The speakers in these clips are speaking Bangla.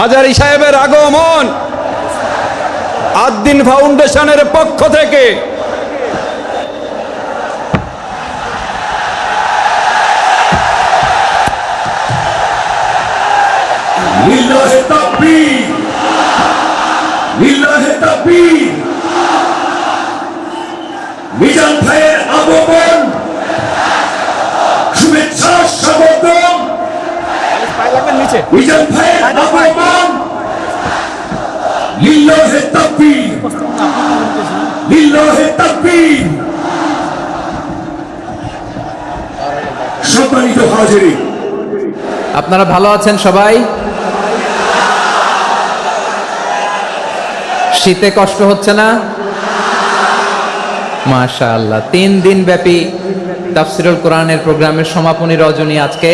হাজারী সাহেবের আগমন আদ্দিন ফাউন্ডেশনের পক্ষ থেকে লিল্লাহে তাকবীর, লিল্লাহে তাকবীর। মিজান ভাইয়ের আগমন, শুভেচ্ছা স্বাগতম। মিজান ভাইয়ের আগমন, লিল্লাহে তাকবীর, লিল্লাহে তাকবীর। সম্মানিত হাজিরিন, আপনারা ভালো আছেন সবাই? শীতে কষ্ট হচ্ছে না? মাশাআল্লাহ। 3 দিন ব্যাপী তাফসীরুল কোরআনের প্রোগ্রামের সমাপনী রজনী আজকে।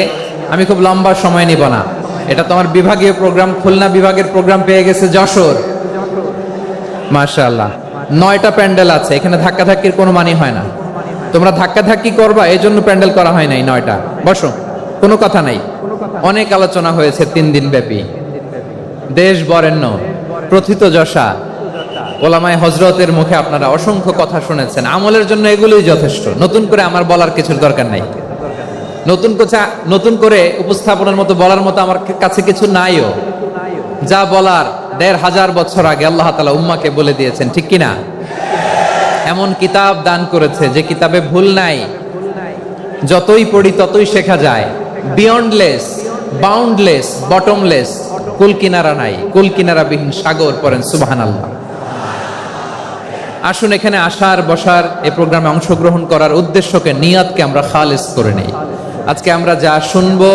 আমি খুব লম্বা সময় নিব না, এটা তো আমার বিভাগীয় প্রোগ্রাম, খুলনা বিভাগের প্রোগ্রাম পেয়ে গেছে যশোর। মাশাআল্লাহ, 9টা প্যান্ডেল আছে, এখানে ধাক্কাধাক্কির কোনো মানি হয় না। তোমরা ধাক্কাধাক্কি করবা, এই জন্য প্যান্ডেল করা হয় নাই 9টা। বসো, কোনো কথা নাই। অনেক আলোচনা হয়েছে 3 দিন ব্যাপী। দেশ বরেণ্য প্রথিতযশা ওলামায়ে হযরতের মুখে আপনারা অসংখ্য কথা শুনেছেন। আমলের জন্য এগুলোই যথেষ্ট, নতুন করে আমার বলার কিছুর দরকার নাই। নতুন করে উপস্থাপনের মতো বলার মতো আমার কাছে কিছু নাইও। যা বলার 1500 বছর আগে আল্লাহ তাআলা উম্মাহকে বলে দিয়েছেন, ঠিক কিনা? এমন কিতাব দান করেছে যে কিতাবে ভুল নাই, যতই পড়ি ততই শেখা যায়। বিয়ন্ডলেস, বাউন্ডলেস, বটমলেস, কুল কিনারা নাই, কুল কিনারা বিহীন সাগর। পড়েন সুবহানাল্লাহ। আসুন এখানে আসার বসার এই প্রোগ্রামে অংশগ্রহণ করার উদ্দেশ্যকে, নিয়তকে আমরা খালিস করে নেই। আজকে আমরা যা শুনবো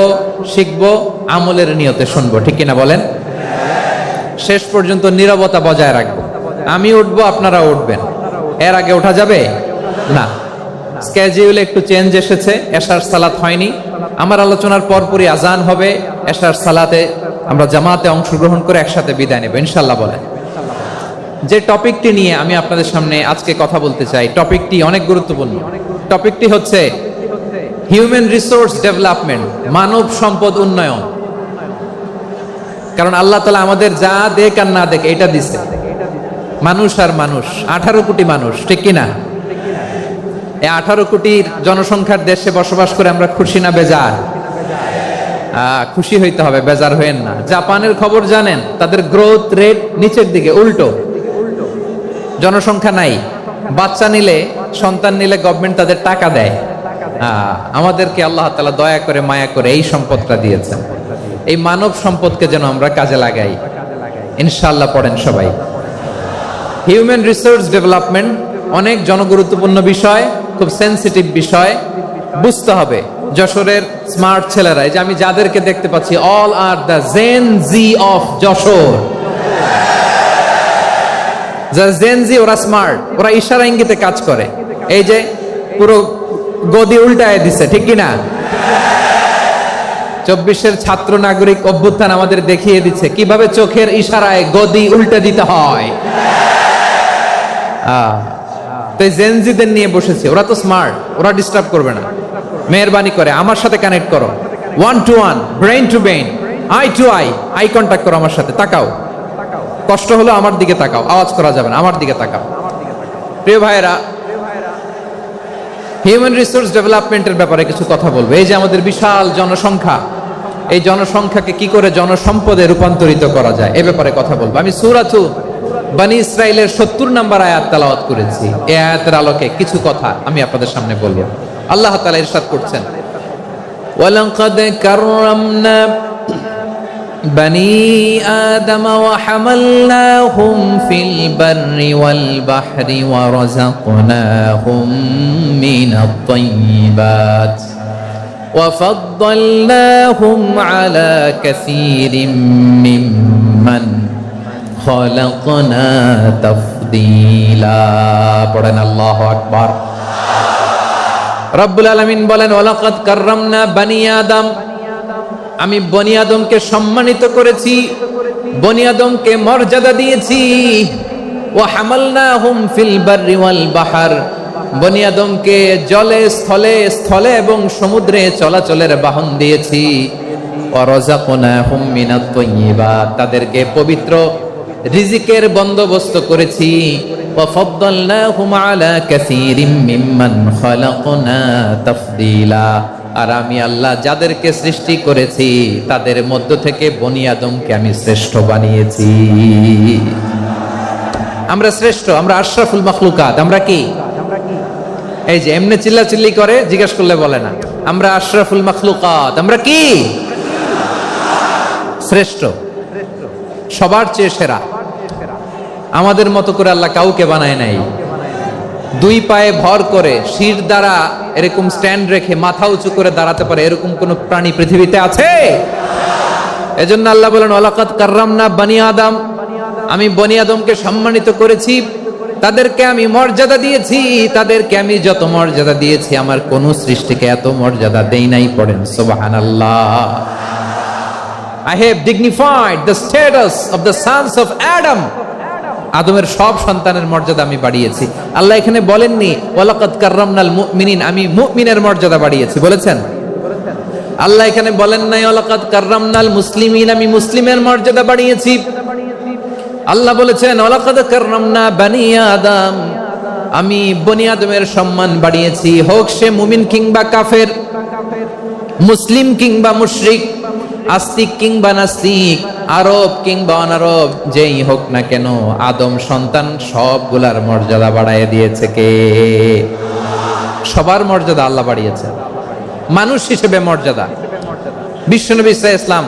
শিখবো আমলের নিয়তে শুনবো, ঠিক কিনা বলেন? শেষ পর্যন্ত নীরবতা বজায় রাখবো। আমি উঠবো, আপনারা উঠবেন। এর আগে ওঠা যাবে না। স্কেডিউলে একটু চেঞ্জ এসেছে, এশার সালাত হয়নি। আমার আলোচনার পরপরই আজান হবে, এশার সালাতে আমরা জামাতে অংশগ্রহণ করে একসাথে বিদায় নেব ইনশাআল্লাহ। বলেন, যে টপিকটি নিয়ে আমি আপনাদের সামনে আজকে কথা বলতে চাই, টপিকটি অনেক গুরুত্বপূর্ণ। টপিকটি হচ্ছে হিউম্যান রিসোর্স ডেভেলপমেন্ট, মানব সম্পদ উন্নয়ন। কারণ আল্লাহ তাআলা আমাদের যা দেখ আর না দেখ এটা দিছে। মানুষ আর মানুষ, 18 কোটি মানুষ, ঠিক কিনা? এই 18 কোটির জনসংখ্যার দেশে বসবাস করে আমরা খুশি না বেজার? খুশি হইতে হবে, বেজার হইেন না। জাপানের খবর জানেন? তাদের গ্রোথ রেট নিচের দিকে, উল্টো। জনসংখ্যা নাই, বাচ্চা নিলে, সন্তান নিলে গভর্নমেন্ট তাদের টাকা দেয়। আমাদেরকে আল্লাহ তাআলা দয়া করে মায়া করে এই সম্পদটা দিয়েছেন। এই মানব সম্পদকে যেন আমরা কাজে লাগাই ইনশাআল্লাহ। পড়েন সবাই। হিউম্যান রিসোর্স ডেভেলপমেন্ট অনেক জনগুরুত্বপূর্ণ বিষয়, খুব সেনসিটিভ বিষয়, বুঝতে হবে। যশোরের স্মার্ট ছেলেরা, এই যে আমি যাদেরকে দেখতে পাচ্ছি, all are the Gen Z of Jashore. যারা জেন জি, ওরা স্মার্ট, ওরা ইশারা ইঙ্গিতে কাজ করে। এই যে পুরো গদি উল্টায় দিছে, ঠিক কিনা? 24-এর ছাত্র নাগরিক অভ্যুত্থান আমাদের দেখিয়ে দিচ্ছে কিভাবে চোখের ইশারায় গদি উল্টে দিতে হয়। তো জেনজিদের নিয়ে বসেছে, ওরা তো স্মার্ট, ওরা ডিস্টার্ব করবে না। মেহরবানি করে আমার সাথে কানেক্ট করো, 1 to 1, brain to brain, eye to eye, eye contact করো আমার সাথে। তাকাও, কষ্ট হলো আমার দিকে তাকাও, আওয়াজ করা যাবে না, আমার দিকে তাকাও। প্রিয় ভাইয়েরা, হিউম্যান রিসোর্স ডেভেলপমেন্টের ব্যাপারে কিছু কথা বলবো। এই যে আমাদের বিশাল জনসংখ্যা, এই জনসংখ্যাকে কি করে জনসম্পদে রূপান্তরিত করা যায় এ ব্যাপারে কথা বলবো। আমি সূরাতু বনী ইসরাইলের 70 নম্বর আয়াত তেলাওয়াত করেছি। এই আয়াতের আলোকে কিছু কথা আমি আপনাদের সামনে বলবো। আল্লাহ তাআলা ইরশাদ করছেন, ওয়ালাকাদ কাররামনা বনী আদম ওয়া হামালনাহুম ফিল বাররি ওয়াল বাহরি ওয়া রাযাকনাহুম মিনাত তাইয়্যিবাত ওয়া ফাদ্দালনাহুম আলা কাসীরিম মিম্মান খালাকনা তাফদীলা। পড়েন আল্লাহু আকবার। রব্বুল আলামিন বলেন, ওয়ালাকাদ কাররামনা বনী আদম, আমি বনী আদমকে সম্মানিত করেছি, বনী আদমকে মর্যাদা দিয়েছি। ওয়া হামালনাহুম ফিল বাররি ওয়াল বাহর, বনী আদমকে জলে স্থলে স্থলে এবং সমুদ্রে চলাচলের বাহন দিয়েছি। ওয়া রাযাকনাহুম মিনাত তাইয়্যিবাত, তাদেরকে পবিত্র রিজিকের বন্দোবস্ত করেছি। ওয়া ফাদ্দালনাহুম আলা কাসীরিম মিম্মান খালাকনা তাফদীলা, আর আমি আল্লাহ যাদেরকে সৃষ্টি করেছি তাদের মধ্য থেকে বনি আদমকে আমি শ্রেষ্ঠ বানিয়েছি। আমরা শ্রেষ্ঠ, আমরা আশরাফুল মাখলুকাত। আমরা কি? এই যে এমনি চিল্লাচিল্লি করে, জিজ্ঞেস করলে বলে না। আমরা আশরাফুল মাখলুকাত। আমরা কি? শ্রেষ্ঠ, সবার চেয়ে সেরা। আমাদের মতো করে আল্লাহ কাউকে বানায় নাই। দুই পায়ে ভর করে শির দ্বারা এরকম স্ট্যান্ড রেখে মাথা উঁচু করে দাঁড়াতে পারে এরকম কোন প্রাণী পৃথিবীতে আছে? এজন্য আল্লাহ বলেন ওয়ালাকাদ কাররামনা বানি আদম, আমি বনি আদমকে সম্মানিত করেছি, তাদেরকে আমি মর্যাদা দিয়েছি। তাদেরকে আমি যত মর্যাদা দিয়েছি আমার কোন সৃষ্টিকে এত মর্যাদা দেই নাই। পড়েন সুবহানাল্লাহ। I have dignified the status of the sons of Adam. আদমের সব সন্তানের মর্যাদা আমি বাড়িয়েছি। আল্লাহ এখানে বলেননি ওয়ালাকাদ কাররামনাল মুমিনিন, আমি মুমিনের মর্যাদা বাড়িয়েছি, বলেছেন? আল্লাহ এখানে বলেন নাই ওয়ালাকাদ কাররামনাল মুসলিমিন, আমি মুসলিমের মর্যাদা বাড়িয়েছি। আল্লাহ বলেছেন ওয়ালাকাদ কাররামনা বানি আদম, আমি বনি আদমের সম্মান বাড়িয়েছি। হোক সে মুমিন কিংবা কাফের, মুসলিম কিংবা মুশরিক, আস্তিক কিংবা নাস্তিক, আরব কিংবা অনারব, যেই হোক না কেন আদম সন্তান সবগুলার মর্যাদা বাড়ায় দিয়েছে কে? সবার মর্যাদা আল্লাহ বাড়িয়েছে। মানুষ হিসেবে মর্যাদা। বিশ্বনবী সাল্লাল্লাহু আলাইহি ওয়াসাল্লাম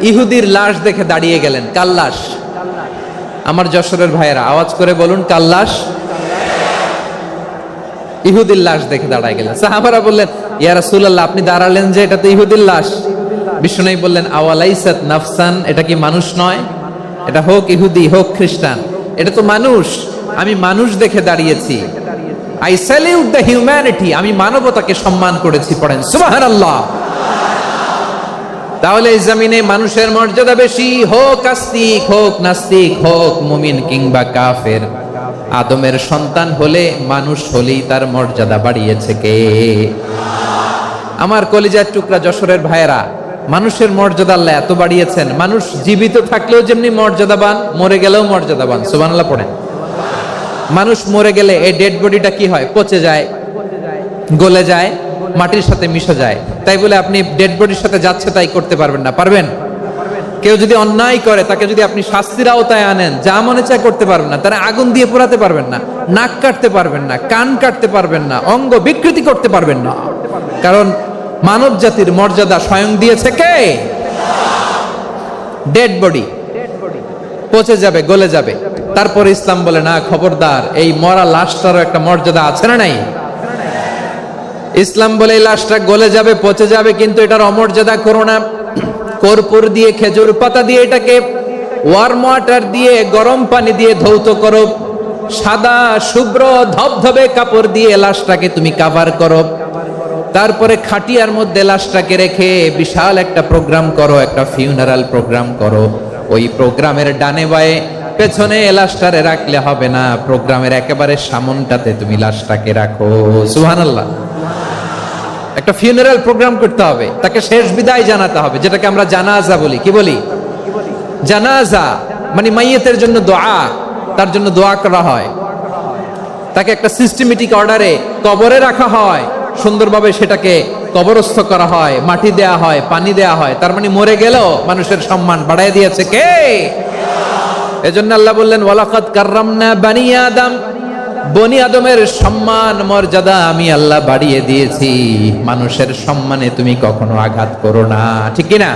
ইহুদির লাশ দেখে দাঁড়িয়ে গেলেন। কার লাশ? আমার যশোরের ভাইয়েরা আওয়াজ করে বলুন, কার লাশ? ইহুদির লাশ দেখে দাঁড়ায় গেলেন। সাহাবারা বললেন ইয়া রাসূলুল্লাহ, আপনি দাঁড়ালেন যে, এটা তো ইহুদির লাশ। বিশ্বনবী বললেন আওয়ালাইসাত নাফসান, এটা কি মানুষ নয়? এটা হোক ইহুদি হোক খ্রিস্টান, এটা তো মানুষ। আমি মানুষ দেখে দাঁড়িয়েছি। আই স্যালিউট দ্য হিউম্যানিটি, আমি মানবতাকে সম্মান করেছি। পড়েন সুবহানাল্লাহ। তাহলে এই জমিনে মানুষের মর্যাদা বেশি, হোক আস্তিক হোক নাস্তিক, হোক মুমিন কিংবা কাফের। আদমের সন্তান হলে, মানুষ হলেই তার মর্যাদা বাড়িয়েছে কে? আমার কলিজার টুকরা যশোরের ভাইয়েরা, মানুষের মর্যাদা আল্লাহ এত বাড়িয়েছেন। মানুষ জীবিত থাকলেও যেমনি মর্যাদাবান, মরে গেলেও মর্যাদাবান। সুবহানাল্লাহ পড়েন। মানুষ মরে গেলে এই ডেড বডিটা কি হয়? পচে যায়, গলে যায়, মাটির সাথে মিশে যায়। তাই বলে আপনি ডেড বডির সাথে যাচ্ছে তাই করতে পারবেন না। পারবেন? কেউ যদি অন্যায় করে তাকে যদি আপনি শাস্তির আওতায় আনেন, যা মনে চায় করতে পারবেন না। তারা আগুন দিয়ে পোড়াতে পারবেন না, নাক কাটতে পারবেন না, কান কাটতে পারবেন না, অঙ্গ বিকৃতি করতে পারবেন না। কারণ মানব জাতির মর্যাদা স্বয়ং দিয়েছে কে? ডেড বডি পচে যাবে, গলে যাবে। তারপর ইসলাম বলে না, খবরদার, এই মরা লাশটারও একটা মর্যাদা আছে না নাই? ইসলাম বলে এই লাশটা গলে যাবে, পচে যাবে, কিন্তু এটার অমর্যাদা করো না। কর্পূর দিয়ে, খেজুর পাতা দিয়ে, এটাকে ওয়ার্ম ওয়াটার দিয়ে, গরম পানি দিয়ে ধৌত করো। সাদা শুভ্র ধবধবে কাপড় দিয়ে লাশটাকে তুমি কাভার করো। তারপরে খাটিয়ার মধ্যে লাশটাকে রেখে বিশাল একটা প্রোগ্রাম করো, একটা ফিউনারাল প্রোগ্রাম করো। ওই প্রোগ্রামের ডানে বায়ে পেছনে লাশটারে রাখলে হবে না, প্রোগ্রামের একেবারে সামনটাতে তুমি লাশটাকে রাখো। সুবহানাল্লাহ। একটা ফিউনারাল প্রোগ্রাম করতে হবে, তাকে শেষ বিদায় জানাতে হবে, যেটাকে আমরা জানাজা বলি। কি বলি? জানাজা মানে মাইয়িতের জন্য দোয়া, তার জন্য দোয়া করা হয়। তাকে একটা সিস্টেমেটিক অর্ডারে কবরে রাখা হয়, সুন্দরভাবে সেটাকে কবরস্থ করা হয়, মাটি দেয়া হয়, পানি দেয়া হয়। তার মানে মরে গেলেও মানুষের সম্মান বাড়ায় দিয়েছে কে? এজন্য আল্লাহ বললেন ওয়ালাকাদ কাররামনা বানি আদম, বনি আদমের সম্মান মর্যাদা আমি আল্লাহ বাড়িয়ে দিয়েছি। মানুষের সম্মানে তুমি কখনো আঘাত করো না, ঠিক কি না?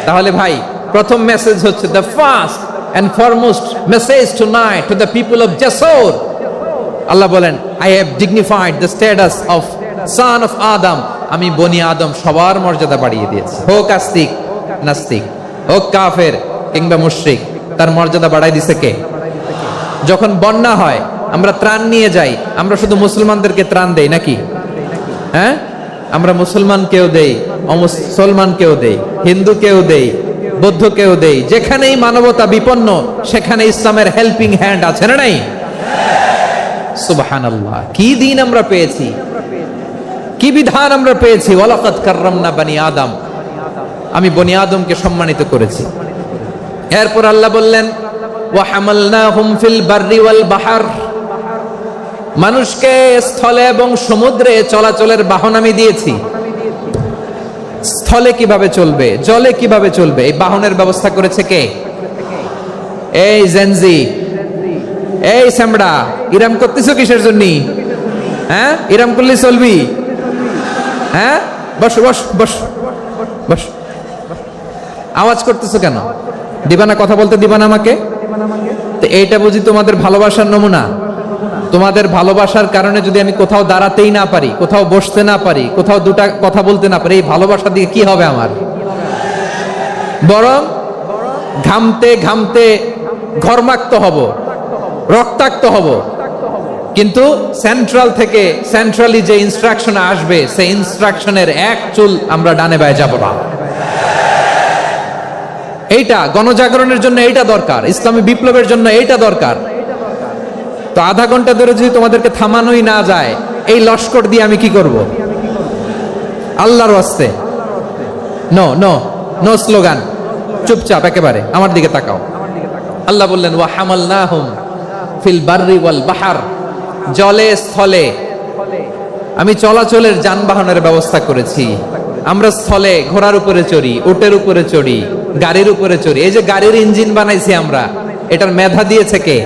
তাহলে ভাই, প্রথম মেসেজ হচ্ছে, the first and foremost message tonight to the people of Jessore. আল্লাহ বলেন I have dignified the status of son of Adam, আমি বনি আদম সবার মর্যাদা বাড়িয়ে দিয়েছি। হোক আস্তিক নাস্তিক, হোক কাফের কিংবা মুশরিক, তার মর্যাদা বাড়াই দিছে কে? যখন বন্যা হয় আমরা ত্রাণ নিয়ে যাই, আমরা শুধু মুসলমানদেরকে ত্রাণ দেই নাকি? হ্যাঁ, আমরা মুসলমানকেও দেই, অমুসলমানকেও দেই, হিন্দুকেও দেই, বৌদ্ধকেও দেই। যেখানেই মানবতা বিপন্ন সেখানে ইসলামের হেল্পিং হ্যান্ড আছে না নাই? সুবহানাল্লাহ। কি দিন আমরা পেয়েছি, কি বিধান আমরা পেয়েছি। ওয়ালাকাদ কাররামনা বানি আদম। আমি বনি আদমকে সম্মানিত করেছি। এরপর আল্লাহ বললেন ওয়া হামালনাহুম ফিল বাররি ওয়াল বাহর, মানুষকে স্থলে এবং সমুদ্রে চলাচলের বাহন আমি দিয়েছি। স্থলে কিভাবে চলবে, জলে কিভাবে চলবে, এই বাহনের ব্যবস্থা করেছে কে? এই জেনজি, এই স্যামড়া, ইরাম করতেছো কিসের জন্য? হ্যাঁ, ইরাম করলে চলবি? হ্যাঁ, বস বস বস বস, আওয়াজ করতেছো কেন? দিবা না, কথা বলতে দিবা না আমাকে? তো এইটা বুঝি তোমাদের ভালোবাসার নমুনা? তোমাদের ভালোবাসার কারণে যদি আমি কোথাও দাঁড়াতেই না পারি, কোথাও বসতে না পারি, কোথাও দুটা কথা বলতে না পারি, এই ভালোবাসা দিয়ে কি হবে আমার? বরং ঘামতে ঘামতে ঘর্মাক্ত হব, রক্তাক্ত হব। কিন্তু সেন্ট্রাল থেকে, সেন্ট্রালি যে ইনস্ট্রাকশন আসবে, সেই ইনস্ট্রাকশনের এক চুল আমরা ডানে বায়ে যাব না। এইটা গণজাগরণের জন্য এইটা দরকার, ইসলামী বিপ্লবের জন্য এইটা দরকার। তো আধা ঘন্টা ধরে যদি তোমাদেরকে থামানোই না যায়, এই লস্কর দিয়ে আমি কি করব? আল্লাহর ওয়াস্তে নো নো নো স্লোগান, চুপচাপ একেবারে আমার দিকে তাকাও। আল্লাহ বললেন ওয়া হামালনাহুম ফিল বাররি ওয়াল বাহর, জলে স্থলে আমি চলাচলের যানবাহনের ব্যবস্থা করেছি। আমরা স্থলে ঘোড়ার উপরে চড়ি, উটের উপরে চড়ি, গাড়ির উপরে চড়ি। এই যে গাড়ির ইঞ্জিন বানাইছি আমরা, এটার মেধা দিয়েছে কে?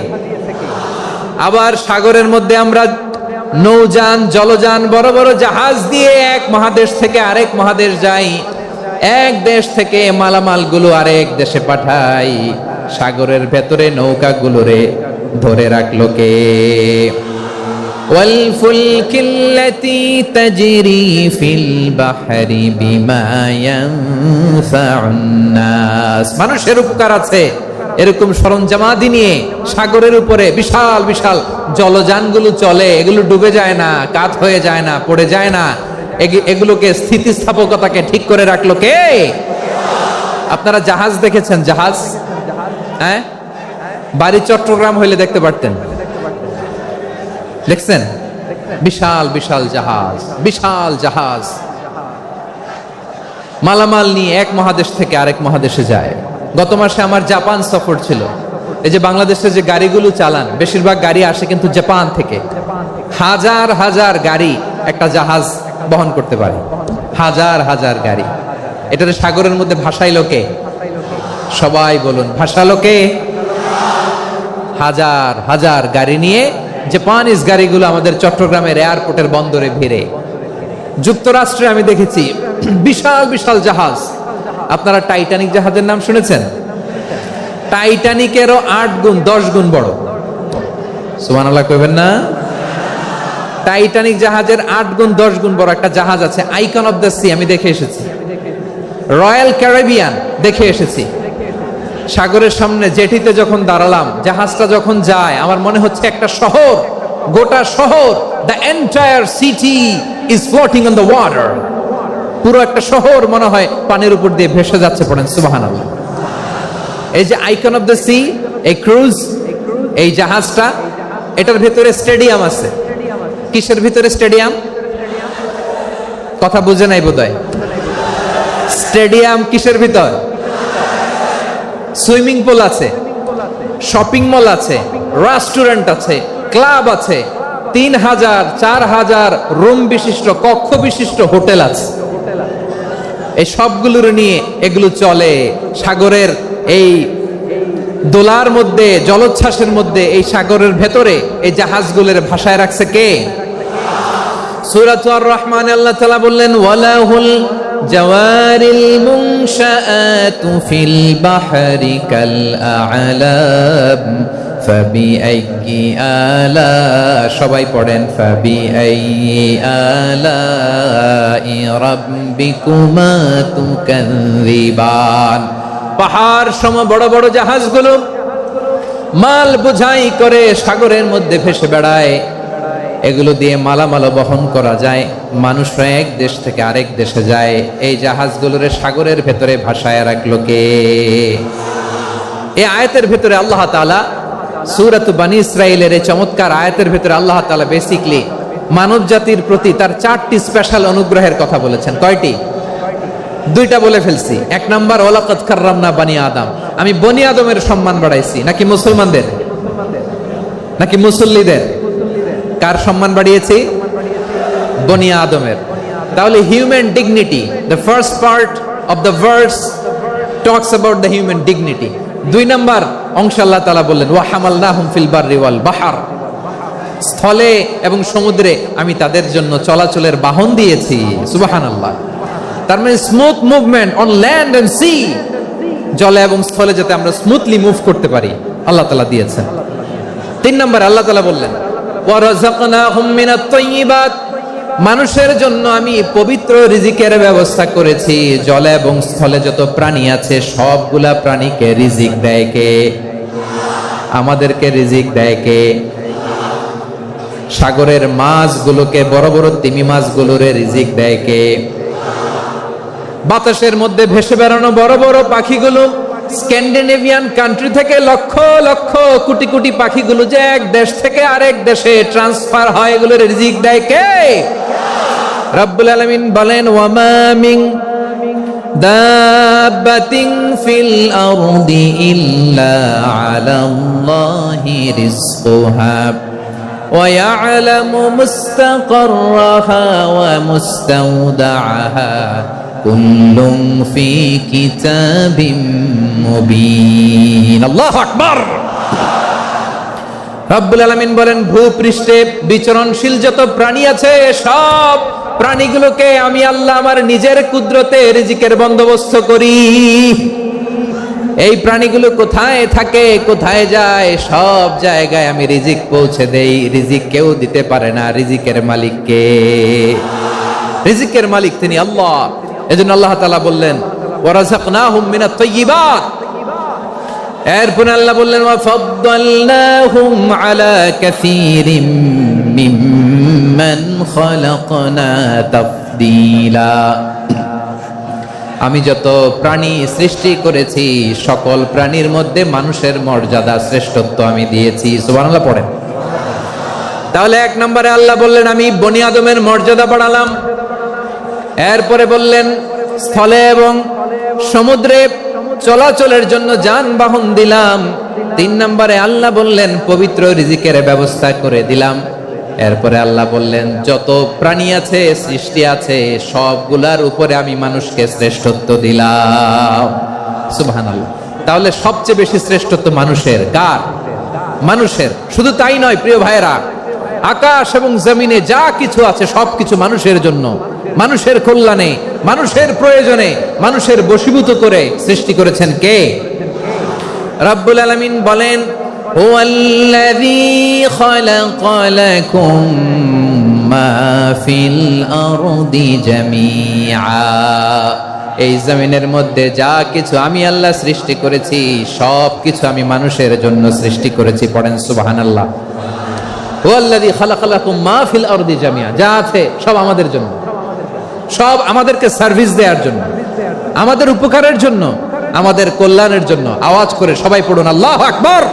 আবার সাগরের মধ্যে আমরা নৌযান, জলযান, বড় বড় জাহাজ দিয়ে এক মহাদেশ থেকে আরেক মহাদেশ যাই, এক দেশ থেকে মালামাল গুলো আরেক দেশে পাঠাই। সাগরের ভেতরে নৌকাগুলোরে ধরে রাখলো কে? والفلك التي تجري في البحر بما ينفع الناس, মানুষের উপকার আছে এরকম সরঞ্জামাদি নিয়ে সাগরের উপরে বিশাল বিশাল জলযানগুলো চলে। এগুলো ডুবে যায় না, কাত হয়ে যায় না, পড়ে যায় না। এগুলোকে স্থিতিস্থাপকতাকে ঠিক করে রাখলো কে? আপনারা জাহাজ দেখেছেন? জাহাজ, হ্যাঁ, বাড়ি চট্টগ্রাম হইলে দেখতে পারতেন। দেখছেন? বিশাল বিশাল জাহাজ, বিশাল জাহাজ মালামাল নিয়ে এক মহাদেশ থেকে আরেক মহাদেশে যায়। গত মাসে আমার জাপান সফর ছিল। এই যে বাংলাদেশে যে গাড়িগুলো চালান, বেশিরভাগ গাড়ি আসে কিন্তু জাপান থেকে। হাজার হাজার গাড়ি একটা জাহাজ বহন করতে পারে, হাজার হাজার গাড়ি। এটাতে সাগরের মধ্যে ভাসাইলো কে? সবাই বলুন, ভাসালো কে? হাজার হাজার গাড়ি নিয়ে জাপানিজ গাড়িগুলো আমাদের চট্টগ্রামের এয়ারপোর্টের বন্দরে ভিড়ে। যুক্তরাষ্ট্রে আমি দেখেছি বিশাল বিশাল জাহাজ। আপনারা টাইটানিক জাহাজের নাম শুনেছেন? টাইটানিকেরও 8 গুণ 10 গুণ বড়। সুবহানাল্লাহ কইবেন না? টাইটানিক জাহাজের 8 গুণ 10 গুণ বড় একটা জাহাজ আছে, আইকন অফ দ্য সি, আমি দেখে এসেছি। রয়্যাল ক্যারিবিয়ান দেখে এসেছি। সাগরের সামনে জেটিতে যখন দাঁড়ালাম, জাহাজটা যখন যায়, আমার মনে হচ্ছে একটা শহর, গোটা শহর, the entire city is floating on the water. পুরো একটা শহর মনে হয় পানির উপর দিয়ে ভেসে যাচ্ছে। পড়েন সুবহানাল্লাহ। এই যে আইকন অফ দ্য সি, এই ক্রুজ, এই জাহাজটা, এটার ভিতরে স্টেডিয়াম আছে। কিসের ভিতরে স্টেডিয়াম? কথা বুঝে নাই বোধহয়। স্টেডিয়াম কিসের ভিতর? সুইমিং পুল আছে, শপিং মল আছে, রেস্টুরেন্ট আছে, ক্লাব আছে, 3000 4000 রুম বিশিষ্ট, কক্ষ বিশিষ্ট হোটেল আছে। এই সবগুলোর নিয়ে এগুলো চলে সাগরের এই দোলার মধ্যে, জলোচ্ছ্বাসের মধ্যে। এই সাগরের ভেতরে এই জাহাজগুলোর ভাষায় রাখছে কে? সূরা আর রহমানে আল্লাহ তাআলা বললেন ওয়ালাহুল জাওয়ারিল মুনশাআতু ফিল বাহরি কাল আ'লাম ফাবিআইয়ি আলা, সবাই পড়েন ফাবিআইয়ি আলাই রাব্বিকুমা তুকাযিবান। পাহাড় সম বড় বড় জাহাজগুলো মাল বোঝাই করে সাগরের মধ্যে ভেসে বেড়ায়। এগুলো দিয়ে মালামাল বহন করা যায়, মানুষরা এক দেশ থেকে আরেক দেশে যায়। এই জাহাজগুলোর সাগরের ভেতরে ভাসায় রাখলো কে? এই আয়াতের ভেতরে আল্লাহ তাআলা সূরাত বনী ইসরাঈলের এই চমৎকার আয়াতের ভেতরে আল্লাহ তাআলা বেসিক্যালি মানব জাতির প্রতি তার 4টি স্পেশাল অনুগ্রহের কথা বলেছেন। কয়টি? দুইটা বলে ফেলছি। এক নাম্বার ওয়ালাকাদ কাররামনা বানি আদম, আমি বনি আদমের সম্মান বাড়াইছি। নাকি মুসলমানদের, নাকি মুসল্লিদের? কার সম্মান বাড়িয়েছি? বনি আদমের। তাহলে human dignity, the first part of the verse talks about the human dignity. দুই নাম্বার অংশ আল্লাহ তাআলা বললেন ওয়া হামালনাহুম ফিল বাররি ওয়াল বাহর, স্থলে এবং সমুদ্রে আমি তাদের জন্য চলাচলের বাহন দিয়েছি। সুবহানাল্লাহ। তার মানে smooth movement on land and sea, জলে এবং স্থলে যাতে আমরা স্মুথলি মুভ করতে পারি আল্লাহ তাআলা দিয়েছেন। তিন নম্বরে আল্লাহ তাআলা বললেন ওয়া রাযাকনাহুম মিনাত তাইয়্যিবাত, মানুষের জন্য আমি পবিত্র রিজিকের ব্যবস্থা করেছি। জলে এবং স্থলে যত প্রাণী আছে সবগুলা প্রাণীকে রিজিক দেয় কে? আমাদেরকে রিজিক দেয় কে? সাগরের মাছগুলোকে, বড় বড় তিমি মাছগুলোরে রিজিক দেয় কে? বাতাসের মধ্যে ভেসে বেড়ানো বড় বড় পাখিগুলো, স্ক্যান্ডিনেভিয়ান কান্ট্রি থেকে লক্ষ লক্ষ কোটি কোটি পাখিগুলো যে এক দেশ থেকে আরেক দেশে ট্রান্সফার হয়, এগুলোর রিজিক দেয় কে? রব্বুল আলামিন বলেন ওয়ামা মিন দাব্বাতিন ফিল আরদি ইল্লা আলাল্লাহি রিজকুহা ওয়া ইয়ালামু মুস্তাকাররাহা ওয়া মুস্তাওদাআহা কুল্লুম ফি কিতাবিম মুবিন। আল্লাহু আকবার। রব্বুল আলামিন বলেন ভূপৃষ্ঠে বিচরণশীল যত প্রাণী আছে সব প্রাণীগুলোকে আমি আল্লাহ আমার নিজের কুদরতে রিজিকের বন্দোবস্ত করি। এই প্রাণীগুলো কোথায় থাকে, কোথায় যায়, সব জায়গায় আমি রিজিক পৌঁছে দেই। রিজিক কেউ দিতে পারে না, রিজিকের মালিক কে? রিজিকের মালিক তিনি আল্লাহ। এজন্য আল্লাহ তাআলা বললেন ওয়ারাযাকনাহুম মিনাত তাইয়্যিবাত। এরপর আল্লাহ বললেন ওয়া ফাদ্দালনাহুম আলা কাসীরিম মিম্মান খালাকনা তাফদীলা। আমি যত প্রাণী সৃষ্টি করেছি সকল প্রাণীর মধ্যে মানুষের মর্যাদা শ্রেষ্ঠত্ব আমি দিয়েছি। সুবহানাল্লাহ পড়েন। তাহলে এক নম্বরে আল্লাহ বললেন আমি বনি আদমের মর্যাদা বাড়ালাম। এরপরে বললেন স্থলে এবং সমুদ্রে চলাচলের জন্য যানবাহন দিলাম। তিন নম্বরে আল্লাহ বললেন পবিত্র রিজিকের ব্যবস্থা করে দিলাম। এরপরে আল্লাহ বললেন যত প্রাণী আছে, সৃষ্টি আছে, সবগুলার উপরে আমি মানুষকে শ্রেষ্ঠত্ব দিলাম। সুবহানাল্লাহ। তাহলে সবচেয়ে বেশি শ্রেষ্ঠত্ব মানুষের। কার? মানুষের। শুধু তাই নয় প্রিয় ভাইরা, আকাশ এবং জমিনে যা কিছু আছে সবকিছু মানুষের জন্য, মানুষের কল্যাণে, মানুষের প্রয়োজনে, মানুষের বশীভূত করে সৃষ্টি করেছেন কে? রব্বুল আলামিন বলেন হুয়াল্লাযী খালাকা লাকুম মা ফিল আরদি জামিআ। এই জমিনের মধ্যে যা কিছু আমি আল্লাহ সৃষ্টি করেছি সব কিছু আমি মানুষের জন্য সৃষ্টি করেছি। পড়েন সুবহানাল্লাহ। হুয়াল্লাযী খালাকা লাকুম মা ফিল আরদি জামিআ, যা আছে সব আমাদের জন্য, সব আমাদেরকে সার্ভিস দেওয়ার জন্য, আমাদের উপকারের জন্য, আমাদের কল্যাণের জন্য। আওয়াজ করে সবাই পড়ুন আল্লাহু আকবার।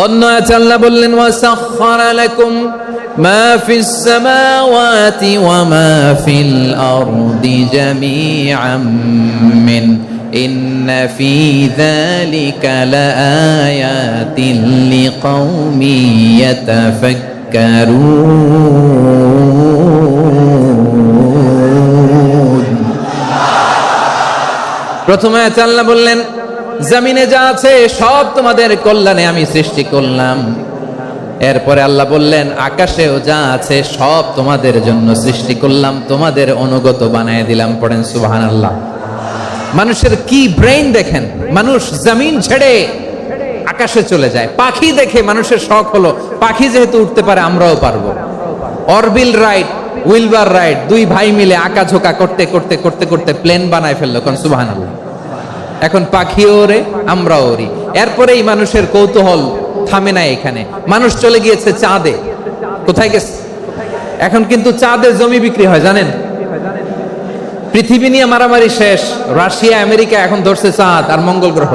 অন্য আয়াতে আল্লাহ বললেন ওয়াসাখখারা লাকুম মা ফিস সামাওয়াতি ওয়া মা ফিল আরদি জামিআম মিন ইন্না ফি যালিকা লাআয়াতিন লিকাউমিন ইয়াতাফাক্কারুন। প্রথমে আয়াতে আল্লাহ বললেন জমিনে যা আছে সব তোমাদের কল্যাণে আমি সৃষ্টি করলাম। এরপরে আল্লাহ বললেন আকাশেও যা আছে সব তোমাদের জন্য সৃষ্টি করলাম, তোমাদের অনুগত বানায় দিলাম। পড়েন সুবহানাল্লাহ। মানুষের কি ব্রেইন দেখেন, মানুষ জমিন ছেড়ে আকাশে চলে যায়। পাখি দেখে মানুষের শখ হলো পাখি যেহেতু উঠতে পারে আমরাও পারবো। অরবিল রাইড, উইলবার রাইড, দুই ভাই মিলে আঁকাঝোঁকা করতে করতে করতে করতে প্লেন বানায় ফেললো। কোন সুবহানাল্লাহ। এখন পাখিও ওরে, আমরাও ওরি। এরপরেই মানুষের কৌতূহল থামে না এখানে। মানুষ চলে গিয়েছে চাঁদে। কোথায় গেছে? এখন কিন্তু চাঁদে জমি বিক্রি হয় জানেন? পৃথিবী নিয়ে মারামারি শেষ। রাশিয়া আমেরিকা এখন ধরছে চাঁদ আর মঙ্গল গ্রহ।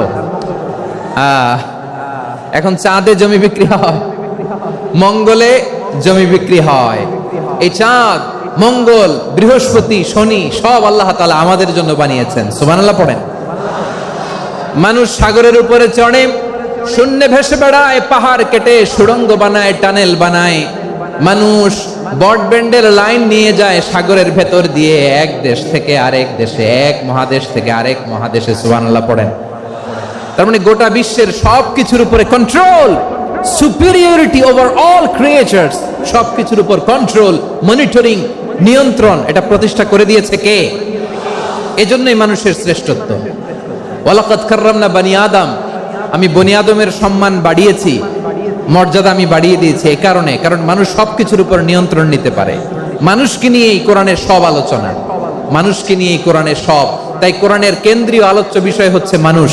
এখন চাঁদে জমি বিক্রি হয়, মঙ্গলে জমি বিক্রি হয়। এই চাঁদ মঙ্গল, বৃহস্পতি, শনি সব আল্লাহ তাআলা আমাদের জন্য বানিয়েছেন। সুবহানাল্লাহ পড়েন। মানুষ সাগরের উপরে চড়ে, শূন্যে ভেসে বেড়ায়, পাহাড় কেটে সুড়ঙ্গ বানায়, টানেল বানায়। মানুষ ব্রডব্যান্ডের লাইন নিয়ে যায় সাগরের ভেতর দিয়ে, এক দেশ থেকে আরেক দেশে, এক মহাদেশ থেকে আরেক মহাদেশে। সুবহানাল্লাহ পড়েন। তার মানে গোটা বিশ্বের সবকিছুর উপরে control, superiority over all creatures, সবকিছুর উপর কন্ট্রোল, মনিটরিং, নিয়ন্ত্রণ, এটা প্রতিষ্ঠা করে দিয়েছে কে? এজন্যই মানুষের শ্রেষ্ঠত্ব। ওয়ালাকাদ কাররামনা বানি আদম, আমি বনি আদমের সম্মান বাড়িয়েছি, মর্যাদা আমি বাড়িয়ে দিয়েছি এই কারণে, কারণ মানুষ সবকিছুর উপর নিয়ন্ত্রণ নিতে পারে। মানুষকে নিয়ে এই কোরআনের সব আলোচনা, মানুষকে নিয়ে এই কোরআনের সব। তাই কোরআনের কেন্দ্রীয় আলোচ্য বিষয় হচ্ছে মানুষ।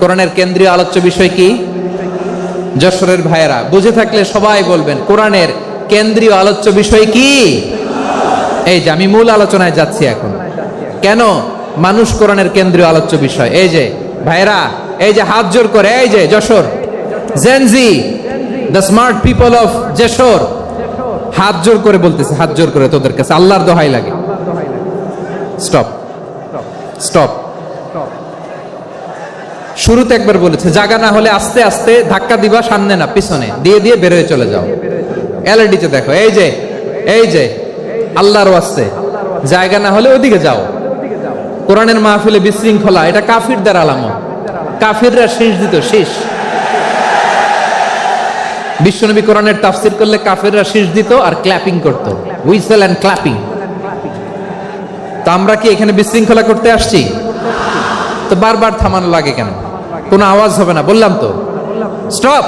কোরআনের কেন্দ্রীয় আলোচ্য বিষয় কি? যশোরের ভাইয়েরা বুঝে থাকলে সবাই বলবেন কোরআনের কেন্দ্রীয় আলোচ্য বিষয় কি? এই যে আমি মূল আলোচনায় যাচ্ছি এখন। কেন মানুষ কোরআনের কেন্দ্রীয় আলোচ্য বিষয়? এই যে ভাইয়েরা, এই যে হাত জোর করে, এই যে Jessore Gen Z, the smart people of Jessore, হাত জোর করে বলতেছে, হাত জোর করে তোদের কাছে আল্লাহর দোহাই লাগে, স্টপ স্টপ। শুরুতে একবার বলেছে জায়গা না হলে আস্তে আস্তে ধাক্কা দিবা, সামনে না পিছনে, দিয়ে দিয়ে বের হয়ে চলে যাও। এলইডিতে দেখো, এই যে এই যে আল্লাহর ওয়াস্তে জায়গা না হলে ওদিকে যাও। কোরআনের মাহফিলে বিশৃঙ্খলা, এটা কাফিরদের আলামত। কাফিররা শীষ দিত, শীষ। বিশ্বনবী কোরআনের তাফসির করলে কাফিররা শীষ দিত আর ক্ল্যাপিং করত, হুইসেল এন্ড ক্ল্যাপিং। তো আমরা কি এখানে বিশৃঙ্খলা করতে আসছি? তো বারবার থামানো লাগে কেন? কোনো আওয়াজ হবে না, বললাম তো স্টপ।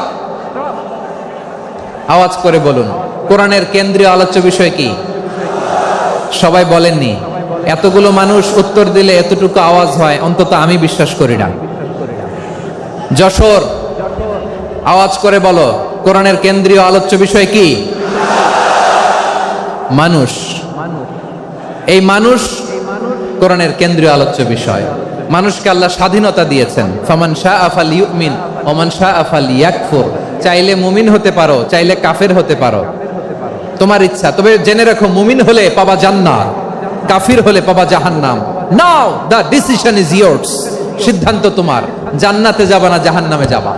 আওয়াজ করে বলুন কোরআনের কেন্দ্রীয় আলোচ্য বিষয় কি? সবাই বলেননি। এতগুলো মানুষ উত্তর দিলে এতটুকু আওয়াজ হয়, অন্তত আমি বিশ্বাস করি না। যশোর আওয়াজ করে বলো কোরআনের কেন্দ্রীয় আলোচ্য বিষয় কি? মানুষ। এই মানুষ কোরআনের কেন্দ্রীয় আলোচ্য বিষয়। মানুষকে আল্লাহ স্বাধীনতা দিয়েছেন। ফামান শাআ ফালইউমিন ওয়া মান শাআ ফালইয়াকফুর। চাইলে মুমিন হতে পারো, চাইলে কাফের হতে পারো, তোমার ইচ্ছা। তবে জেনে রাখো, মুমিন হলে পাবা জান্নাত, কাফির হলে পাবা জাহান্নাম। নাও দ্য ডিসিশন ইজ ইয়ার্স। সিদ্ধান্ত তোমার, জান্নাতে যাবা না জাহান্নামে যাবা।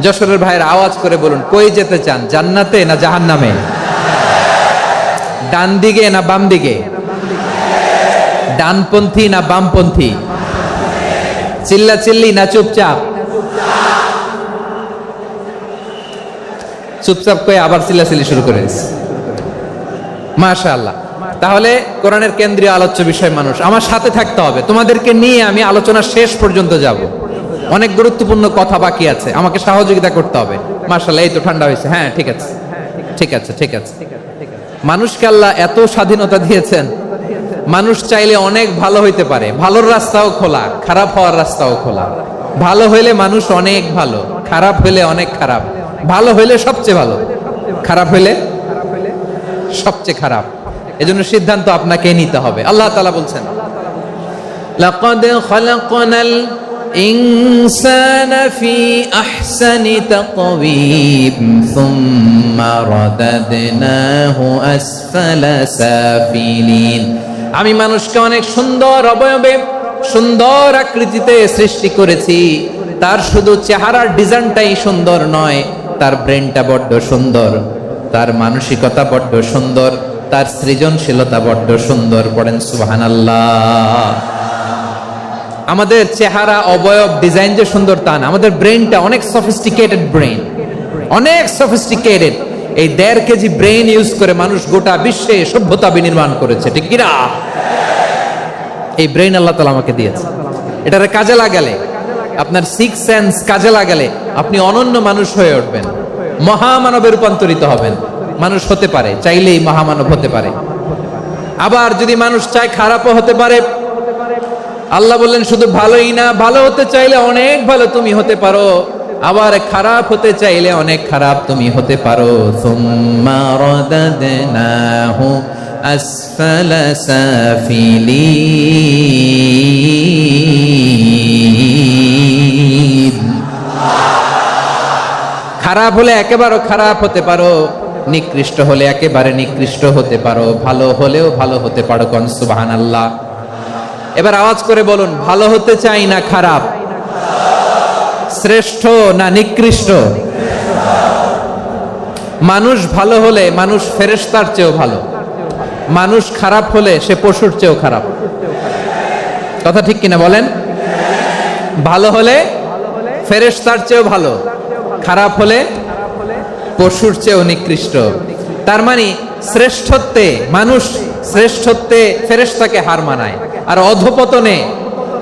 যশোরের ভাইয়ের আওয়াজ করে বলুন কই যেতে চান, জান্নাতে না জাহান্নামে? ডান দিকে না বাম দিকে? ডানপন্থী না বামপন্থী? চিল্লা চিল্লি না চুপচাপ? চুপচাপ কয়ে আবার চিল্লাচিল্লি শুরু করে দিচ্ছে। মাশাআল্লাহ। তাহলে কোরআনের কেন্দ্রীয় আলোচ্য বিষয় মানুষ। আমার সাথে থাকতে হবে, তোমাদেরকে নিয়ে আমি আলোচনা শেষ পর্যন্ত যাব। অনেক গুরুত্বপূর্ণ কথা বাকি আছে, আমাকে সহযোগিতা করতে হবে। মাশাআল্লাহ, এই তো ঠান্ডা হয়েছে। হ্যাঁ ঠিক আছে, ঠিক আছে, ঠিক আছে। মানুষকে আল্লাহ এত স্বাধীনতা দিয়েছেন, মানুষ চাইলে অনেক ভালো হইতে পারে। ভালোর রাস্তাও খোলা, খারাপ হওয়ার রাস্তাও খোলা। ভালো হইলে মানুষ অনেক ভালো, খারাপ হইলে অনেক খারাপ। ভালো হইলে সবচেয়ে ভালো, খারাপ হইলে সবচেয়ে খারাপ। এজন্য সিদ্ধান্ত আপনাকে নিতে হবে। আল্লাহ তাআলা বলছেন লাকাদ খালাকনাল ইনসানা ফি আহসানি তাকওয়িম সুম্মা রাদাদনাহু আসফালা সাফিলিন। আমি মানুষকে অনেক সুন্দর অবয়বে, সুন্দর আকৃতিতে সৃষ্টি করেছি। তার শুধু চেহারার ডিজাইনটাই সুন্দর নয়, তার ব্রেনটা বড্ড সুন্দর, তার মানসিকতা বড্ড সুন্দর, তার সৃজনশীলতা বড্ড সুন্দর। পড়েন সুবহানাল্লাহ। আমাদের চেহারা, অবয়ব, ডিজাইন যে সুন্দর তা না, আমাদের ব্রেনটা অনেক সফিস্টিকেটেড ব্রেন, অনেক সফিস্টিকেটেড। এই 1.5 কেজি ব্রেন ইউজ করে মানুষ গোটা বিশ্বে সভ্যতা বিনির্মাণ করেছে, ঠিক কিনা? এই ব্রেন আল্লাহ তাআলা আমাকে দিয়েছে। এটারে কাজে লাগালে, আপনার 6 সেন্স কাজে লাগালে আপনি অনন্য মানুষ হয়ে উঠবেন, মহামানবে রূপান্তরিত হবেন। মানুষ হতে পারে, চাইলেই মহামানব হতে পারে। আবার যদি মানুষ চায় খারাপও হতে পারে। আল্লাহ বললেন শুধু ভালোই না, ভালো হতে চাইলে অনেক ভালো তুমি হতে পারো, আবার খারাপ হতে চাইলে অনেক খারাপ তুমি হতে পারো। সুম্মা রাদাদনাহু আসফালা সাফিলিন। খারাপ হলে একেবারে খারাপ হতে পারো, নিকৃষ্ট হলে একেবারে নিকৃষ্ট হতে পারো, ভালো হলেও ভালো হতে পারো। কোন সুবহানাল্লাহ। এবার আওয়াজ করে বলুন, ভালো হতে চাই না খারাপ? শ্রেষ্ঠ না নিকৃষ্ট? মানুষ ভালো হলে মানুষ ফেরেশতার চেয়েও ভালো, মানুষ খারাপ হলে সে পশুর চেয়েও খারাপ। কথা ঠিক কিনা বলেন? ভালো হলে ফেরেশতার চেয়েও ভালো, খারাপ হলে পশুর চেয়েও নিকৃষ্ট। তার মানে শ্রেষ্ঠত্বে মানুষ, শ্রেষ্ঠত্বে ফেরেশতাকে হার মানায়, আর অধপতনে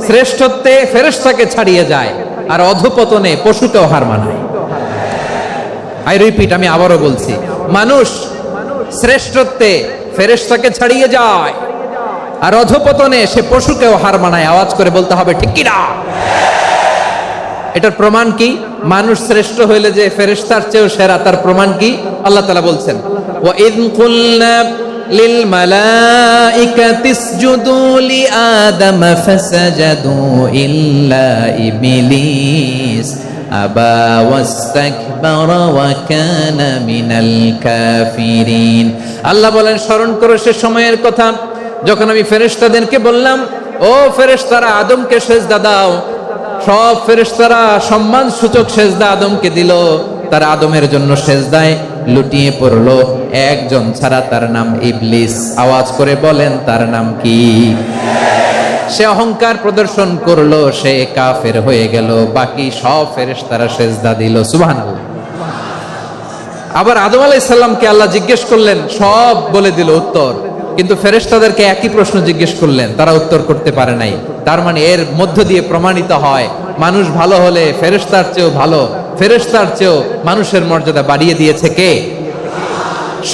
শ্রেষ্ঠত্বে ফেরেশতাকে ছাড়িয়ে যায়, আর অধপতনে পশুকেও হার মানায়। আই রিপিট, আমি আবারও বলছি, মানুষ শ্রেষ্ঠত্বে ফেরেশতাকে ছাড়িয়ে যায়, আর অধপতনে সে পশুকেও হার মানায়। আওয়াজ করে বলতে হবে ঠিক কি না? এটার প্রমাণ কি? মানুষ শ্রেষ্ঠ হইলে যে ফেরেশতার চেয়েও সেরা, তার প্রমাণ কি? আল্লাহ তাআলা বলছেন, ওয়া ইয কুলনা লিল মালাইকাতি ইসজুদু লি আদম ফাসাজাদু ইল্লা ইবলিস আবা ওয়াস্তাকবারা ওয়া কানা মিনাল কাফিরিন। আল্লাহ বলেন, স্মরণ করো সে সময়ের কথা যখন আমি ফেরেশতাদেরকে বললাম, ও ফেরেশতারা আদমকে সেজদা দাও। সব ফেরেশতারা সম্মান সূচক সেজদা আদমকে দিল, তারা আদমের জন্য সেজদায় লুটিয়ে পড়লো, একজন ছাড়া, তার নাম ইবলিস। আওয়াজ করে বলেন, তার নাম কি? সে অহংকার প্রদর্শন করলো, সে কাফের হয়ে গেল, বাকি সব ফেরেশতারা সেজদা দিল। সুবহানাল্লাহ। আবার আদম আলাইহিস সালামকে আল্লাহ জিজ্ঞেস করলেন, সব বলে দিল উত্তর, কিন্তু ফেরেশতাদেরকে একই প্রশ্ন জিজ্ঞেস করলেন, তারা উত্তর করতে পারে নাই। তার মানে এর মধ্য দিয়ে প্রমাণিত হয়, মানুষ ভালো হলে ফেরেশতার চেয়েও ভালো, ফেরেশতার চেয়েও মানুষের মর্যাদা বাড়িয়ে দিয়েছে কে?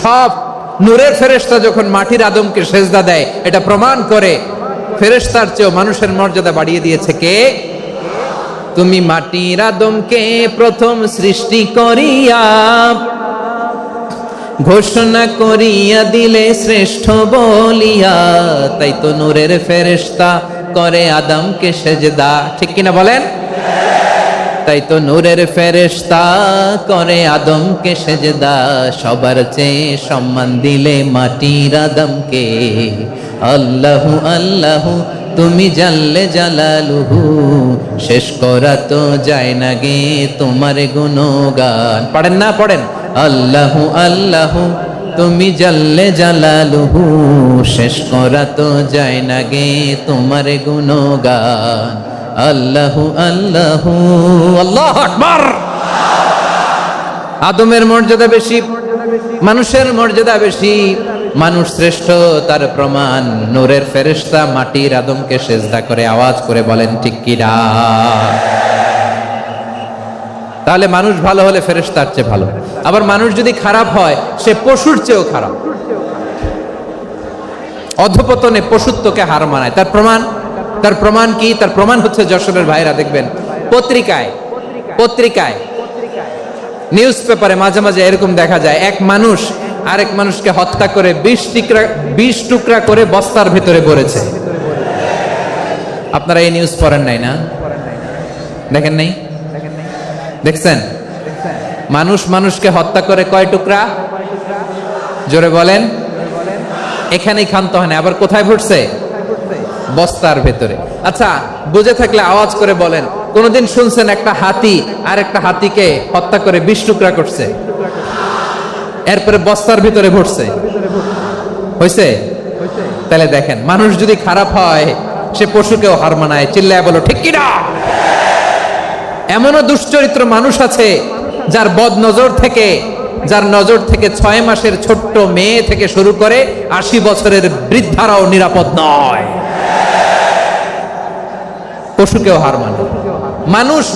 সব নূরের ফেরেশতা যখন মাটির আদমকে সেজদা দেয়, এটা প্রমাণ করে ফেরেশতার চেয়েও মানুষের মর্যাদা বাড়িয়ে দিয়েছে কে? তুমি মাটির আদমকে প্রথম সৃষ্টি করিয়া ঘোষণা করিয়া দিলে শ্রেষ্ঠ বলিয়া, তাই তো নূরের ফেরেশতা করে আদমকে সেজদা। ঠিক কিনা বলেন? তাই তো নূরের ফেরেশতা করে আদমকে সেজদা, সবার চেয়ে সম্মান দিলে মাটির আদমকে। আল্লাহু আল্লাহু তুমি জাল্লে জালালুহু, শেষ করা তো যায় না গে তোমার গুণগান। পড়েন না? পড়েন। আল্লাহু আল্লাহু তুমি জাল্লে জালালুহু, শেষ করা তো যায় না গে তোমার গুণগান। আল্লাহু আল্লাহু, আল্লাহু আকবার। আদমের মর্যাদা বেশি, মানুষের মর্যাদা বেশি, মানুষ শ্রেষ্ঠ, তার প্রমাণ নূরের ফেরেশতা মাটির আদমকে সেজদা করে। আওয়াজ করে বলেন ঠিক কি না? তাহলে মানুষ ভালো হলে ফেরেশতার চেয়ে ভালো, আবার মানুষ যদি খারাপ হয় সে পশুর চেয়েও খারাপ, অধপতনে পশুত্বকে হার মানায়। তার প্রমাণ, তার প্রমাণ কি? তার প্রমাণ হচ্ছে যশোরের ভাইরা দেখবেন পত্রিকায় নিউজ পেপারে মাঝে মাঝে এরকম দেখা যায়, এক মানুষ আরেক মানুষকে হত্যা করে 20 টুকরা করে বস্তার ভেতরে ভরেছে। আপনারা এই নিউজ পড়েন নাই না? দেখেন নাই? দেখছেন? মানুষ মানুষকে হত্যা করে কয় টুকরা? জোরে বলেন। এখানেই ক্ষান্ত হয় না, আবার কোথায় ভরছে? বস্তার ভেতরে। আচ্ছা, বুঝে থাকলে আওয়াজ করে বলেন, কোনদিন শুনছেন একটা হাতি আর একটা হাতিকে হত্যা করে 20 টুকরা করছে, এরপরে বস্তার ভিতরে ভরছে? হয়েছে? তাহলে দেখেন, মানুষ যদি খারাপ হয় সে পশুকেও হার মানায়। চিল্লায় বলো ঠিক কি না? এমনও দুশ্চরিত্র মানুষ আছে যার নজর থেকে 6 মাসের ছোট্ট মেয়ে থেকে শুরু করে 80 বছরের বৃদ্ধারাও নিরাপদ নয়। পশুকেও হার মানে।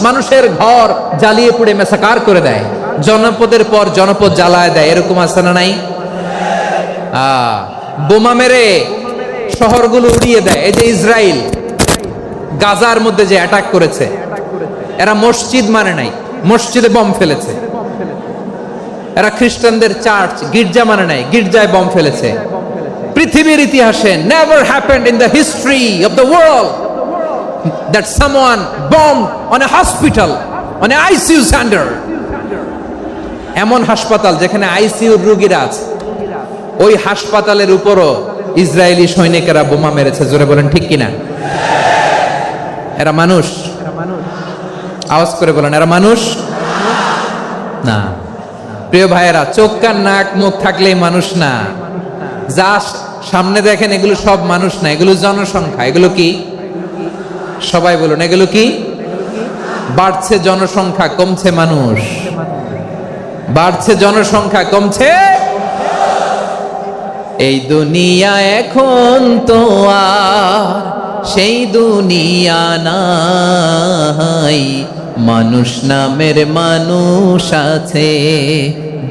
মানুষের ঘর জ্বালিয়ে পুড়ে মেসাকার করে দেয়, জনপদের পর জনপদ জ্বালায় দেয়, এরকম আছে না নাই? বোমা মেরে শহরগুলো উড়িয়ে দেয়। এই যে ইসরায়েল গাজার মধ্যে যে অ্যাটাক করেছে, এরা মসজিদ মানে নাই, মসজিদে বম ফেলেছে। এরা খ্রিস্টানদের চার্চ, গির্জা মানে নাই, গির্জায় বম ফেলেছে। পৃথিবীর ইতিহাসে never happened in the history of the world that someone bombed on a hospital, on a ICU center. এমন হাসপাতাল যেখানে আইসিইউর রোগীরা আছে, ওই হাসপাতালের উপরও ইসরায়েলি সৈনিকেরা বোমা মেরেছে। জোরে বলেন ঠিক কিনা? এরা মানুষ? আওয়াজ করে বলেন, এরা মানুষ না। প্রিয় ভাইয়েরা, চোখ কান নাক মুখ থাকলেই মানুষ না। যা সামনে দেখেন এগুলো সব মানুষ না, এগুলো জনসংখ্যা। এগুলো কি? সবাই বলুন, এগুলো কি? বাড়ছে জনসংখ্যা, কমছে মানুষ। বাড়ছে জনসংখ্যা, কমছে। এই দুনিয়া এখন তো আর সেই দুনিয়া নাই, মানুষ নামের মানুষ আছে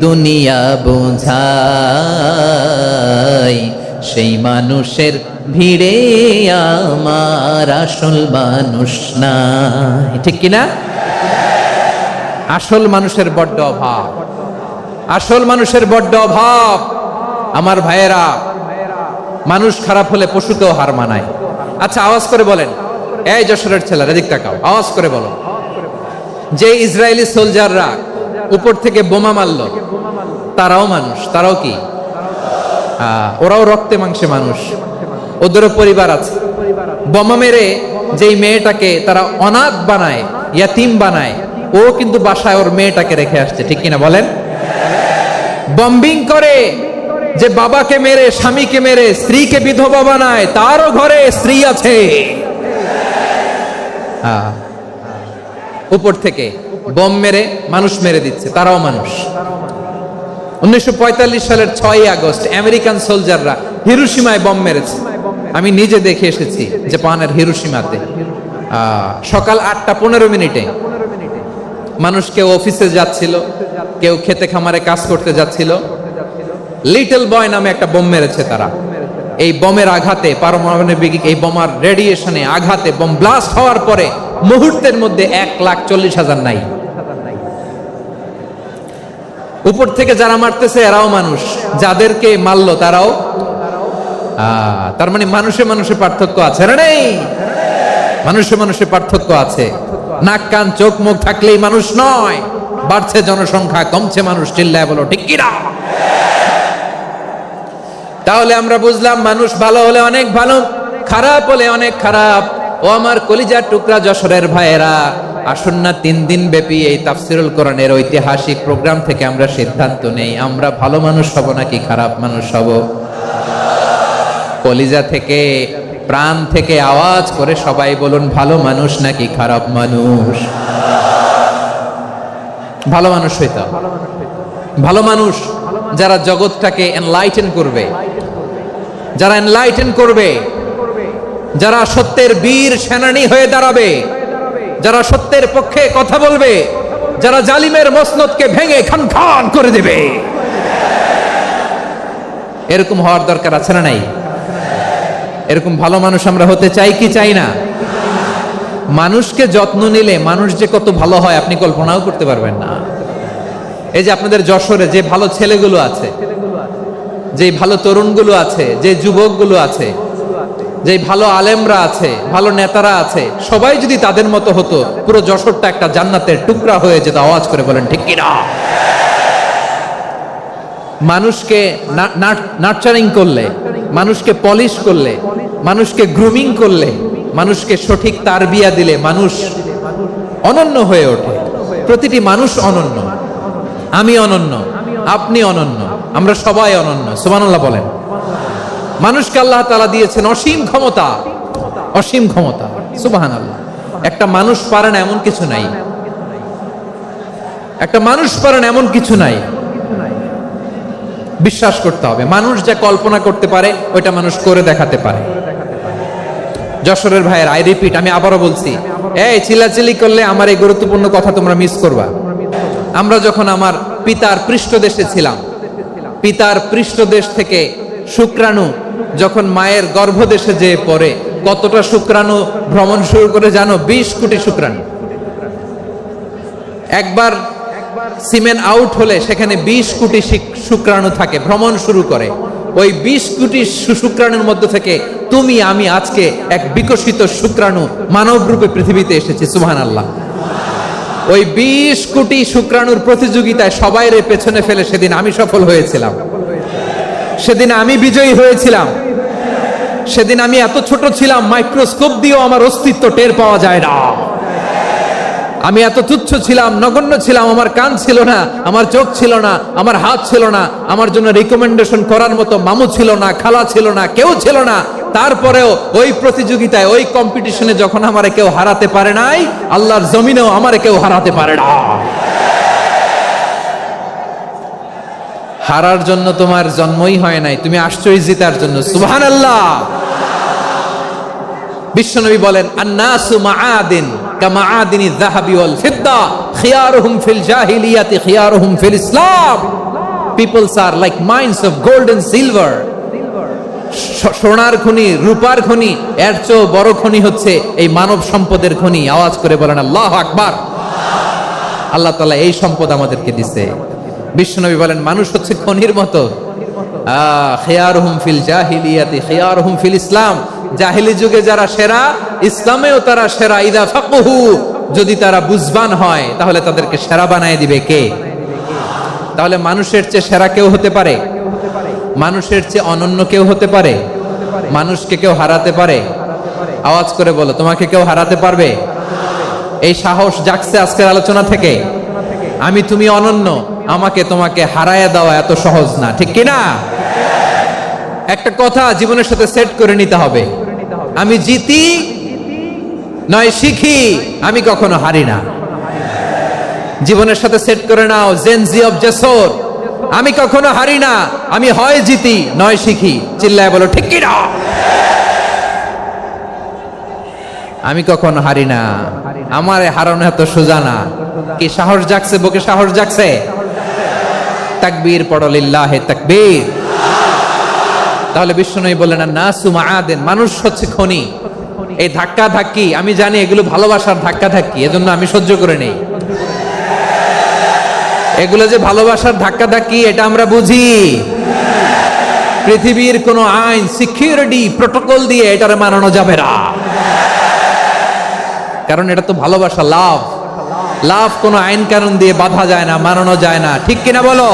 দুনিয়া বোঝাই, সেই মানুষের ভিড়ে আমার আসল মানুষ নাই। ঠিক কিনা? আসল মানুষের বড্ড অভাব, আসল মানুষের বড্ড অভাব। আমার ভাইয়েরা, মানুষ খারাপ হলে পশুকেও হার মানায়। আচ্ছা, আওয়াজ করে বলেন, এই যশোরের ছেলেরা এদিক তাকাও, আওয়াজ করে বলো, যে ইসরায়েলি সোলজাররা উপর থেকে বোমা মারলো, তারাও মানুষ? তারাও কি? ওরাও রক্তে মাংসে মানুষ, ওদেরও পরিবার আছে। বোমা মেরে যেই মেয়েটাকে তারা অনাথ বানায়, ইয়াতিম বানায়, ও কিন্তু বাসায় ওর মেয়েটাকে রেখে আসছে। ঠিক কিনা বলেন? বম্বিং করে যে বাবাকে মেরে, স্বামীকে মেরে স্ত্রীকে বিধবা বানায়, তারও ঘরে স্ত্রী আছে। উপর থেকে বম মেরে মানুষ মেরে দিচ্ছে, তারাও মানুষ। 1945 সালের 6ই আগস্ট আমেরিকান সোলজাররা হিরোশিমায় বম মেরেছে। আমি নিজে দেখে এসেছি জাপানের হিরোশিমাতে। সকাল 8:15 মানুষ কেউ অফিসে যাচ্ছিল, কেউ খেতে খামারে কাজ করতে যাচ্ছিল। লিটল বয় নামে একটা বোম মেরেছে তারা। এই বোমের আঘাতে, পারমাণবিক এই বোমার রেডিয়েশনে আঘাতে বোম ব্লাস্ট হওয়ার পরে মুহূর্তের মধ্যে 1,40,000 নাই। উপর থেকে যারা মারতেছে এরাও মানুষ, যাদেরকে মারলো তারাও। তার মানে মানুষে মানুষে পার্থক্য আছে না? নেই? মানুষে মানুষে পার্থক্য আছে। নাক কান চোখ মুখ থাকলেই মানুষ নয়। বাড়ছে জনসংখ্যা, কমছে মানুষ। চিল্লায় বলো ঠিক কিনা? তাহলে আমরা বুঝলাম, মানুষ ভালো হলে অনেক ভালো, খারাপ হলে অনেক খারাপ। ও আমার কলিজার টুকরা যশোরের ভাইয়েরা, আসুন না 3 দিন ব্যাপী এই তাফসিরুল কোরআনের ঐতিহাসিক প্রোগ্রাম থেকে আমরা সিদ্ধান্ত নেই, আমরা ভালো মানুষ হব নাকি খারাপ মানুষ হব। কলিজা থেকে, প্রাণ থেকে আওয়াজ করে সবাই বলুন, ভালো মানুষ নাকি খারাপ মানুষ? ভালো মানুষ হইতে হবে। ভালো মানুষ যারা জগৎটাকে এনলাইটেন করবে, যারা এনলাইটেন করবে, যারা সত্যের বীর সেনানী হয়ে দাঁড়াবে, যারা সত্যের পক্ষে কথা বলবে, যারা জালিমের মসনদকে ভেঙে খান খান করে দেবে। এরকম হওয়ার দরকার আছে না নাই? এরকম ভালো মানুষ আমরা হতে চাই কি চাই না? মানুষকে যত্ন নিলে মানুষ যে কত ভালো হয় আপনি কল্পনাও করতে পারবেন না। এই যে আপনাদের যশোরে যে ভালো ছেলেগুলো আছে, যে ভালো তরুণগুলো আছে, যে যুবকগুলো আছে, যে ভালো আলেমরা আছে, ভালো নেতারা আছে, সবাই যদি তাদের মতো হতো, পুরো যশোরটা একটা জান্নাতের টুকরা হয়ে যেত। আওয়াজ করে বলেন ঠিক কিনা? মানুষকে নার্চারিং করলে, মানুষকে পলিশ করলে, মানুষকে গ্রুমিং করলে, মানুষকে সঠিক তারবিয়া দিলে মানুষ অনন্য হয়ে ওঠে। প্রতিটি মানুষ অনন্য। আমি অনন্য, আপনি অনন্য, আমরা সবাই অনন্য। সুবহানাল্লাহ বলেন। মানুষকে আল্লাহ তাআলা দিয়েছেন অসীম ক্ষমতা, অসীম ক্ষমতা। সুবহানাল্লাহ। একটা মানুষ পারে না এমন কিছু নাই, একটা মানুষ পারে না এমন কিছু নাই। বিশ্বাস করতে হবে, মানুষ যা কল্পনা করতে পারে ওইটা মানুষ করে দেখাতে পারে। যশোরের ভাইয়ের, আই রিপিট, আমি আবারও বলছি, এই চিল্লাচিল্লি করলে আমার এই গুরুত্বপূর্ণ কথা তোমরা মিস করবা। আমরা যখন আমার পিতার পৃষ্ঠদেশে ছিলাম, পিতার পৃষ্ঠদেশ থেকে শুক্রাণু যখন মায়ের গর্ভদেশে যেয়ে পড়ে, কতটা শুক্রাণু ভ্রমণ শুরু করে জানো? 20 কোটি শুক্রাণু। একবার সিমেন আউট হলে সেখানে 20 কোটি শুক্রাণু থাকে, ভ্রমণ শুরু করে। ওই 20 কোটি শুক্রাণুর মধ্যে থেকে তুমি আমি আজকে এক বিকশিত শুক্রাণু মানব রূপে পৃথিবীতে এসেছি। সুবহানাল্লাহ। ওই 20 কোটি শুক্রাণুর প্রতিযোগিতায় সবাইরে পেছনে ফেলে সেদিন আমি সফল হয়েছিলাম, সেদিন আমি বিজয়ী হয়েছিলাম। সেদিন আমি এত ছোট ছিলাম, মাইক্রোস্কোপ দিয়েও আমার অস্তিত্ব টের পাওয়া যায় না। আমি এত তুচ্ছ ছিলাম, নগণ্য ছিলাম, আমার কান ছিল না, আমার চোখ ছিল না, আমার হাত ছিল না, আমার জন্য রিকমেন্ডেশন করার মতো মামু ছিল না, খালা ছিল না, কেউ ছিল না। তারপরেও ওই প্রতিযোগিতায়, ওই কম্পিটিশনে যখন আমারে কেউ হারাতে পারে নাই, আল্লাহর জমিনেও আমারে কেউ হারাতে পারে না। হারার জন্য তোমার জন্মই হয় নাই, তুমি আসছো জিতার জন্য। সুবহানাল্লাহ। বিশ্বনবী বলেন, আন্নাসু মাআদিন কামাআদিনিয যাহাবি ওয়াল ফিদ্দা খিয়ারুহুম ফিল জাহিলিয়াতি খিয়ারুহুম ফিল ইসলাম। Peoples are like mines of gold and silver. সোনার খনি, রূপার খনি, এর চেয়ে বড় খনি হচ্ছে এই মানব সম্পদের খনি। আওয়াজ করে বলেন আল্লাহু আকবার। আল্লাহ তাআলা এই সম্পদ আমাদেরকে দিয়েছে। বিশ্বনবী বলেন, মানুষ হচ্ছে খনির মতো। খিয়ারুহুম ফিল জাহিলিয়াতি খিয়ারুহুম ফিল ইসলাম। জাহিলি যুগে যারা সেরা, ইসলামেও তারা সেরা। ইদা ফাকহু, যদি তারা বুঝবান হয় তাহলে তাদেরকে সেরা বানায় দিবে কে? তাহলে মানুষের চেয়ে সেরা কেউ হতে পারে? মানুষের চেয়ে অনন্য কেউ হতে পারে? মানুষকে কেউ হারাতে পারে? আওয়াজ করে বলো, তোমাকে কেউ হারাতে পারবে? এই সাহস জাগছে আজকের আলোচনা থেকে। আমি তুমি অনন্য, আমাকে তোমাকে হারায়া দেওয়া এত সহজ না, ঠিক কি না? একটা কথা জীবনের সাথে সেট করে নিতে হবে, আমি জিতি নয় শিখি, আমি কখনো হারি না। জীবনের সাথে সেট করে নাও, জেনজি অফ জেসর, আমি কখনো হারি না, আমি হয় জিতি নয় শিখি। চিল্লায় বলো ঠিক কি না? আমি কখনো হারি না, আমার হারানো এত সোজা না। কি সাহস জাগছে? বুকে সাহস জাগছে? তাকবীর পড়ো, লিল্লাহে তাকবীর। তাহলে বিশ্বনবী বললেন, নাসু মাআদিন, মানুষ হচ্ছে খনি। এই ধাক্কা ধাক্কি, আমি জানি এগুলো ভালোবাসার ধাক্কা ধাক্কি, এজন্য আমি সহ্য করে নেই। এগুলো যে ভালোবাসার ধাক্কা ধাক্কি, এটা আমরা বুঝি। পৃথিবীর কোন আইন, সিকিউরিটি প্রটোকল দিয়ে এটারে মানানো যাবে না, কারণ এটা তো ভালোবাসা, লাভ। লাভ কোন আইন কানুন দিয়ে বাধা যায় না, মানানো যায় না, ঠিক কিনা বলো?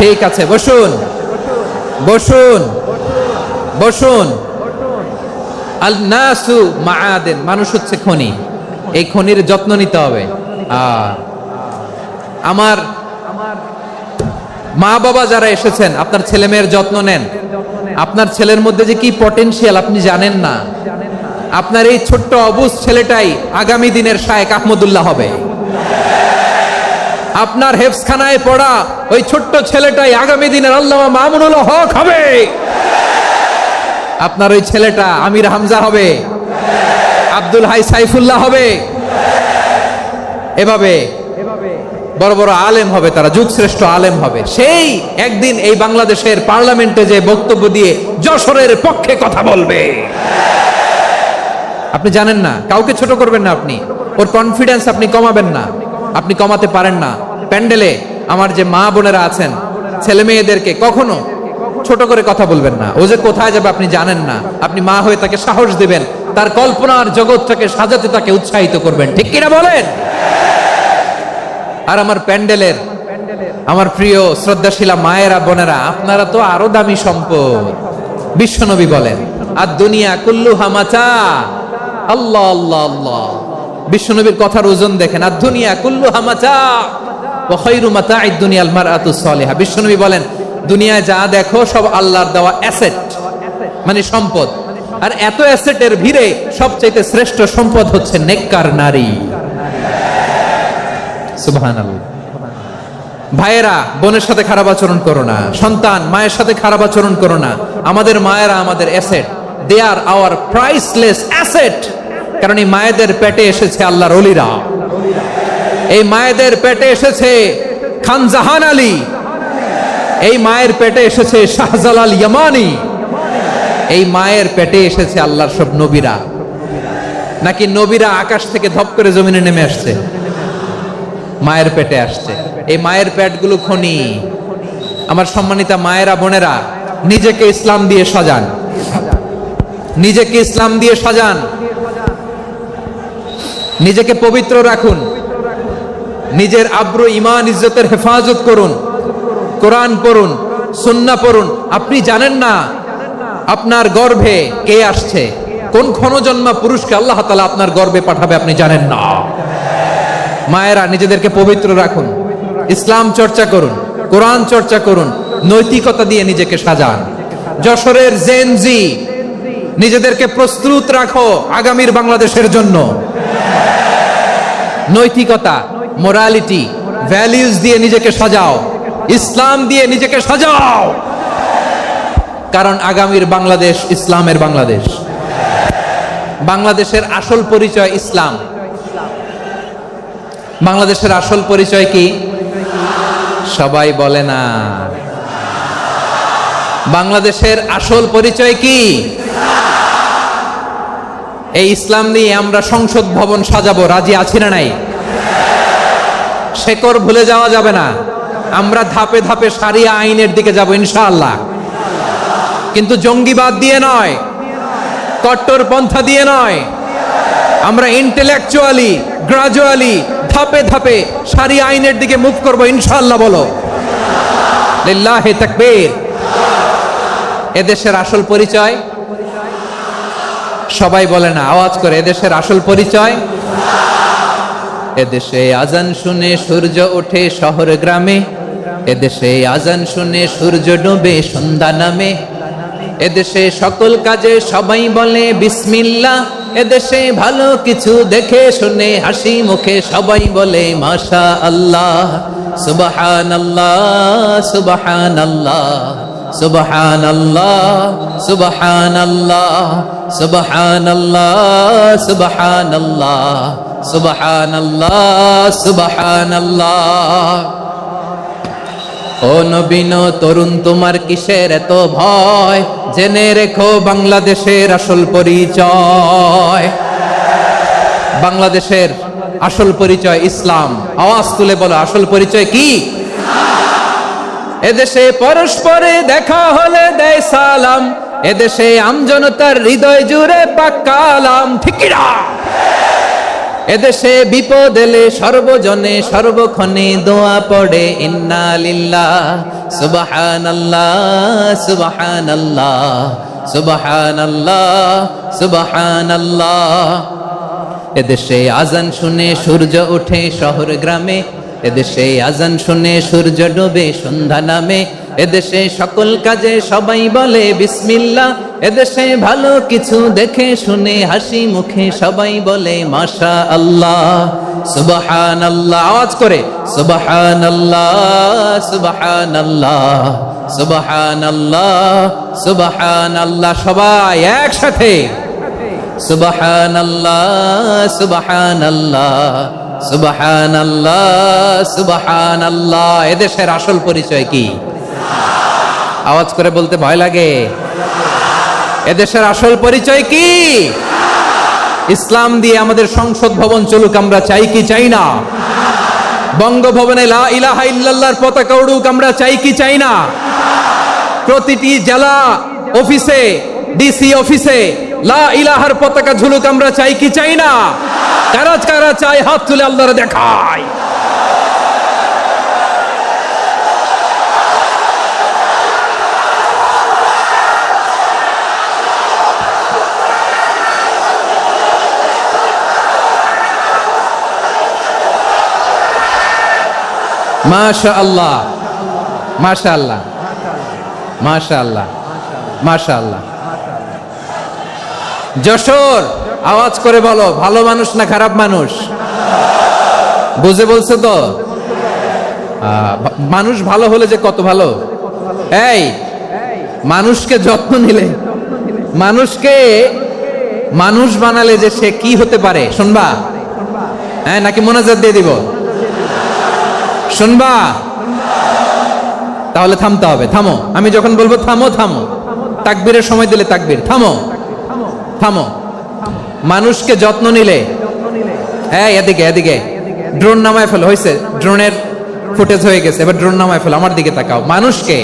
ঠিক আছে, বসুন বসুন বসুন। আল নাসু মাআদিন, মানুষ হচ্ছে খনি। এই খনির যত্ন নিতে হবে। আমার মা বাবা যারা এসেছেন, আপনার ছেলে মেয়ের যত্ন নেন। আপনার ছেলের মধ্যে যে কি পটেনশিয়াল আপনি জানেন না। আপনার এই ছোট্ট অবুঝ ছেলেটাই আগামী দিনের শায়েখ আহমদুল্লাহ হবে। আপনার হেফজখানায় পড়া ওই ছোট্ট ছেলেটাই আগামী দিনের আল্লামা মামুনুল হক হবে। আপনার ওই ছেলেটা আমির হামজা হবে, আব্দুল হাই সাইফুল্লাহ হবে। এভাবে বড় বড় আলেম হবে, তারা যুগশ্রেষ্ঠ আলেম হবে। সেই একদিন এই বাংলাদেশের পার্লামেন্টে যে বক্তব্য দিয়ে যশোরের পক্ষে কথা বলবে। আপনি জানেন না, কাউকে ছোট করবেন না আপনি। ওর কনফিডেন্স আপনি কমাবেন না, আপনি কমাতে পারেন না। প্যান্ডেলে আমার যে মা বোনেরা আছেন, ছেলে মেয়েদেরকে কখনো ছোট করে কথা বলবেন না। ও যে কোথায় যাবে আপনি জানেন না। আপনি মা হয়ে তাকে সাহস দিবেন, তার কল্পনার জগৎটাকে সাজাতে তাকে উৎসাহিত করবেন, ঠিক কিনা বলেন? আর আমার প্যান্ডেলের আমার প্রিয় শ্রদ্ধাশীলা মায়েরা বোনেরা, আপনারা তো আরো দামি সম্পদ। বিশ্বনবী বলেন, আর দুনিয়া কুল্লুহা মাতা। আল্লাহ আল্লাহ আল্লাহ। বিশ্বনবীর কথার ওজন দেখেন, আর দুনিয়া কুল্লুহা মাতা ওয়া খায়রু মাতা'আদ দুনিয়াল মারআতুস সালিহা। বিশ্বনবী বলেন, দুনিয়ায় যা দেখো সব আল্লাহর দেওয়া অ্যাসেট, মানে সম্পদ। আর এত অ্যাসেটের ভিড়ে সবচেয়ে শ্রেষ্ঠ সম্পদ হচ্ছে নেককার নারী। সুবহানাল্লাহ। ভাইয়েরা বোনের সাথে খারাপ আচরণ করো না, সন্তান মায়ের সাথে খারাপ আচরণ করো না। আমাদের মায়েরা আমাদের asset, they are our priceless asset. কারণ এই মায়েদের পেটে এসেছে আল্লাহর ওলিরা, এই মায়েদের পেটে এসেছে খান জাহান আলী, এই মায়ের পেটে এসেছে শাহজালাল ইয়ামানি, এই মায়ের পেটে এসেছে আল্লাহর সব নবীরা। নাকি নবীরা আকাশ থেকে ধপ করে জমিনে নেমে আসছে? মায়ের পেটে আসছে। এই মায়ের পেটগুলো খনি। আমার সম্মানিতা মায়েরা, বোনেরা, নিজেকে ইসলাম দিয়ে সাজান, নিজেকে ইসলাম দিয়ে সাজান, নিজেকে পবিত্র রাখুন, নিজের আব্রু ইমান ইজ্জতের হেফাজত করুন, কোরআন পড়ুন, সুন্নাহ পড়ুন। আপনি জানেন না আপনার গর্ভে কে আসছে, কোন ক্ষণজন্মা পুরুষকে আল্লাহ তাআলা আপনার গর্ভে পাঠাবে আপনি জানেন না। মায়েরা, নিজেদেরকে পবিত্র রাখুন, ইসলাম চর্চা করুন, কোরআন চর্চা করুন, নৈতিকতা দিয়ে নিজেকে সাজান। যশোরের জেনজি, নিজেদেরকে প্রস্তুত রাখো আগামীর বাংলাদেশের জন্য। নৈতিকতা, মোরালিটি, ভ্যালিউজ দিয়ে নিজেকে সাজাও, ইসলাম দিয়ে নিজেকে সাজাও, কারণ আগামীর বাংলাদেশ ইসলামের বাংলাদেশ। বাংলাদেশের আসল পরিচয় ইসলাম। বাংলাদেশের আসল পরিচয় কি? সবাই বলে না। বাংলাদেশের আসল পরিচয় কি? এই ইসলাম নিয়ে আমরা সংসদ ভবন সাজাবো, রাজি আছি না নাই? শেকড় ভুলে যাওয়া যাবে না। আমরা ধাপে ধাপে শারিয়া আইনের দিকে যাব ইনশাআল্লাহ, কিন্তু জঙ্গিবাদ দিয়ে নয়, কট্টরপন্থা দিয়ে নয়। আমরা ইন্টেলেকচুয়ালি, গ্রাজুয়ালি, ধাপে ধাপে শারিয়া আইনের দিকে মুভ করব ইনশাআল্লাহ। বলো লিল্লাহি তাকবীর। এদেশের আসল পরিচয় সবাই বলে না, আওয়াজ করে, এদেশের আসল পরিচয়। এদেশে আজান শুনে সূর্য ওঠে শহর গ্রামে, এদেশে আজান শুনে সূর্য ডোবে সন্ধ্যা নামে, এদেশে সকল কাজে সবাই বলে বিসমিল্লাহ, এদেশে ভালো কিছু দেখে শুনে হাসি মুখে সবাই বলে মাশা আল্লাহ, সুবহানাল্লাহ, সুবহানাল্লাহ, সুবহানাল্লাহ, সুবহানাল্লাহ, সুবহানাল্লাহ, সুবহানাল্লাহ, সুবহানাল্লাহ, সুবহানাল্লাহ। ও নবীন তরুণ, তোমার কিসের এত ভয়? জেনে রেখো বাংলাদেশের আসল পরিচয়। বাংলাদেশের আসল পরিচয় ইসলাম। আওয়াজ তুলে বলো, আসল পরিচয় কি? এদেশে পরস্পরে দেখা হলে দেয় সালাম, এদেশে আমজনতার হৃদয় জুড়ে পাক্কালাম, ঠিক কি না? এদেশে বিপদ এলে সর্বজনে সর্বক্ষণে দোয়া পড়ে ইন্না লিল্লাহ, সুবহানাল্লাহ, সুবহানাল্লাহ, সুবহানাল্লাহ, সুবহানাল্লাহ। এদেশে আজান শুনে সূর্য ওঠে শহর গ্রামে, এদেশে আজান শুনে সূর্য ডোবে সন্ধ্যা নামে, এদেশে সকল কাজে সবাই বলে বিসমিল্লাহ, এদেশে ভালো কিছু দেখে শুনে হাসি মুখে সবাই বলে মাশা আল্লাহ, সুবহানাল্লাহ। আওয়াজ করে সুবহানাল্লাহ, সুবহানাল্লাহ, সুবহানাল্লাহ, সুবহানাল্লাহ। সবাই একসাথে সুবহানাল্লাহ, সুবহানাল্লাহ, সুবহানাল্লাহ, সুবহানাল্লাহ। এদেশের আসল পরিচয় কি? আওয়াজ করে বলতে ভয় লাগে। এদেশের আসল পরিচয় কি? ইসলাম দিয়ে আমাদের সংসদ ভবন চলুক, আমরা চাই কি চাই না? বঙ্গভবনে লা ইলাহা ইল্লাল্লাহর পতাকা উড়ুক, আমরা চাই কি চাই না? প্রতিটি জেলা অফিসে, ডিসি অফিসে লা ইলাহার পতাকা ঝুলুক, আমরা চাই কি চাই না? কারা কারা চাই হাত তুলে আল্লাহরে দেখায়। মাশাআল্লাহ, মাশাআল্লাহ, মাশাআল্লাহ, মাশাআল্লাহ। যশোর, আওয়াজ করে বলো, ভালো মানুষ না খারাপ মানুষ? বুঝে বলছো তো? মানুষ ভালো হলে যে কত ভালো। এই মানুষকে যত্ন নিলে, মানুষকে মানুষ বানালে যে সে কি হতে পারে শুনবা? হ্যাঁ, নাকি মোনাজাত দিয়ে দিব? শুনবা? তাহলে থামতে হবে। থামো, আমি যখন বলবো থামো থামো, তাকবীরের সময় দিলে তাকবীর, থামো থামো। মানুষকে যত্ন নিলে, হ্যাঁ এদিকে এদিকে, ড্রোন নামায় ফেলো, হয়েছে ড্রোনের ফুটেজ হয়ে গেছে, এবার ড্রোন নামায় ফেলো, আমার দিকে তাকাও। মানুষকে,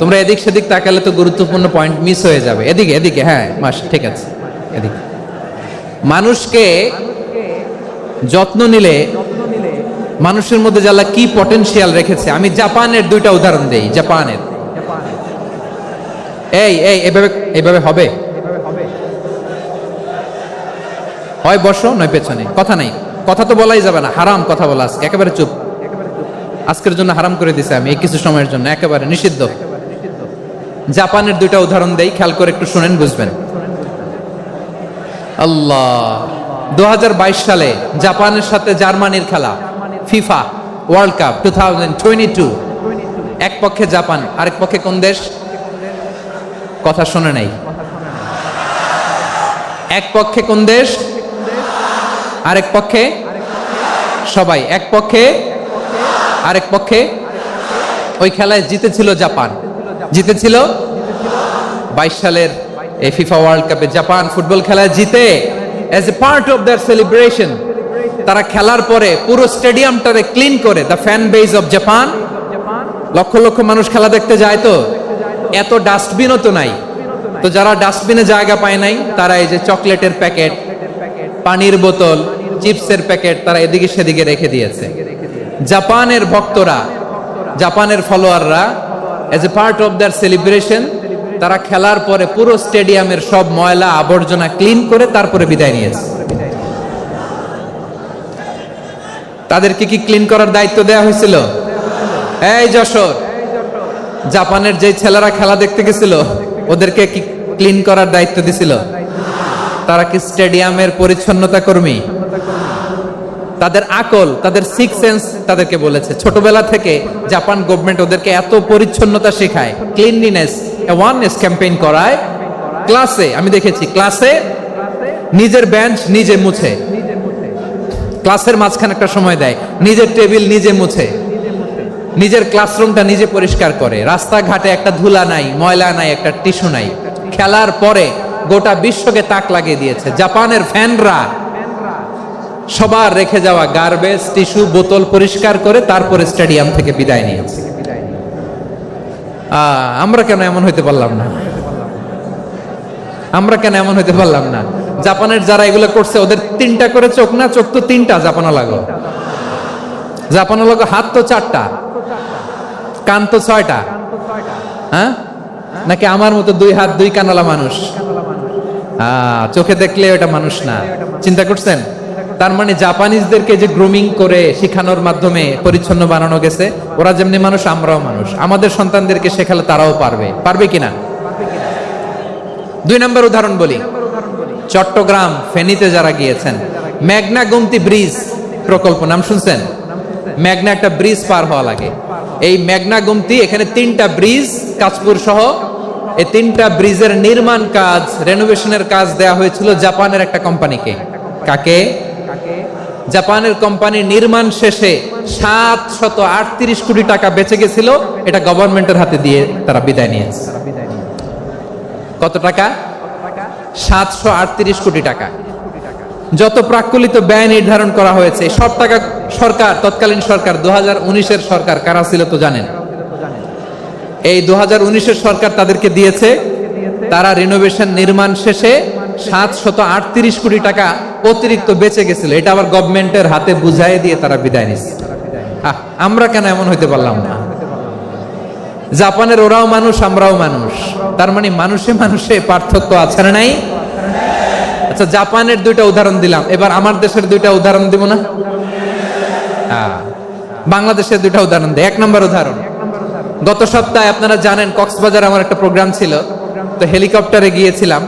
তোমরা এদিক সেদিক তাকালে তো গুরুত্বপূর্ণ পয়েন্ট মিস হয়ে যাবে। এদিকে এদিকে, হ্যাঁ মাস ঠিক আছে, এদিকে। মানুষকে যত্ন নিলে মানুষের মধ্যে যারা কি পটেনশিয়াল রেখেছে। আমি জাপানের দুইটা উদাহরণ দেই। জাপানের, এই এই এভাবে এভাবে হবে, হয় বসো নয় পেছনে, কথা নাই, কথা তো বলাই যাবে না, হারাম কথা বলা আজকে, একেবারে চুপ। আজকের জন্য হারাম করে দিছে আমি, এই কিছু সময়ের জন্য একেবারে নিষিদ্ধ। জাপানের দুইটা উদাহরণ দেই, খেয়াল করে একটু শুনেন, বুঝবেন। আল্লাহ, 2022 সালে জাপানের সাথে জার্মানির খেলা, ফিফা ওয়ার্ল্ড কাপ 2022। এক পক্ষে জাপান, আরেক পক্ষে কোন দেশ? কথা শুনে নাই। এক পক্ষে কোন দেশ, আরেক পক্ষে সবাই, এক পক্ষে আরেক পক্ষে। ওই খেলায় জিতেছিল জাপান, জিতেছিল 22 সালের এই ফিফা ওয়ার্ল্ড কাপে জাপান ফুটবল খেলায় জিতে। As a part of their celebration, তারা খেলার পরে পুরো স্টেডিয়ামটারে ক্লিন করে, the fan base of Japan, lakh lakh মানুষ খেলা দেখতে যায়, তো এত ডাস্টবিনও তো নাই, তো যারা ডাস্টবিনে জায়গা পায় নাই তারা এই যে চকলেটের প্যাকেট, পানির বোতল, চিপসের প্যাকেট তারা এদিকে সেদিকে রেখে দিয়েছে। জাপানের ভক্তরা, জাপানের ফলোয়াররা, as a part of their celebration, তারা খেলার পরে পুরো স্টেডিয়ামের সব ময়লা আবর্জনা ক্লিন করে তারপরে বিদায় নিয়েছে। তাদেরকে কি ক্লিন করার দায়িত্ব দেওয়া হয়েছিল? এই যশোর, জাপানের যে ছেলেরা খেলা দেখতে গেছিল ওদেরকে কি ক্লিন করার দায়িত্ব দিছিল? তারা কি স্টেডিয়ামের পরিচ্ছন্নতা কর্মী? তাদের আকল, তাদের সিক্স সেন্স তাদেরকে বলেছে। ছোটবেলা থেকে জাপান গভর্নমেন্ট ওদেরকে এত পরিচ্ছন্নতা শেখায়, ক্লিনলিনেস অ্যাওয়ারনেস ক্যাম্পেইন করায়। ক্লাসে আমি দেখেছি, ক্লাসে নিজের বেঞ্চ নিজে মুছে, ক্লাসের মাঝখানে একটা সময় দেয়, নিজের টেবিল নিজে মুছে, নিজের ক্লাসরুমটা নিজে পরিষ্কার করে, রাস্তাঘাটে একটা ধুলা নাই, ময়লা নাই, একটা টিস্যু নাই। খেলার পরে গোটা বিশ্বকে তাক লাগিয়ে দিয়েছে। জাপানের ফ্যানরা সবার রেখে যাওয়া গার্বেজ, টিস্যু, বোতল পরিষ্কার করে তারপরে স্টেডিয়াম থেকে বিদায় নিয়েছে। আমরা কেন এমন হইতে পারলাম না? আমরা কেন এমন হইতে পারলাম না? জাপানের যারা এগুলো করছে ওদের 3টা করে চোখ না? চোখ তো 3টা, জাপানো লাগো, জাপানো লাগো, হাত তো 4টা, কান তো 6টা, হ্যাঁ? নাকি আমার মতো 2 হাত 2 কানওয়ালা মানুষ? চোখে দেখলে ওটা মানুষ না। চিন্তা করছেন? তার মানে জাপানিজদেরকে যে গ্রুমিং করে শিখানোর মাধ্যমে পরিচ্ছন্ন বানানো গেছে, ওরা যেমনি মানুষ আমরাও মানুষ। আমাদের সন্তানদেরকে শেখালে তারাও পারবে, পারবে কিনা? 2 নম্বর উদাহরণ বলি। চট্টগ্রাম ফেনীতে যারা গিয়েছেন, মেঘনা গোমতী ব্রিজ প্রকল্প নাম শুনছেন? মেঘনা একটা ব্রিজ পার হওয়া লাগে। এই মেঘনা গোমতী, এখানে 3টা ব্রিজ, কাঁচপুর সহ এই 3টা ব্রিজের নির্মাণ কাজ, রেনোভেশনের কাজ দেয়া হয়েছিল জাপানের একটা কোম্পানিকে। কাকে? জাপানের কোম্পানি। নির্মাণ শেষে 738 কোটি টাকা বেঁচে গেছিল, এটা গভর্নমেন্টের হাতে দিয়ে তারা বিদায় নিয়েছে। কত টাকা? 738 কোটি টাকা। যত প্রাক্কলিত ব্যয় নির্ধারণ করা হয়েছে সব টাকা সরকার, তৎকালীন সরকার 2019-এর সরকার, কারা ছিল তো জানেন? এই 2019-এর সরকার তাদেরকে দিয়েছে। তারা রিনোভেশন নির্মাণ শেষে 738 কোটি টাকা অতিরিক্ত বেঁচে গেছিল, এটা আবার গভর্নমেন্টের হাতে বুঝাই দিয়ে তারা বিদায় নিচ্ছে। আমরা কেন এমন হইতে পারলাম না? জাপানের ওরাও মানুষ, আমরাও মানুষ, তার মানে মানুষে মানুষে পার্থক্য আছে না নাই? আচ্ছা, জাপানের 2টা উদাহরণ দিলাম, এবার আমার দেশের 2টা উদাহরণ দিব না? বাংলাদেশের 2টা উদাহরণ দেয়। 1 নম্বর উদাহরণ, গত সপ্তাহে আপনারা জানেন কক্সবাজার আমার একটা প্রোগ্রাম ছিল, তো হেলিকপ্টারে গিয়েছিলাম।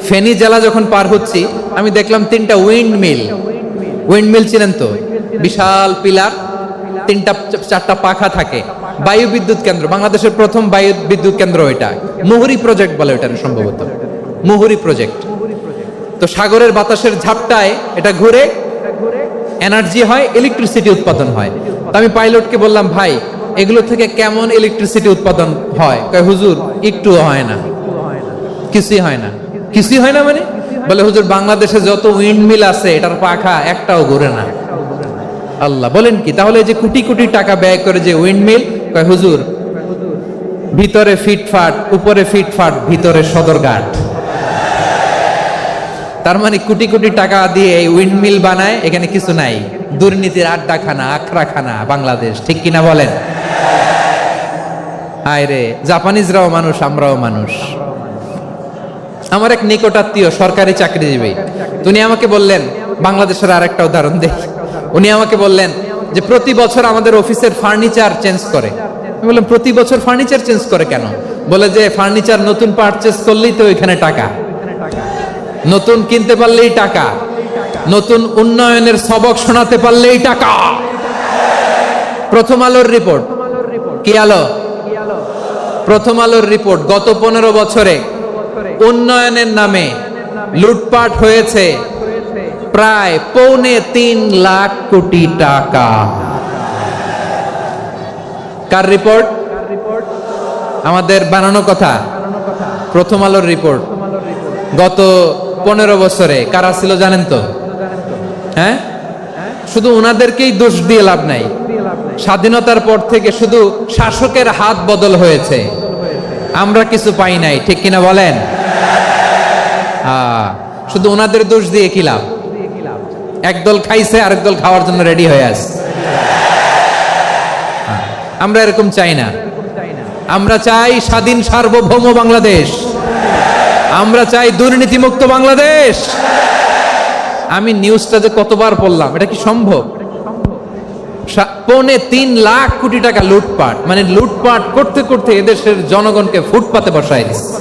ফেনী জেলা যখন পার হচ্ছি আমি দেখলাম 3টা উইন্ডমিল। উইন্ডমিল চিনেন তো? বিশাল পিলার, 3টা 4টা পাখা থাকে। বায়ু বিদ্যুৎ কেন্দ্র, বাংলাদেশের প্রথম বায়ু বিদ্যুৎ কেন্দ্র এটা। মুহুরী প্রজেক্ট বলে এটা সম্ভবত, মুহুরী প্রজেক্ট। তো সাগরের বাতাসের ঝাপটায় এটা ঘুরে এনার্জি হয়, ইলেকট্রিসিটি উৎপাদন হয়। তো আমি পাইলটকে বললাম, ভাই এগুলো থেকে কেমন ইলেকট্রিসিটি উৎপাদন হয়? কয় হুজুর একটুও হয় না, কিছুই হয় না। কিছুই হয় না মানে? বলে হুজুর বাংলাদেশে যত উইন্ডমিল আছে এটার পাখা একটাও ঘুরে না। আল্লাহ, বলেন কি? তাহলে যে কোটি কোটি টাকা ব্যয় করে যে উইন্ডমিল, কয় হুজুর ভিতরে ফিটফাট, উপরে ফিটফাট, ভিতরে সদরঘাট। তার মানে কোটি কোটি টাকা দিয়ে এই উইন্ডমিল বানায়, এখানে কিছু নাই। দুর্নীতির আড্ডাখানা, আখড়াখানা বাংলাদেশ, ঠিক কিনা বলেন? হায় রে, জাপানিজরাও মানুষ, আমরাও মানুষ। আমার এক নিকটাত্মীয় সরকারি চাকরিজীবী, উনি আমাকে বললেন, বাংলাদেশের আর একটা উদাহরণ দেখি। উনি আমাকে বললেন যে প্রতি বছর আমাদের অফিসের ফার্নিচার চেঞ্জ করে। আমি বললাম প্রতি বছর ফার্নিচার চেঞ্জ করে কেন? বলে যে ফার্নিচার নতুন পারচেজ করলেই তো ওইখানে টাকা, নতুন কিনতে পারলেই টাকা, নতুন উন্নয়নের সবক শোনাতে পারলেই টাকা। প্রথম আলোর রিপোর্ট, কি আলো? প্রথম আলোর রিপোর্ট, গত 15 বছরে উন্নয়নের নামে লুটপাট হয়েছে প্রায় 3.25 লাখ কোটি টাকা। কার রিপোর্ট? আমাদের বানানো কথা। প্রথম আলোর রিপোর্ট। গত 15 বছরে কারা ছিল জানেন তো? হ্যাঁ, শুধু ওনাদেরকেই দোষ দিয়ে লাভ নাই। স্বাধীনতার পর থেকে শুধু শাসকের হাত বদল হয়েছে, আমরা কিছু পাই নাই, ঠিক কিনা বলেন? শুধু ওনাদের দোষ দিয়ে কি লাভ? একদল খাইছে, আরেক দল খাওয়ার জন্য রেডি হয়ে আছে। আমরা এরকম চাই না। আমরা চাই স্বাধীন সার্বভৌম বাংলাদেশ। আমরা চাই দুর্নীতিমুক্ত বাংলাদেশ। আমি নিউজটা যে কতবার পড়লাম, এটা কি সম্ভব? 3.25 লাখ কোটি টাকা লুটপাট, মানে লুটপাট করতে করতে এদেশের জনগণকে ফুটপাতে বসায় দিচ্ছে।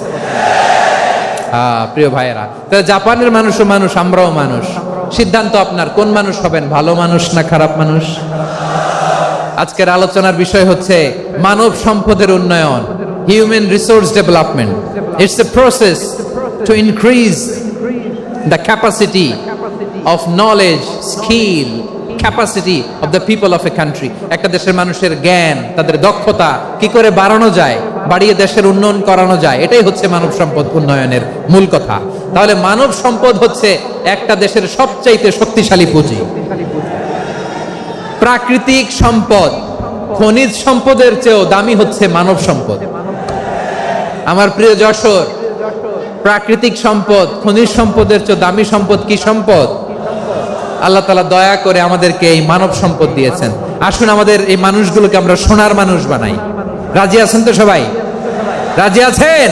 প্রিয় ভাইয়েরা, জাপানের মানুষও মানুষ, আমরাও মানুষ। সিদ্ধান্ত আপনার, কোন মানুষ হবেন, ভালো মানুষ না খারাপ মানুষ? আজকের আলোচনার বিষয় হচ্ছে মানব সম্পদের উন্নয়ন, human resource development. It's a process to increase the capacity of knowledge, skill, capacity of the people of a country. একটা দেশের মানুষের জ্ঞান, তাদের দক্ষতা কি করে বাড়ানো যায়, বাড়িয়ে দেশের উন্নয়ন করানো যায়, এটাই হচ্ছে মানব সম্পদ উন্নয়নের মূল কথা। তাহলে মানব সম্পদ হচ্ছে একটা দেশের সবচাইতে শক্তিশালী পুঁজি। প্রাকৃতিক সম্পদ, খনিজ সম্পদের চেয়েও দামি হচ্ছে মানব সম্পদ। আমার প্রিয় যশোর, প্রাকৃতিক সম্পদ, খনিজ সম্পদের চেয়ে দামি সম্পদ কি সম্পদ? আল্লাহ তাআলা দয়া করে আমাদেরকে এই মানব সম্পদ দিয়েছেন। আসুন আমাদের এই মানুষগুলোকে আমরা সোনার মানুষ বানাই। রাজি আছেন তো সবাই? রাজি আছেন?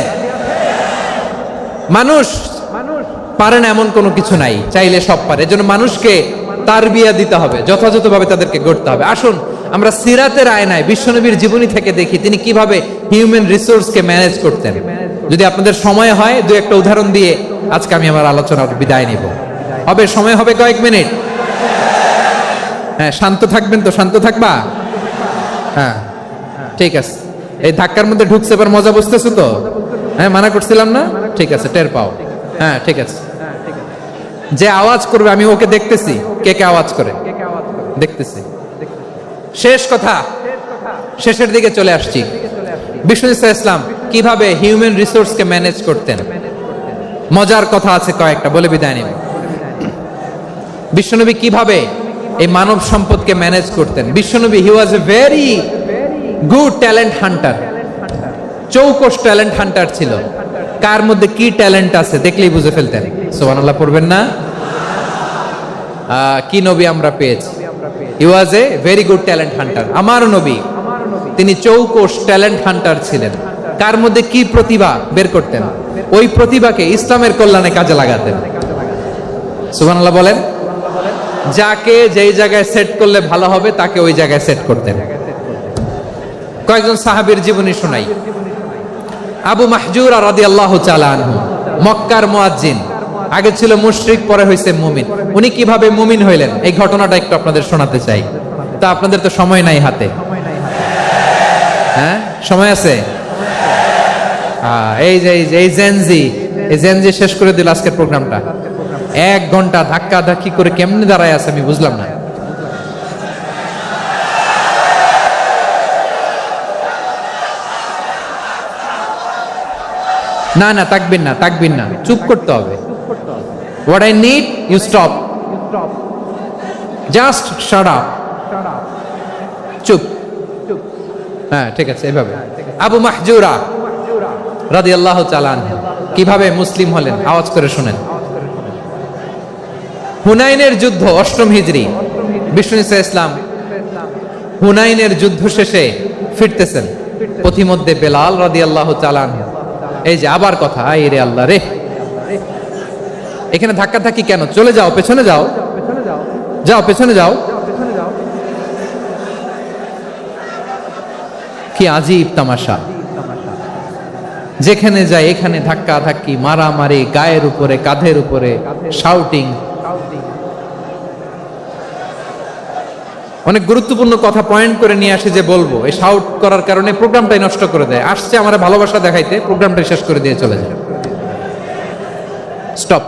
মানুষ পারে না এমন কোনো কিছু নাই, চাইলে সব পারে। এজন্য মানুষকে তারবিয়া দিতে হবে, যথাযথভাবে তাদেরকে গড়তে হবে। আসুন আমরা সিরাতের আয়নায় বিশ্বনবীর জীবনী থেকে দেখি তিনি কিভাবে হিউম্যান রিসোর্সকে ম্যানেজ করতেন। যদি আপনাদের সময় হয়, দু একটা উদাহরণ দিয়ে আজকে আমি আমার আলোচনার বিদায় নিব। হবে সময় হবে কয়েক মিনিট? হ্যাঁ, শান্ত থাকবেন তো? শান্ত থাকবা? হ্যাঁ, ঠিক আছে। এই ধাক্কার মধ্যে ঢুকছে, এবার মজা বুঝতেছো তো? হ্যাঁ, মানা করছিলাম না? ঠিক আছে, টের পাও। হ্যাঁ, ঠিক আছে। যে আওয়াজ করবে আমি ওকে দেখতেছি, কে কে আওয়াজ করে দেখতেছি। শেষ কথা, শেষের দিকে চলে আসছি। বিশ্বনবী সাল্লাল্লাহু আলাইহি ওয়াসাল্লাম কিভাবে হিউম্যান রিসোর্সকে ম্যানেজ করতেন, মজার কথা আছে কয়েকটা, বলে বিদায় নেব। বিশ্বনবী কিভাবে এই মানব সম্পদকে ম্যানেজ করতেন? বিশ্বনবী he was a very good talent hunter, চৌকস ট্যালেন্ট হান্টার ছিল। কার মধ্যে কি ট্যালেন্ট আছে দেখলেই বুঝে ফেলতেন। সুবহানাল্লাহ পড়বেন না? কি নবী আমরা পেয়েছি! He was a very good talent hunter. আমার নবী তিনি চৌকস ট্যালেন্ট হান্টার ছিলেন। কার মধ্যে কি প্রতিভা বের করতেন, ওই প্রতিভাকে ইসলামের কল্যাণে কাজে লাগাতেন। সুবহানাল্লাহ বলেন। যাকে যেই জায়গায় সেট করলে ভালো হবে তাকে ওই জায়গায় সেট করতেন। কয়েকজন সাহাবীর জীবনী শোনাই। আবু মাহজুরা রাদিয়াল্লাহু তাআলা আনহু, মক্কার মুয়াজ্জিন, আগে ছিল মুশরিক, পরে হইছে মুমিন। উনি কিভাবে মুমিন হইলেন এই ঘটনাটা একটু আপনাদের শোনাতে চাই। তা আপনাদের তো সময় নাই হাতে। হ্যাঁ, সময় আছে? এই জেনজি শেষ করে দিল আজকের প্রোগ্রামটা। 1 ঘন্টা ধাক্কা ধাক্কি করে কেমনে দাঁড়ায় আছে আমি বুঝলাম না। না, তাকবির না, চুপ করতে হবে। What I need, you stop. Just shut up. চুপ। হ্যাঁ, ঠিক আছে, এভাবে। আবু মাহজুরা রাদিয়াল্লাহু তাআলা আনহু কিভাবে মুসলিম হলেন, আওয়াজ করে শুনেন। হুনাইনের যুদ্ধ 8ম হিজরি, বিষ্ণু ঈসা ইসলাম হুনাইনের যুদ্ধ শেষে ফিরতেছেন। পথিমধ্যে বেলাল রাদিয়াল্লাহু তাআলা আনহু, এই যে আবার কথা, আই রে আল্লাহ রে, এখানে ধাক্কা ধাক্কি কেন? চলে যাও, পেছনে যাও, যাও পেছনে যাও। কি আজীব তামাশা, যেখানে যায় এখানে ধাক্কা ধাক্কি, মারামারি, গায়ের উপরে, কাঁধের উপরে, শাউটিং। অনেক গুরুত্বপূর্ণ কথা পয়েন্ট করে নিয়ে আসে যে বলবো, এই শাউট করার কারণে প্রোগ্রামটাই নষ্ট করে দেয়। আসছে আমার ভালোবাসা দেখাইতে, প্রোগ্রামটাই শেষ করে দিয়ে চলে যায়। স্টপ।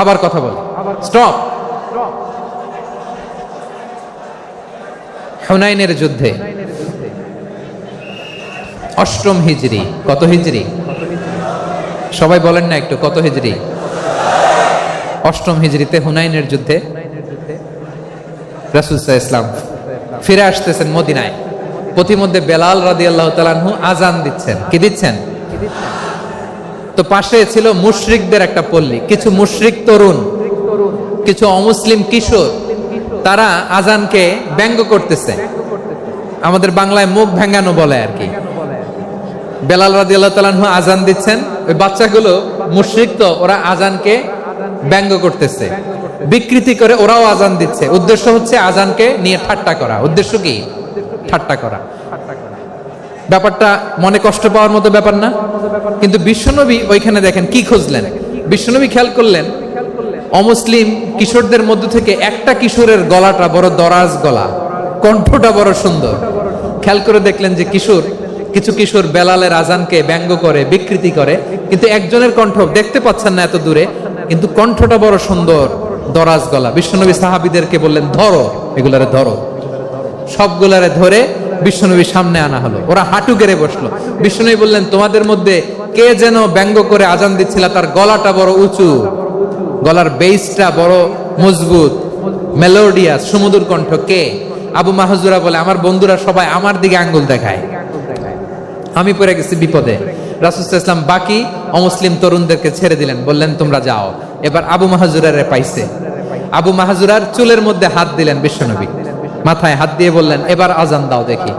আবার কথা বল, স্টপ। হুনাইনের যুদ্ধে 8ম হিজরি, কত হিজরি? সবাই বলেন না একটু, কত হিজরি? 8ম হিজরিতে হুনাইনের যুদ্ধে রাসূল সাল্লাল্লাহু আলাইহি ওয়াসাল্লাম ফিরে আসতেছেন মদিনায়। পথিমধ্যে বেলাল রাদিয়াল্লাহু তাআলা আনহু আযান দিচ্ছেন। কি দিচ্ছেন? তো পাশে ছিল মুশরিকদের একটা পল্লী, কিছু মুশরিক তরুণ, কিছু অমুসলিম কিশোর, তারা আযানকে ব্যঙ্গ করতেছে। আমাদের বাংলায় মুখ ভেঙ্গানো বলে আর কি। বেলাল রাদিয়াল্লাহু তাআলা আনহু আযান দিচ্ছেন, ওই বাচ্চাগুলো মুশরিক, তো ওরা আযানকে ব্যঙ্গ করতেছে, বিকৃতি করে ওরাও আযান দিচ্ছে। উদ্দেশ্য হচ্ছে আযানকে নিয়ে ঠাট্টা করা। উদ্দেশ্য কি? ঠাট্টা করা। ব্যাপারটা মনে কষ্ট পাওয়ার মতো ব্যাপার না? কিন্তু বিশ্বনবী ওইখানে দেখেন কি খুঁজলেন। বিশ্বনবী খেয়াল করলেন অমুসলিম কিশোরদের মধ্য থেকে একটা কিশোরের গলাটা বড় দরাজ গলা, কণ্ঠটা বড় সুন্দর। খেয়াল করে দেখলেন যে কিছু কিশোর বেলালের আযানকে ব্যঙ্গ করে, বিকৃতি করে, কিন্তু একজনের কণ্ঠ দেখতে পাচ্ছেন না এত দূরে, কিন্তু কণ্ঠটা বড় সুন্দর, দরাজ গলা। বিশ্বনবী সাহাবীদেরকে বললেন, ধরো এগুলারে, ধরো। সবগুলারে ধরে বিশ্বনবীর সামনে আনা হলো। ওরা হাঁটু গেড়ে বসলো। বিশ্বনবী বললেন, তোমাদের মধ্যে কে যেন ব্যঙ্গ করে আযান দিচ্ছিল, তার গলাটা বড় উঁচু, গলার বেসটা বড় মজবুত, মেলোডিয়াস, সুমধুর কণ্ঠ। কে? আবু মাহজুরা বলে, আমার বন্ধুরা সবাই আমার দিকে আঙ্গুল দেখায়, আমি পড়ে গেছি বিপদে। রাসূল সাল্লাল্লাহু আলাইহি ওয়াসাল্লাম বাকি অমুসলিম তরুণদেরকে ছেড়ে দিলেন, বললেন তোমরা যাও। এবার আবু মাহজুরারে পাইছে। আবু মাহজুরার চুলের মধ্যে হাত দিলেন বিশ্বনবী, মাথায় হাত দিয়ে বললেন, এবার আযান দাও দেখি।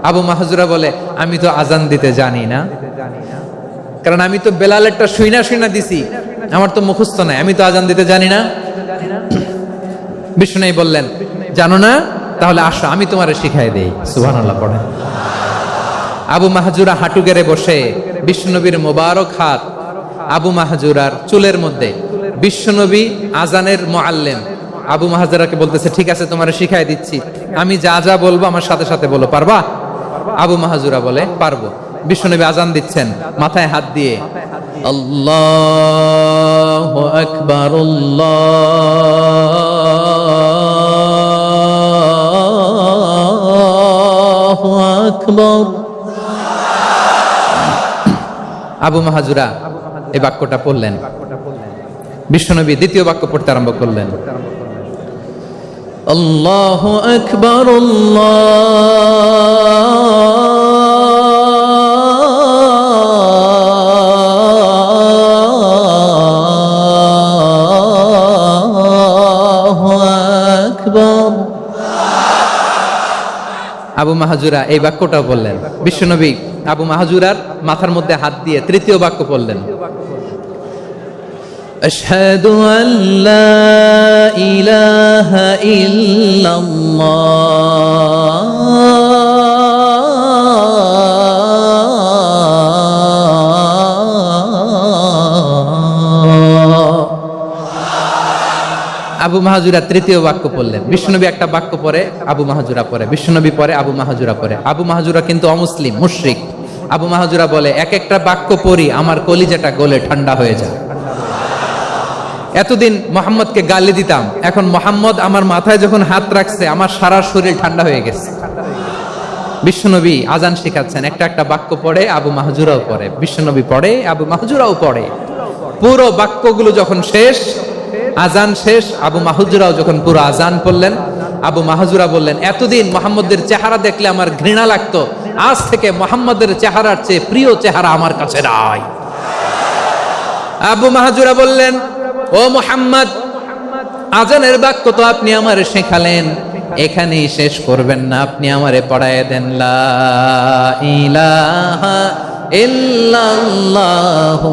আবু মাহজুরা বলে, আমি তো আযান দিতে জানি না, কারণ আমি তো বেলালেরটা শুইনা দিছি, আমার তো মুখস্থ নাই, আমি তো আযান দিতে জানি না। বিশ্বনবী বললেন, জানো না? তাহলে আসো, আমি তোমারে শিখাই দেই। সুবহানাল্লাহ পড়েন। আবু মাহজুরা হাঁটু গেড়ে বসে, বিশ্বনবীর মোবারক হাত আবু মাহজুরার চুলের মধ্যে। বিশ্বনবী আযানের মুআল্লিম আবু মাহজুরাকে বলতেছে, ঠিক আছে তোমারে শিখাই দিচ্ছি, আমি যা যা বলবো আমার সাথে সাথে বলো, পারবা? আবু মাহজুরা বলে, পারবো। বিশ্বনবী আযান দিচ্ছেন, মাথায় হাত দিয়ে আল্লাহু আকবার, আল্লাহু আকবার। আবু মাহজুরা এই বাক্যটা পড়লেন। বিশ্বনবী দ্বিতীয় বাক্য পড়তে আরম্ভ করলেন, আল্লাহু আকবার, আল্লাহু আকবার। আবু মাহজুরা এই বাক্যটাও বললেন। বিশ্বনবী আবু মাহজুরার মাথার মধ্যে হাত দিয়ে তৃতীয় বাক্য বললেন, আশহাদু আল্লা ইলাহা ইল্লাল্লাহ। আবু মাহজুরা তৃতীয় বাক্য পড়লেন। বিশ্বনবী একটা বাক্য পরে আবু মাহজুরা পরে, বিশ্বনবী পরে আবু মাহজুরা পরে। আবু মাহজুরা কিন্তু অমুসলিম, মুশরিক। আবু মাহজুরা বলে, এক একটা বাক্য পড়ি আমার কলিজাটা গলে ঠান্ডা হয়ে যায়। এতদিন মোহাম্মদকে গালি দিতাম, এখন মোহাম্মদ আমার মাথায় যখন হাত রাখছে আমার সারা শরীর ঠান্ডা হয়ে গেছে। বিশ্বনবী আযান শিখাচ্ছেন, একটা একটা বাক্য পড়ে আবু মাহজুরাও পড়ে, বিশ্বনবী পড়ে আবু মাহজুরাও পড়ে। পুরো বাক্যগুলো যখন শেষ, আজান শেষ, আবু মাহজুরাও যখন পুরো আজান পড়লেন, আবু মাহজুরা বললেন, এতদিন মুহাম্মদের চেহারা দেখলে আমার ঘৃণা লাগতো, আজ থেকে মুহাম্মদের চেহারার চেয়ে প্রিয় চেহারা আমার কাছে নাই। আবু মাহজুরা বললেন, ও মুহাম্মদ, আজানের বাক্য তো আপনি আমারে শেখালেন, এখানেই শেষ করবেন না, আপনি আমারে পড়ায় দেন, লা ইলাহা ইল্লাল্লাহু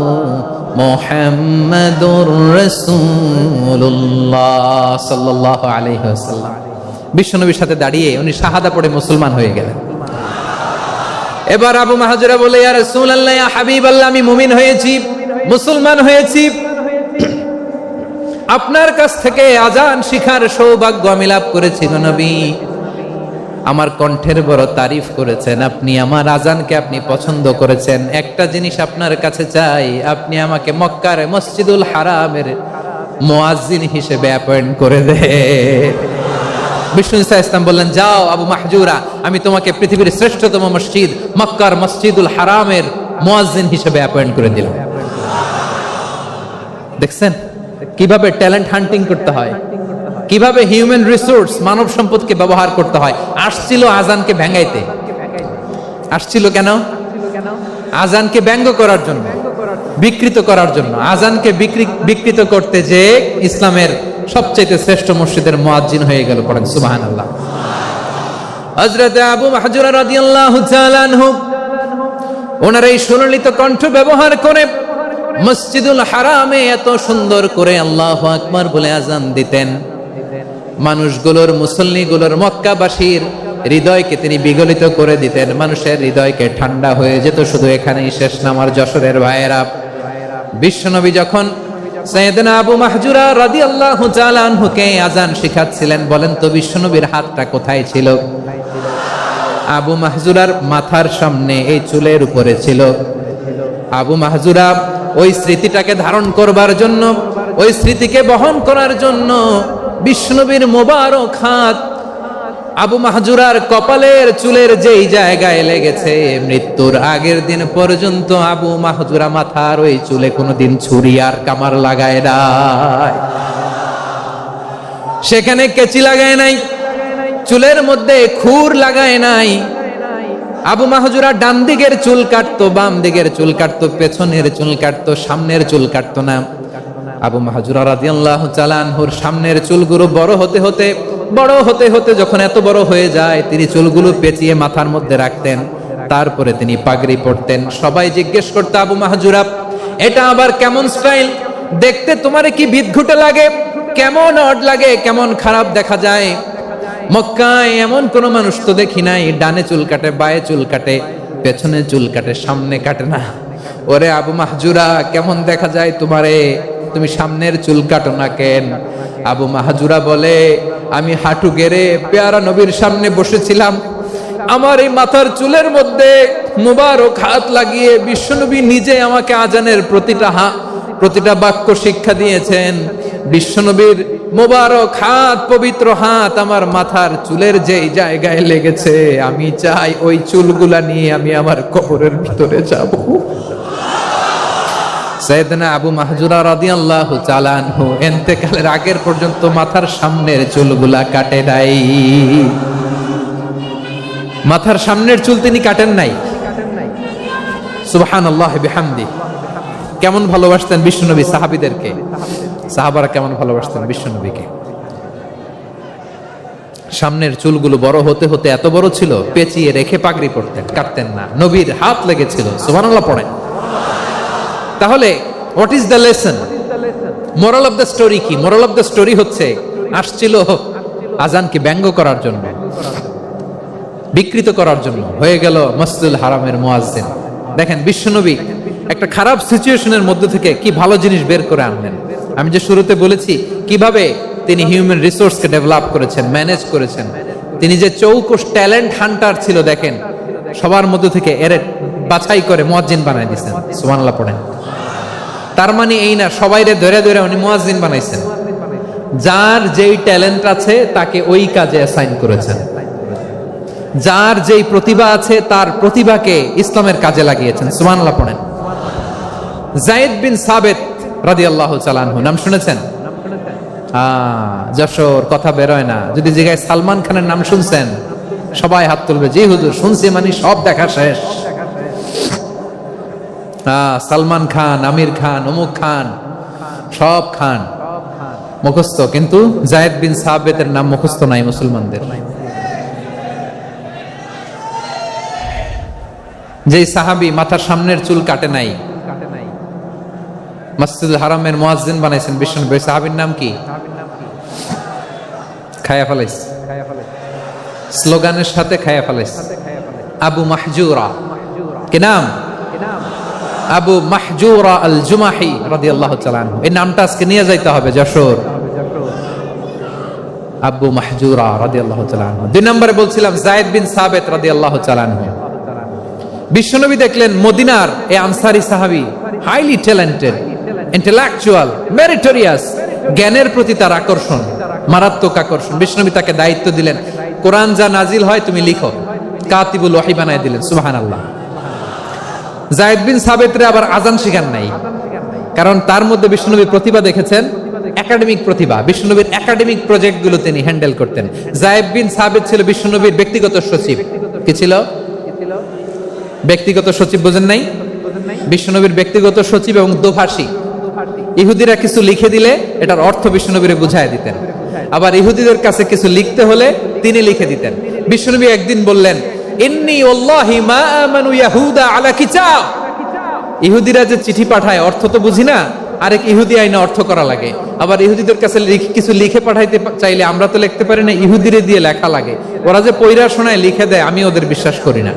মুহাম্মাদুর রাসূলুল্লাহ সাল্লাল্লাহু আলাইহি ওয়াসাল্লাম। বিশ্বনবীর সাথে দাঁড়িয়ে উনি শাহাদা পড়ে মুসলমান হয়ে গেলেন। এবার আবু মাহজুরা বলে, ইয়া রাসূলুল্লাহ, ইয়া হাবিবাল্লাহ, আমি মুমিন হয়েছি, মুসলমান হয়েছি, আপনার কাছ থেকে আজান শিখার সৌভাগ্য আমি লাভ করেছি গো নবী। আমার কণ্ঠের বড় তারিফ করেছেন আপনি, আমার আজানকে আপনি পছন্দ করেছেন। একটা জিনিস আপনার কাছে চাই, আপনি আমাকে মক্কার মসজিদুল হারামের মুয়াজ্জিন হিসেবে অ্যাপয়েন্ট করে দে। বিষ্ণু ইসা ইসলাম বললেন, যাও আবু মাহজুরা, আমি তোমাকে পৃথিবীর শ্রেষ্ঠতম মসজিদ মক্কার মসজিদুল হারামের মুয়াজ্জিন হিসেবে অ্যাপয়েন্ট করে দিলাম। দেখছেন কিভাবে ট্যালেন্ট হান্টিং করতে হয়, কিভাবে হিউম্যান রিসোর্স মানব সম্পদকে ব্যবহার করতে হয়। আসছিল আজানকে ভেঙাইতে, আসছিল কেন? আজানকে ব্যঙ্গ করার জন্য, বিকৃত করার জন্য। আজানকে বিকৃত করতে যে ইসলামের সবচেয়ে শ্রেষ্ঠ মসজিদের মুয়াজ্জিন হয়ে গেল। পড়েন সুবহানাল্লাহ। হযরত আবু মাহজুরা রাদিয়াল্লাহু তাআলা আনহু ওনার এই সুললিত কণ্ঠ ব্যবহার করে মসজিদুল হারামে এত সুন্দর করে আল্লাহু আকবার বলে আজান দিতেন, মানুষগুলোর, মুসল্লিগুলোর, মক্কাবাসীর হৃদয়কে তিনি বিগলিত করে দিতেন, মানুষের হৃদয়কে ঠান্ডা হয়ে যেত। শুধু এখানেই শেষ না আমার যশোরের ভাইয়েরা, বিশ্বনবী যখন সাইয়েদনা আবু মাহজুরা রাদিয়াল্লাহু তাআলা আনহুকে আজান শিখাচ্ছিলেন, বলেন তো বিশ্বনবীর হাতটা কোথায় ছিল? আবু মাহজুরার মাথার সামনে, এই চুলের উপরে ছিল। আবু মাহজুরা ওই স্মৃতিটাকে ধারণ করবার জন্য, ওই স্মৃতিকে বহন করার জন্য বিশ্বনবীর মোবারক হাত আবু মাহজুরার কপালের চুলের যেই জায়গায় লেগেছে, মৃত্যুর আগের দিন পর্যন্ত আবু মাহজুরা মাথার ওই চুলে কোনোদিন ছুরি আর কামার লাগায় নাই, সেখানে কেচি লাগায় নাই, চুলের মধ্যে খুর লাগায় নাই। আবু মাহজুরা ডান দিকের চুল কাটতো, বাম দিকের চুল কাটতো, পেছনের চুল কাটতো, সামনের চুল কাটতো না। আবু মাহজুরা রাদিয়াল্লাহু তাআলা আনহুর সামনের চুলগুলো বড় হতে হতে যখন এত বড় হয়ে যায়, তিনি চুলগুলো পেঁচিয়ে মাথার মধ্যে রাখতেন, তারপরে তিনি পাগড়ি পরতেন। সবাই জিজ্ঞেস করতো, আবু মাহজুরা, এটা আবার কেমন স্টাইল? দেখতে তোমারে কি বিদঘুটে লাগে, কেমন অড লাগে, কেমন খারাপ দেখা যায়। মক্কায় এমন কোন মানুষ তো দেখি নাই, ডানে চুল কাটে, বায়ে চুল কাটে, পেছনে চুল কাটে, সামনে কাটে না। ওরে আবু মাহজুরা, কেমন দেখা যায় তোমারে, তুমি সামনের চুল কাটো না কেন? আবু মাহজুরা বলে, আমি হাঁটু গেড়ে পেয়ারা নবীর সামনে বসেছিলাম, আমার এই মাথার চুলের মধ্যে মুবারক হাত লাগিয়ে বিশ্বনবী নিজে আমাকে আজানের প্রতিটা বাক্য শিক্ষা দিয়েছেন। বিশ্বনবীর মুবারক হাত, পবিত্র হাত আমার মাথার চুলের যেই জায়গায় লেগেছে, আমি চাই ওই চুলগুলা নিয়ে আমি আমার কবরের ভিতরে যাব। সাইয়েদনা আবু মাহজুরা রাদিয়াল্লাহু তাআলা আনহু ইন্তেকালের আগের পর্যন্ত মাথার সামনের চুলগুলা কাটে নাই, মাথার সামনের চুল তিনি কাটেন নাই। সুবহানাল্লাহ বিহামদি। কেমন ভালোবাসতেন বিশ্বনবী সাহাবীদেরকে, সাহাবারা কেমন ভালোবাসতেন বিশ্বনবীকে। সামনের চুলগুলো বড় হতে হতে এত বড় ছিল, পেঁচিয়ে রেখে পাগড়ি পরতেন, কাটতেন না। নবীর হাত লেগেছিল, সুবহানাল্লাহ পড়েন। তাহলে what is the lesson, moral of the story কি? মোরাল অফ দ্য স্টোরি হচ্ছে, আসছিল আজানকে ব্যঙ্গ করার জন্য, বিকৃত করার জন্য, হয়ে গেল মসজিদুল হারামের মুয়াজ্জিন। দেখেন বিশ্বনবী একটা খারাপ সিচুয়েশনের মধ্যে থেকে কি ভালো জিনিস বের করে আনলেন। আমি যে শুরুতে বলেছি কিভাবে তিনি হিউম্যান রিসোর্সকে ডেভেলপ করেছেন, ম্যানেজ করেছেন। তিনি যে চৌকস ট্যালেন্ট হান্টার ছিল, দেখেন সবার মধ্যে থেকে এর বাছাই করে মুয়াজ্জিন বানাই দিয়েছেন। সুবহানাল্লাহ পড়েন। তার মানে এই না সবাইরে ধরে ধরে উনি মুয়াজ্জিন বানাইছেন, যার যেই ট্যালেন্ট আছে তাকে ওই কাজে অ্যাসাইন করেছেন, যার যেই প্রতিভা আছে তার প্রতিভাকে ইসলামের কাজে লাগিয়েছেন। সুবহানাল্লাহ পড়েন। যায়েদ বিন সাবিত রাদিয়াল্লাহু তাআলা আনহু, নাম শুনেছেন? যশোর, কথা বেরোয় না। যদি জিজ্ঞাসা সালমান খানের নাম শুনছেন, সবাই হাত তুলবে, জি হুজুর শুনছি, মানে সব দেখা শেষ। সালমান খান, আমির খান, অমুক খান, সব খান মুখস্থ, কিন্তু যায়েদ বিন সাবিতের নাম মুখস্থ নাই মুসলমানদের। যেই সাহাবী মাথার সামনের চুল কাটে নাই, মসজিদুল হারামের মুয়াজ্জিন বানাইছেন বিশ্বনবী, সাহাবীর নাম কি? খায়া ফেলাইছে, স্লোগানের সাথে খায়া ফেলাইছে। আবু মাহজুরা, কি নাম? আবু মাহজুরা আল জুমাহি রাদিয়াল্লাহু তাআলা আনহু। এই নামটা আজকে নিয়ে যাইতে হবে যশোর। আবু মাহজুরা রাদিয়াল্লাহু তাআলা আনহু। 2 নম্বরে বলছিলাম যায়েদ বিন সাবিত রাদিয়াল্লাহু তাআলা আনহু। বিশ্বনবী দেখলেন মদিনার এই আনসারী সাহাবী হাইলি ট্যালেন্টেড, ইন্টেলেকচুয়াল, মেরিটোরিয়াস, জ্ঞানের প্রতি তার আকর্ষণ, মারাত্মক আকর্ষণ। বিশ্বনবী তাকে দায়িত্ব দিলেন, কোরআন যা নাজিল হয় তুমি লিখো, কাতিবুল ওহী বানায় দিলেন। সুবহানাল্লাহ। যায়েদ বিন সাবিতরে আবার আযান শিখান নাই, কারণ তার মধ্যে বিশ্বনবী প্রতিভা দেখেছেন, একাডেমিক প্রতিভা। বিশ্বনবীর একাডেমিক প্রজেক্টগুলো তিনি হ্যান্ডেল করতেন। যায়েদ বিন সাবিত ছিল বিশ্বনবীর ব্যক্তিগত সচিব। কি ছিল? ব্যক্তিগত সচিব, বোঝেন নাই? বিশ্বনবীর ব্যক্তিগত সচিব এবং দোভাষী। ইহুদিরা কিছু লিখে দিলে এটার অর্থ বিশ্বনবীরে বুঝায় দিতেন, আবার ইহুদিদের কাছে কিছু লিখতে হলে তিনি লিখে দিতেন। বিশ্বনবী একদিন বললেন, ইন্নী ওয়াল্লাহি মা আমানু ইয়াহুদা আলা কিতাব। ইহুদিরা যে চিঠি পাঠায় অর্থ তো বুঝি না, আরেক ইহুদি আইনা অর্থ করা লাগে। আবার ইহুদিদের কাছে কিছু লিখে পাঠাইতে চাইলে আমরা তো লিখতে পারি না, ইহুদিরে দিয়ে লেখা লাগে। ওরা যে পয়রা শোনায় লিখে দেয়, আমি ওদের বিশ্বাস করি না,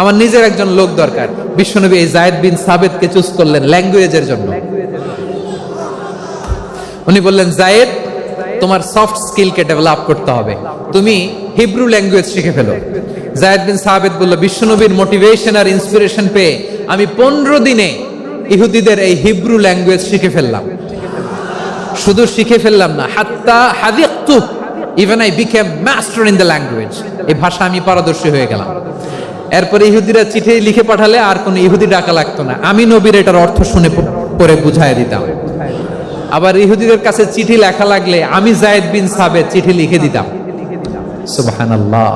আমার নিজের একজন লোক দরকার। বিশ্বনবী এই যায়েদ বিন সাবিতকে চুজ করলেন ল্যাঙ্গুয়েজের জন্য। উনি বললেন, যায়েদ, তোমার সফট স্কিলকে ডেভেলপ করতে হবে, তুমি হিব্রু ল্যাঙ্গুয়েজ শিখে ফেলো। যায়েদ বিন সাবিত বলল, বিশ্বনবীর মোটিভেশন আর ইন্সপিরেশন পেয়ে আমি 15 দিনে ইহুদিদের এই হিব্রু ল্যাঙ্গুয়েজ শিখে ফেললাম। শুধু শিখে ফেললাম না, হাত্তা হাদিকতু, even I became master in the language. এই ভাষা আমি পারদর্শী হয়ে গেলাম। এরপরে ইহুদিরা চিঠি লিখে পাঠালে আর কোন ইহুদি ডাকা লাগতো না, আমি নবীর এটার অর্থ শুনে পরে বুঝাই দিতাম। আবার ইহুদিদের কাছে চিঠি লেখা লাগলে আমি যায়েদ বিন সাবিত চিঠি লিখে দিতাম। সুবহানাল্লাহ।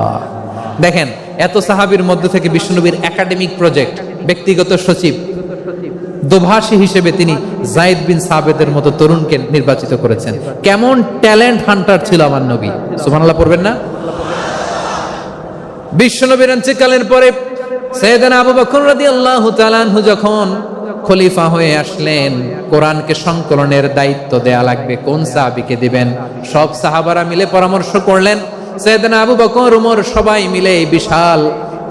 দেখেন, এত সাহাবীর মধ্যে থেকে বিশ্বনবীর একাডেমিক প্রজেক্ট, ব্যক্তিগত সচিব, দোভাষী হিসেবে তিনি যায়েদ বিন সাবিতের মতো তরুণকে নির্বাচিত করেছেন। কেমন ট্যালেন্ট হান্টার ছিল আমার নবী! সুবহানাল্লাহ পড়বেন না? বিশ্বনবীর ইন্তেকালের পরে সাইয়েদনা আবু বকর রাদিয়াল্লাহু তাআলা আনহু যখন খলিফা হয়ে আসলেন, কোরআনকে সংকলনের দায়িত্ব দেয়া লাগবে, কোন সাহাবীকে দিবেন? সব সাহাবারা মিলে পরামর্শ করলেন। সাইয়েদনা আবু বকর, ওমর সবাই মিলে এই বিশাল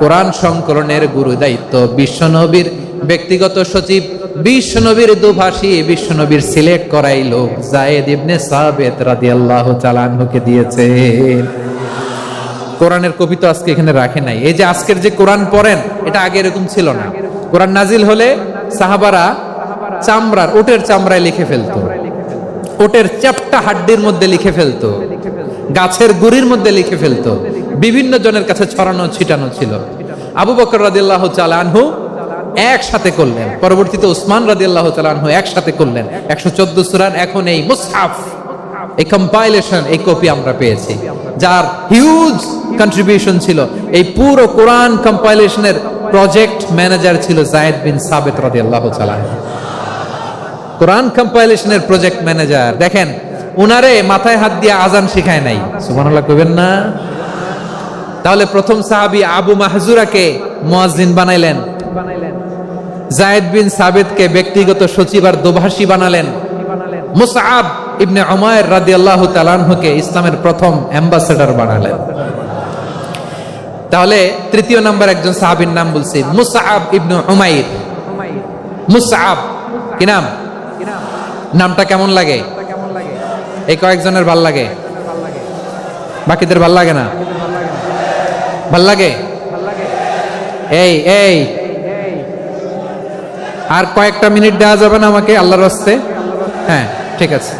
কোরআন সংকলনের গুরু দায়িত্ব বিশ্বনবীর ব্যক্তিগত সচিব, বিশ্বনবীর দোভাষী, বিশ্বনবীর সিলেক্ট করাই লোক যায়েদ ইবনে সাবিত রাদিয়াল্লাহু তাআলা আনহুকে দিয়েছে। কোরআনের কপি তো আজকে এখানে রাখে নাই। এই যে আজকের যে কোরআন পড়েন, এটা আগে এরকম ছিল না। কোরআন নাজিল হলে সাহাবারা চামড়ার, ওটের চামড়ায় লিখে ফেলতো, ওটের চ্যাপ্টা হাড্ডির মধ্যে লিখে ফেলতো, গাছের গুড়ির মধ্যে লিখে ফেলতো, বিভিন্ন জনের কাছে ছড়ানো ছিটানো ছিল। আবু বকর রাদিয়াল্লাহু তাআলা আনহু একসাথে করলেন, পরবর্তীতে উসমান রাদিয়াল্লাহু তাআলা আনহু একসাথে করলেন 114 সূরার এখন এই মুসহাফ, এই কম্পাইলেশন, এই কপি আমরা পেয়েছি, যার হিউজ কন্ট্রিবিউশন ছিল। এই পুরো কোরআন কম্পাইলেশনের প্রজেক্ট ম্যানেজার ছিল যায়েদ বিন সাবিত রাদিয়াল্লাহু তাআলা। কোরআন কম্পাইলেশনের প্রজেক্ট ম্যানেজার। দেখেন, উনারে মাথায় হাত দিয়ে আজান শিখায় নাই। সুবহানাল্লাহ কইবেন না? তাহলে প্রথম সাহাবী আবু মাহজুরাকে মুয়াজ্জিন বানাইলেন, যায়েদ বিন সাবিতকে ব্যক্তিগত সচিব আর দোভাষী বানালেন, মুসআব ইবনে উমাইর রাদিয়াল্লাহু তাআলা আনহুকে ইসলামের প্রথম অ্যাম্বাসেডর বানালেন। তাহলে তৃতীয় নাম্বার একজন সাহাবীর নাম বলছি, মুসআব ইবনে উমাইর। মুসআব কি নাম? নামটা কেমন লাগে? এই কয়েকজনের ভাল লাগে, বাকিদের ভাল লাগে না? ভাল লাগে? এই এই আর কয়েকটা মিনিট দেওয়া যাবে না আমাকে আল্লাহর রাস্তে? হ্যাঁ, ঠিক আছে।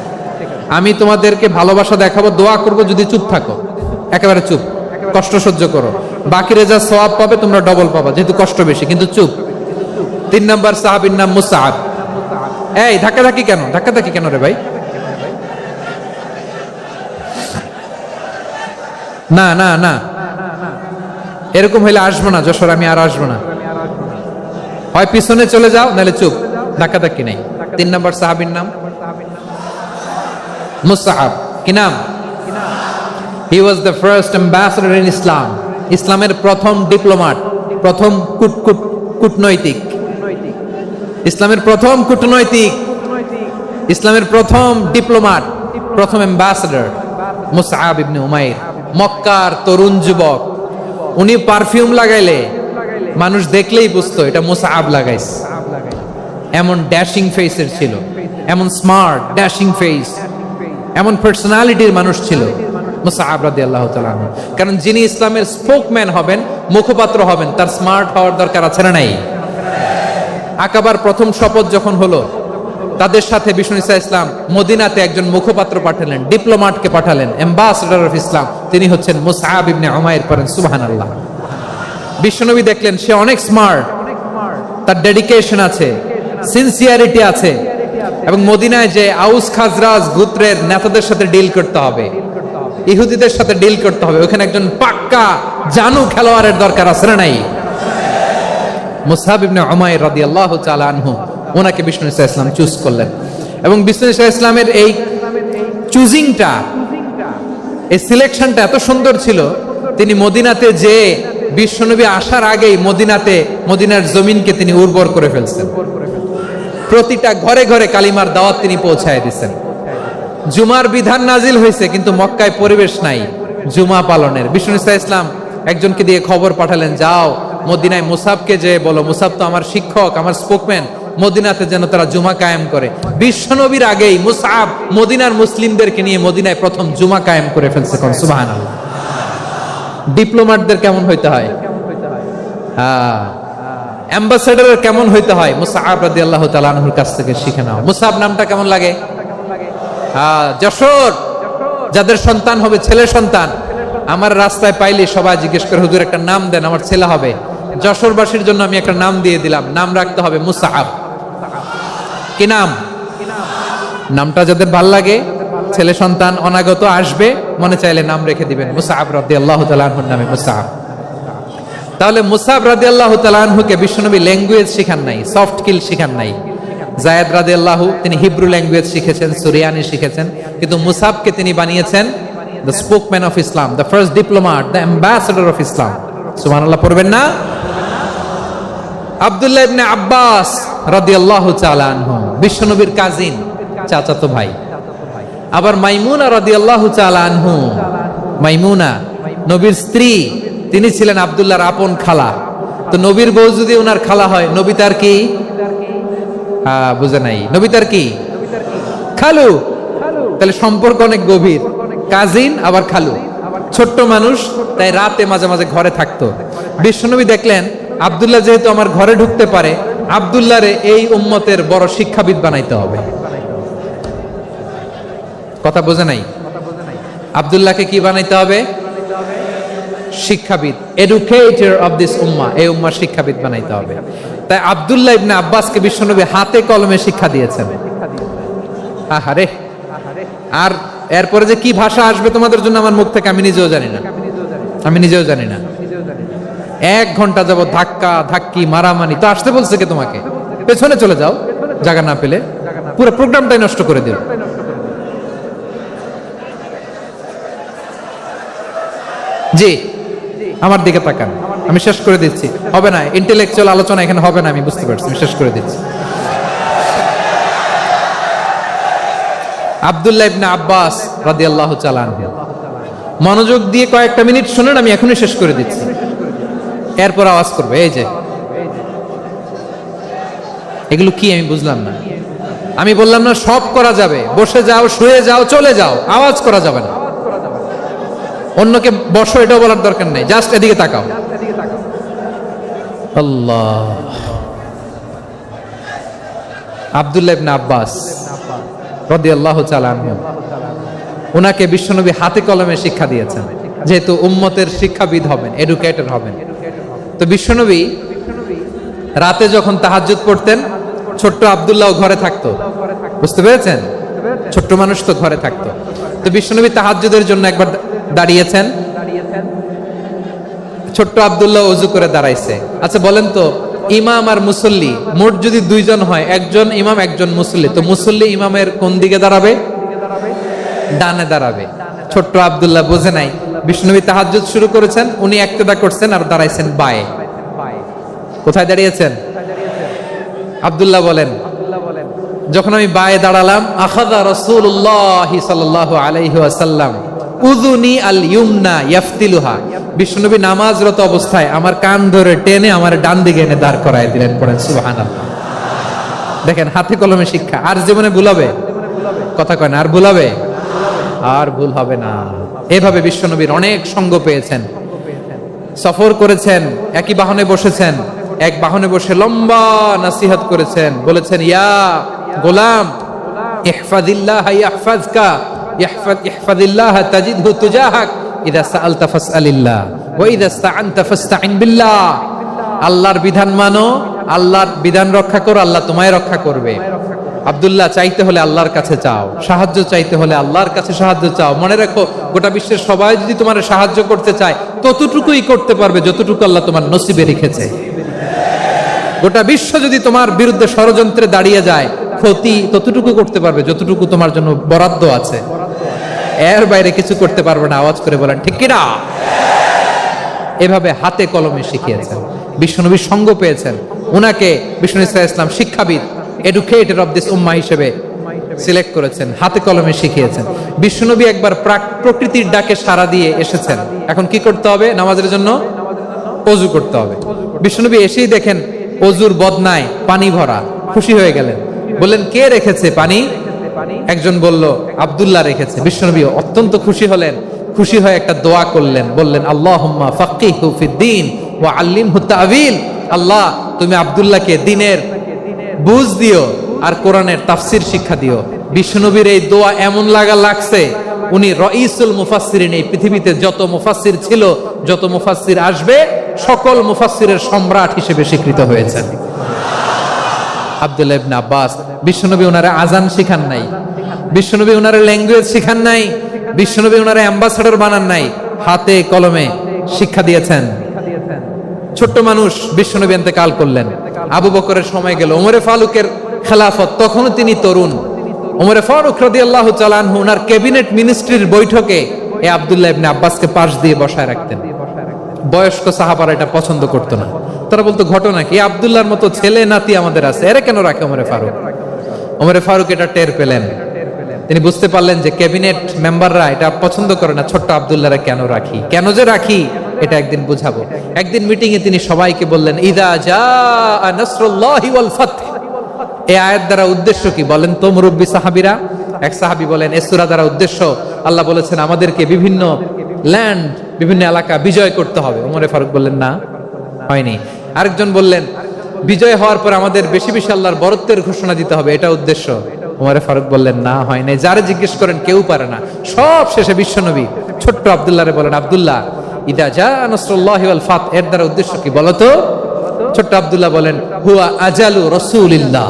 আমি তোমাদেরকে ভালোবাসা দেখাবো, দোয়া করব, যদি চুপ থাকো, একেবারে চুপ, কষ্ট সহ্য করো। বাকিরে যা সওয়াব পাবে তোমরা ডবল পাবা, যেহেতু কষ্ট বেশি, কিন্তু চুপ। 3 নম্বর সাহাবীর নাম মুসআব। এই ধাক্কাধাক্কি কেন, ধাক্কাধাক্কি কেন রে ভাই? না না না, এরকম হইলে আসবো না যশোর, আমি আর আসবো না। হয় পিছনে চলে যাও, নাহলে চুপ, ধাক্কাধাক্কি নাই। 3 নম্বর সাহাবীর নাম মুসআব। কি নাম? He was the first ambassador in Islam. ইসলামের প্রথম ডিপ্লোম্যাট, প্রথম কূটনৈতিক, ইসলামের প্রথম কূটনৈতিক, ইসলামের প্রথম ডিপ্লোম্যাট, প্রথম অ্যাম্বাসেডর মুসআব ইবনে উমাইর। মক্কার তরুণ যুবক, উনি পারফিউম লাগাইলে মানুষ দেখলেই বুঝতো এটা মুসআব লাগাইছে। এমন ড্যাশিং ফেসের ছিল, এমন স্মার্ট ড্যাশিং ফেস, এমন পার্সোনালিটির মানুষ ছিল মুসআব রাদিয়াল্লাহু তাআলা আনহু। কারণ যিনি ইসলামের স্পোকম্যান হবেন, মুখপাত্র হবেন, তার স্মার্ট হওয়ার দরকার আছে না নাই? আকাবার প্রথম শপথ যখন হলো, তাদের সাথে বিষ্ণু ঈসা ইসলাম মদিনাতে একজন মুখপাত্র পাঠালেন, ডিপ্লোম্যাটকে পাঠালেন, অ্যাম্বাসেডর অফ ইসলাম। তিনি হচ্ছেন মুসআব ইবনে উমাইর। পড়েন সুবহানাল্লাহ। বিশ্বনবী দেখলেন সে অনেক স্মার্ট, তার ডেডিকেশন আছে, সিনসিয়ারিটি আছে, এবং মদিনায় যে আউস খাজরাজ গোত্রের নেতাদের সাথে ডিল করতে হবে, ইহুদিদের সাথে ডিল করতে হবে, ওখানে একজন পাক্কা জানু খেলোয়াড়ের দরকার আছে না নাই? মুসআব ইবনে উমাইর রাদিয়াল্লাহু তাআলা আনহু, ওনাকে বিষ্ণু ঈসা ইসলাম চুজ করলেন। এবং বিষ্ণু ঈসা ইসলামের এই চুজিংটা, এই সিলেকশনটা এত সুন্দর ছিল, তিনি মদিনাতে যে বিশ্বনবী আসার আগেই মদিনার জমিনকে তিনি উর্বর করে ফেলছেন। প্রতিটা ঘরে ঘরে কালিমার দাওয়াত তিনি পৌঁছায় দিচ্ছেন। জুমার বিধান নাজিল হয়েছে, কিন্তু মক্কায় পরিবেশ নাই জুমা পালনের। বিষ্ণু ঈসা ইসলাম একজনকে দিয়ে খবর পাঠালেন, যাও মদিনায় মুসাবকে যে বলো, মুসাব তো আমার শিক্ষক, আমার স্পোকম্যান, মদিনাতে যেন তারা জুমা কায়েম করে। বিশ্বনবীর আগেই মুসআব মদিনার মুসলিমদেরকে নিয়ে মদিনায় প্রথম জুমা কায়েম করে ফেলছে। কোন সুবহানাল্লাহ। ডিপ্লোম্যাটদের কেমন হইতে হয়, অ্যাম্বাসেডরের কেমন হইতে হয়, মুসআব রাদিয়াল্লাহু তাআলা আনহুর কাছ থেকে শিখে নাও। মুসআব নামটা কেমন লাগে? যশোর যাদের সন্তান হবে, ছেলে সন্তান, আমার রাস্তায় পাইলে সবাই জিজ্ঞেস করে, হুজুর একটা নাম দেন, আমার ছেলে হবে। যশোরবাসীর জন্য আমি একটা নাম দিয়ে দিলাম, নাম রাখতে হবে মুসআব। কি নাম? নামটা যাদের ভাল লাগে, ছেলে সন্তান অনাগত আসবে, মনে চাইলে নাম রেখে দিবেন মুসআব রাদিয়াল্লাহু তাআলা আনহুর নামে মুসআব। তাহলে মুসআব রাদিয়াল্লাহু তাআলা আনহুকে বিশ্বনবী ল্যাঙ্গুয়েজ শিখান নাই, সফট স্কিল শিখান নাই। যায়েদ রাদিয়াল্লাহু, তিনি হিব্রু ল্যাঙ্গুয়েজ শিখেছেন, সুরিয়ানি শিখেছেন, কিন্তু মুসআবকে তিনি বানিয়েছেন the spokesman of Islam, the first diplomat, the ambassador of Islam. সুবহানাল্লাহ পড়বেন না? আব্দুল্লাহ ইবনে আব্বাস রাদিয়াল্লাহু তাআলা আনহু, বিশ্বনবীর কাজিন, চাচাতো ভাই। আবার মাইমুনা রাদিয়াল্লাহু তাআলা আনহু, মাইমুনা নবীর স্ত্রী, তিনি ছিলেন আব্দুল্লাহর আপন খালা। তো নবীর বউ যদি ওনার খালা হয়, নবী তার কি? বুঝে নাই, নবী তার কি? খালু। তাহলে সম্পর্ক অনেক গভীর, কাজিন আবার খালু। ছোট্ট মানুষ, তাই রাতে মাঝে মাঝে ঘরে থাকতো। বিশ্বনবী দেখলেন আব্দুল্লাহ যেহেতু আমার ঘরে ঢুকতে পারে, আব্দুল্লাহরে এই উম্মতের বড় শিক্ষাবিদ বানাইতে হবে। কথা বোঝে নাই? আব্দুল্লাহকে কি বানাইতে হবে? শিক্ষাবিদ, এডুকেটর অফ দিস উম্মাহ, এই উম্মার শিক্ষাবিদ বানাইতে হবে। তাই আব্দুল্লাহ ইবনে আব্বাসকে বিশ্বনবী হাতে কলমে শিক্ষা দিয়েছেন। আহারে, আর এরপরে যে কি ভাষা আসবে তোমাদের জন্য আমার মুখ থেকে আমি নিজেও জানি না, আমি নিজেও জানি না। 1 ঘন্টা যাবত ধাক্কা ধাক্কি মারামারি। তো আসতে বলছে কে তোমাকে? পেছনে চলে যাও, জায়গা না পেলে। পুরো প্রোগ্রামটাই নষ্ট করে দিল। জি, আমার দিকে তাকান, আমি শেষ করে দিচ্ছি। হবে না, ইন্টেলেকচুয়াল আলোচনা এখানে হবে না, আমি বুঝতে পারছি, আমি শেষ করে দিচ্ছি। আব্দুল্লাহ ইবনে আব্বাস রাদিয়াল্লাহু তাআলা আনহু, মনোযোগ দিয়ে কয়েকটা মিনিট শুনুন, আমি এখনই শেষ করে দিচ্ছি, এরপর আওয়াজ করবে। এই যে এগুলো কি আমি বুঝলাম না। আমি বললাম না সব করা যাবে, বসে যাও, শুয়ে যাও, চলে যাও, আওয়াজ করা যাবে না। অন্যকে বসো এটাও বলার দরকার নেই, জাস্ট এদিকে তাকাও। আল্লাহ। আব্দুল্লাহ ইবনে আব্বাস রাদিয়াল্লাহু তাআলা আনহু, ওনাকে বিশ্বনবী হাতে কলমে শিক্ষা দিয়েছেন, যেহেতু উম্মতের শিক্ষাবিদ হবেন, এডুকেটর হবেন। তো বিশ্বনবী রাতে যখন তাহাজ্জুদ পড়তেন, ছোট্ট আব্দুল্লাহ ঘরে থাকতো, বুঝতে পেরেছেন? ছোট্ট মানুষ তো ঘরে থাকতো। তো বিশ্বনবী তাহাজ্জুদের জন্য একবার দাঁড়িয়েছেন, ছোট্ট আব্দুল্লাহ ওযু করে দাঁড়াইছে। আচ্ছা বলেন তো, ইমাম আর মুসল্লি মোট যদি দুইজন হয়, একজন ইমাম একজন মুসল্লি, তো মুসল্লি ইমামের কোন দিকে দাঁড়াবে? ডানে দাঁড়াবে। ছোট্ট আব্দুল্লাহ বোঝে নাই, বিশ্বনবী তাহাজ্জুদ শুরু করেছেন, উনি একতেদা করছেন আর দাঁড়াইছেন বায়ে। কোথায় দাঁড়িয়েছেন? আব্দুল্লাহ বলেন, যখন আমি বায়ে দাঁড়ালাম, আখাযা রাসূলুল্লাহ সাল্লাল্লাহু আলাইহি ওয়াসাল্লাম উযুনি আল ইউমনা ইয়াফতিলুহা, বিশ্বনবী নামাজরত অবস্থায় আমার কান ধরে টেনে আমার ডান দিকে এনে দাঁড় করায় দিলেন। পড়েন সুবহানাল্লাহ। দেখেন, হাতে কলমে শিক্ষা। আর জীবনে ভুলাবে? কথা কয় না, আর ভুলাবে? আর ভুল হবে না। এভাবে বিশ্বনবীর অনেক সঙ্গ পেয়েছেন, সফর করেছেন, একই বাহনে বসেছেন, এক বাহনে বসে লম্বা নসিহত করেছেন, বলেছেন, ইয়া গোলাম ইহফাজিল্লাহ ইয়াহফাজকা, ইহফাজিল্লাহ তাজিদহু তুজাহাক, ইযা সাআলতা ফাসআলিল্লাহ ওয়া ইযা ইসতাআনতা ফাসতাইন বিল্লাহ। আল্লাহর বিধান মানো, আল্লাহর বিধান রক্ষা করো, আল্লাহ তোমায় রক্ষা করবে। আব্দুল্লাহ, চাইতে হলে আল্লাহর কাছে চাও, সাহায্য চাইতে হলে আল্লাহর কাছে সাহায্য চাও। মনে রাখো, গোটা বিশ্বের সবাই যদি তোমার সাহায্য করতে চায়, ততটুকুই করতে পারবে যতটুকু আল্লাহ তোমার নসিবে রেখেছে। গোটা বিশ্ব যদি তোমার বিরুদ্ধে ষড়যন্ত্রে দাঁড়িয়ে যায়, ক্ষতি ততটুকু করতে পারবে যতটুকু তোমার জন্য বরাদ্দ আছে, এর বাইরে কিছু করতে পারবে না। আওয়াজ করে বলেন ঠিক কিনা? এভাবে হাতে কলমে শিখিয়েছেন, বিশ্বনবীর সঙ্গ পেয়েছেন। উনাকে বিষ্ণু ইসলাম শিক্ষাবিদ, এডুকেটর অফ দিস উম্মাহ হিসেবে সিলেক্ট করেছেন, হাতে কলমে শিখিয়েছেন। বিশ্বনবী একবার প্রকৃতির ডাকে সাড়া দিয়ে এসেছেন, এখন কি করতে হবে? নামাজের জন্য ওযু করতে হবে। বিশ্বনবী এসেই দেখেন ওযুর বদনায় পানি ভরা, খুশি হয়ে গেলেন, বললেন, কে রেখেছে পানি? একজন বলল, আব্দুল্লাহ রেখেছে। বিশ্বনবী অত্যন্ত খুশি হলেন, খুশি হয়ে একটা দোয়া করলেন, বললেন, আল্লাহুম্মা ফাক্কিহু ফিদ্দীন ওয়া আল্লিমহু তা'ওয়ীল। আল্লাহ, তুমি আব্দুল্লাহকে দ্বীনের বুঝ দিও আর কোরআনের তাফসীর শিক্ষা দিও। বিশ্বনবীর এই দোয়া এমন লাগছে, উনি রাইসুল মুফাসসিরিন, এই পৃথিবীতে যত মুফাসসির ছিল, যত মুফাসসির আসবে, সকল মুফাসসিরের সম্রাট হিসেবে স্বীকৃত হয়েছেন। আব্দুল্লাহ ইবনে আব্বাস, বিশ্বনবী ওনারে আজান শিখান নাই, বিশ্বনবী ওনারে ল্যাঙ্গুয়েজ শিখান নাই, বিশ্বনবী ওনারে অ্যাম্বাসেডর বানান নাই, হাতে কলমে শিক্ষা দিয়েছেন। ছোট্ট মানুষ, বিশ্বনবী ইন্তেকাল করলেন, আবু বকরের সময় গেল, ওমরে ফারুকের খেলাফত, তখনও তিনি তরুণ। ওমরে ফারুক রাদিয়াল্লাহু তাআলা আনহু ওনার ক্যাবিনেট মিনিস্ট্রির বৈঠকে এই আব্দুল্লাহ ইবনে আব্বাসকে পাশ দিয়ে বসায় রাখতেন। বয়স্ক সাহাবারা এটা পছন্দ করতো না, তারা বলতো, ঘটনা কি? আব্দুল্লাহর মতো ছেলে নাতি আমাদের আছে, এরা কেন রাখে ওমরে ফারুক? ওমরে ফারুক এটা টের পেলেন, তিনি বুঝতে পারলেন যে ক্যাবিনেট মেম্বাররা এটা পছন্দ করে না, ছোট্ট আব্দুল্লাহরে কেন রাখি, কেন যে রাখি, এটা একদিন বুঝাবো। একদিন মিটিং এ তিনি সবাইকে বললেন, ইযা জাআ নাসরুল্লাহি ওয়াল ফাতহ। এই আয়াত দ্বারা উদ্দেশ্য কি বলেন তো মুরব্বী সাহাবীরা? এক সাহাবী বলেন, এই সূরা দ্বারা উদ্দেশ্য, আল্লাহ বলেছেন আমাদেরকে বিভিন্ন ল্যান্ড, বিভিন্ন এলাকা বিজয় করতে হবে। ওমরে ফারুক বললেন, না, হয়নি। আরেকজন বললেন, বিজয় হওয়ার পর আমাদের বেশি বেশি আল্লাহর বরত্বের ঘোষণা দিতে হবে, এটা উদ্দেশ্য। ওমরে ফারুক বললেন, না, হয় নাই। যারে জিজ্ঞেস করেন কেউ পারে না। সব শেষে বিশ্বনবী ছোট্ট আব্দুল্লাহরে বলেন, আব্দুল্লাহ, ইদা জাআ নাসরুল্লাহি ওয়াল ফাত, এর দ্বারা উদ্দেশ্য কি বলো তো? ছোট্ট আব্দুল্লাহ বলেন, হুয়া আজালু রাসূলিল্লাহ।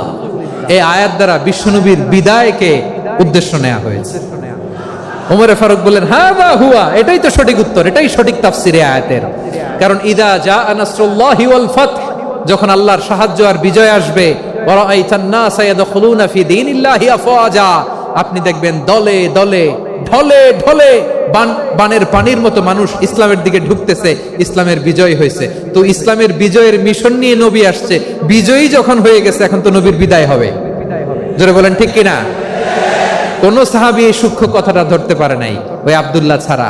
এই আয়াত দ্বারা বিশ্বনবীর বিদায়কে উদ্দেশ্য নেওয়া হয়েছে। ওমরে ফারুক বললেন, হাযা হুয়া, এটাই তো সঠিক উত্তর, এটাই সঠিক তাফসীর এই আয়াতের। কারণ ইদা জাআ নাসরুল্লাহি ওয়াল ফাত, যখন আল্লাহর সাহায্য আর বিজয় আসবে, ওয়া রাআইতান নাসা ইয়াদখুলুনা ফি দীনিল্লাহি আফওয়াজা, আপনি দেখবেন দলে দলে, ঢলে ঢলে, বানের পানির মতো মানুষ ইসলামের দিকে ঢুকতেছে, ইসলামের বিজয় হয়েছে। তো ইসলামের বিজয়ের মিশন নিয়ে নবী আসছে, বিজয়ী যখন হয়ে গেছে, এখন তো নবীর বিদায় হবে। জোরে বলেন ঠিক কিনা? কোন সাহাবী এই সূক্ষ্ম কথাটা ধরতে পারে নাই, ওই আব্দুল্লাহ ছাড়া।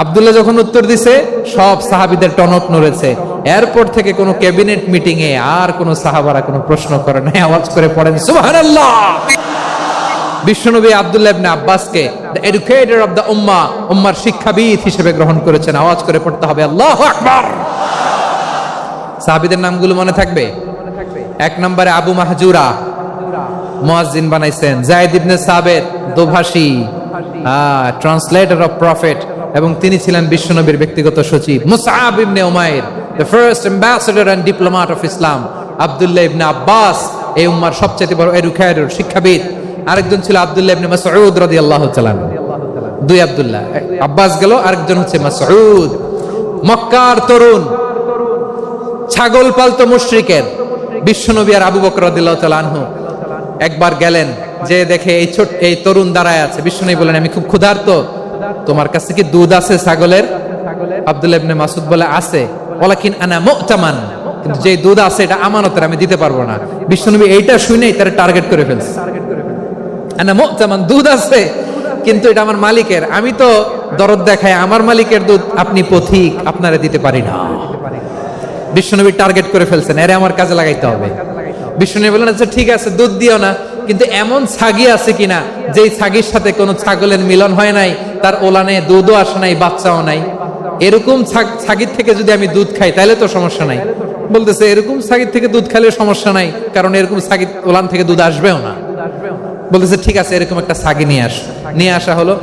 আব্দুল্লাহ যখন উত্তর দিছে, সব সাহাবীদের টনক নড়েছে। এরপর থেকে কোন ক্যাবিনেট মিটিং এ আর কোন সাহাবারা কোনো প্রশ্ন করে নাই। আওয়াজ করে পড়েন সুবহানাল্লাহ। বিশ্বনবী আব্দুল্লাহ ইবনে আব্বাসকে দ্য এডুকেটর অফ দ্য উম্মাহ, উম্মার শিক্ষাবিদ হিসেবে গ্রহণ করেছেন। আওয়াজ করে পড়তে হবে আল্লাহু আকবার। সাহাবীদের নামগুলো মনে থাকবে? এক নম্বরে আবু মাহজুরা, মুয়াজ্জিন বানাইছেন। যায়েদ ইবনে সাবিত, দোভাষী, ট্রান্সলেটর অফ প্রফেট, এবং তিনি ছিলেন বিশ্বনবীর ব্যক্তিগত সচিব। মুসআব ইবনে উমাইর, the first ambassador and diplomat of Islam. আব্দুল্লাহ ইবনে আব্বাস, এই উম্মার সবচেয়ে বড় এরুখায়রুর শিক্ষাবিদ। আরেকজন ছিল আব্দুল্লাহ ইবনে মাসউদ রাদিয়াল্লাহু তাআলা। দুই আব্দুল্লাহ, আব্বাস গেল, আরেকজন হচ্ছে মাসউদ। মক্কার তরুণ, ছাগল পালতো মুশরিকের বিশ্বনবী আর আবু বকর রাদিয়াল্লাহু তাআলা আনহু একবার গেলেন, যে দেখে এই তরুণ দাঁড়ায় আছে। বিশ্বনবী বলেন, আমি খুব ক্ষুধার্ত, তোমার কাছে কি দুধ আছে ছাগলের? আব্দুল্লাহ ইবনে মাসউদ বলে, আছে। ওয়ালাকিন আনা মুতামান, কিন্তু যে দুধ আছে এটা আমানতের, আমি দিতে পারবো না। বিশ্বনবী এইটা শুনেই তার টার্গেট করে ফেলছে। আনা মুতামান, দুধ আছে কিন্তু এটা আমার মালিকের, আমি তো দরদ দেখাই, আমার মালিকের দুধ আপনি পথিক, আপনারা দিতে পারি না। বিশ্বনবী টার্গেট করে ফেলছেন, এরে আমার কাজে লাগাইতে হবে। বিশ্বনবী বললেন, আচ্ছা ঠিক আছে, দুধ দিও না, কিন্তু এমন ছাগি আছে কিনা যেই ছাগির সাথে কোনো ছাগলের মিলন হয় নাই, তার ওলানে দুধও আসে নাই, বাচ্চাও নাই, এরকম ছাগির থেকে যদি আমি দুধ খাই তাহলে তো সমস্যা নাই। বলতেছে, এরকম ছাগির থেকে দুধ খাইলে সমস্যা নাই, কারণ এরকম ছাগির ওলান থেকে দুধ আসবেও না। বলতেছে, ঠিক আছে, এরকম একটা ছাগি নিয়ে আসা হলো।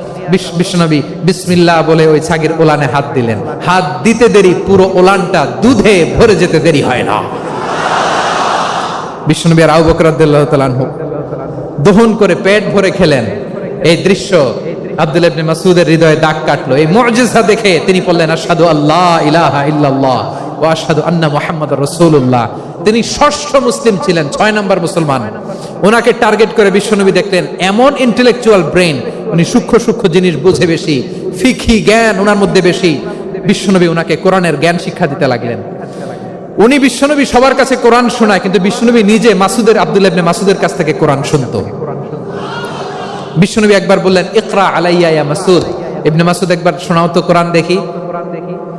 বিশ্বনবী বিসমিল্লাহ বলে ওই ছাগির ওলানে হাত দিলেন। হাত দিতে দেরি, পুরো ওলানটা দুধে ভরে যেতে দেরি হয় না। বিশ্বনবী আর আবু বকর রাদিয়াল্লাহু তাআলা আনহু দহন করে পেট ভরে খেলেন। এই দৃশ্য আব্দুল্লাহ ইবনে মাসউদের হৃদয়ে দাগ কাটলো। এই মুজিজা দেখে তিনি বললেন, আশহাদু আল্লা ইলাহা ইল্লাল্লাহ ওয়া আশহাদু আন্না মুহাম্মাদুর রাসূলুল্লাহ। তিনি ষষ্ঠ মুসলিম ছিলেন, 6 নম্বর মুসলমান। ওনাকে টার্গেট করে বিশ্বনবী দেখলেন এমন ইন্টেলেকচুয়াল ব্রেন, উনি সূক্ষ্ম সূক্ষ্ম জিনিস বুঝে বেশি, ফিকহি জ্ঞান ওনার মধ্যে বেশি। বিশ্বনবী ওনাকে কোরআনের জ্ঞান শিক্ষা দিতে লাগলেন। উনি বিশ্বনবী সবার কাছে কোরআন শোনায়, কিন্তু বিশ্বনবী নিজে আব্দুল্লাহ ইবনে মাসউদের কাছ থেকে কোরআন শুনতো। বিশ্বনবী একবার বললেন, ইকরা আলাইয়া ইয়া মাসউদ। ইবনে মাসউদ, একবার শোনাও তো কোরআন দেখি।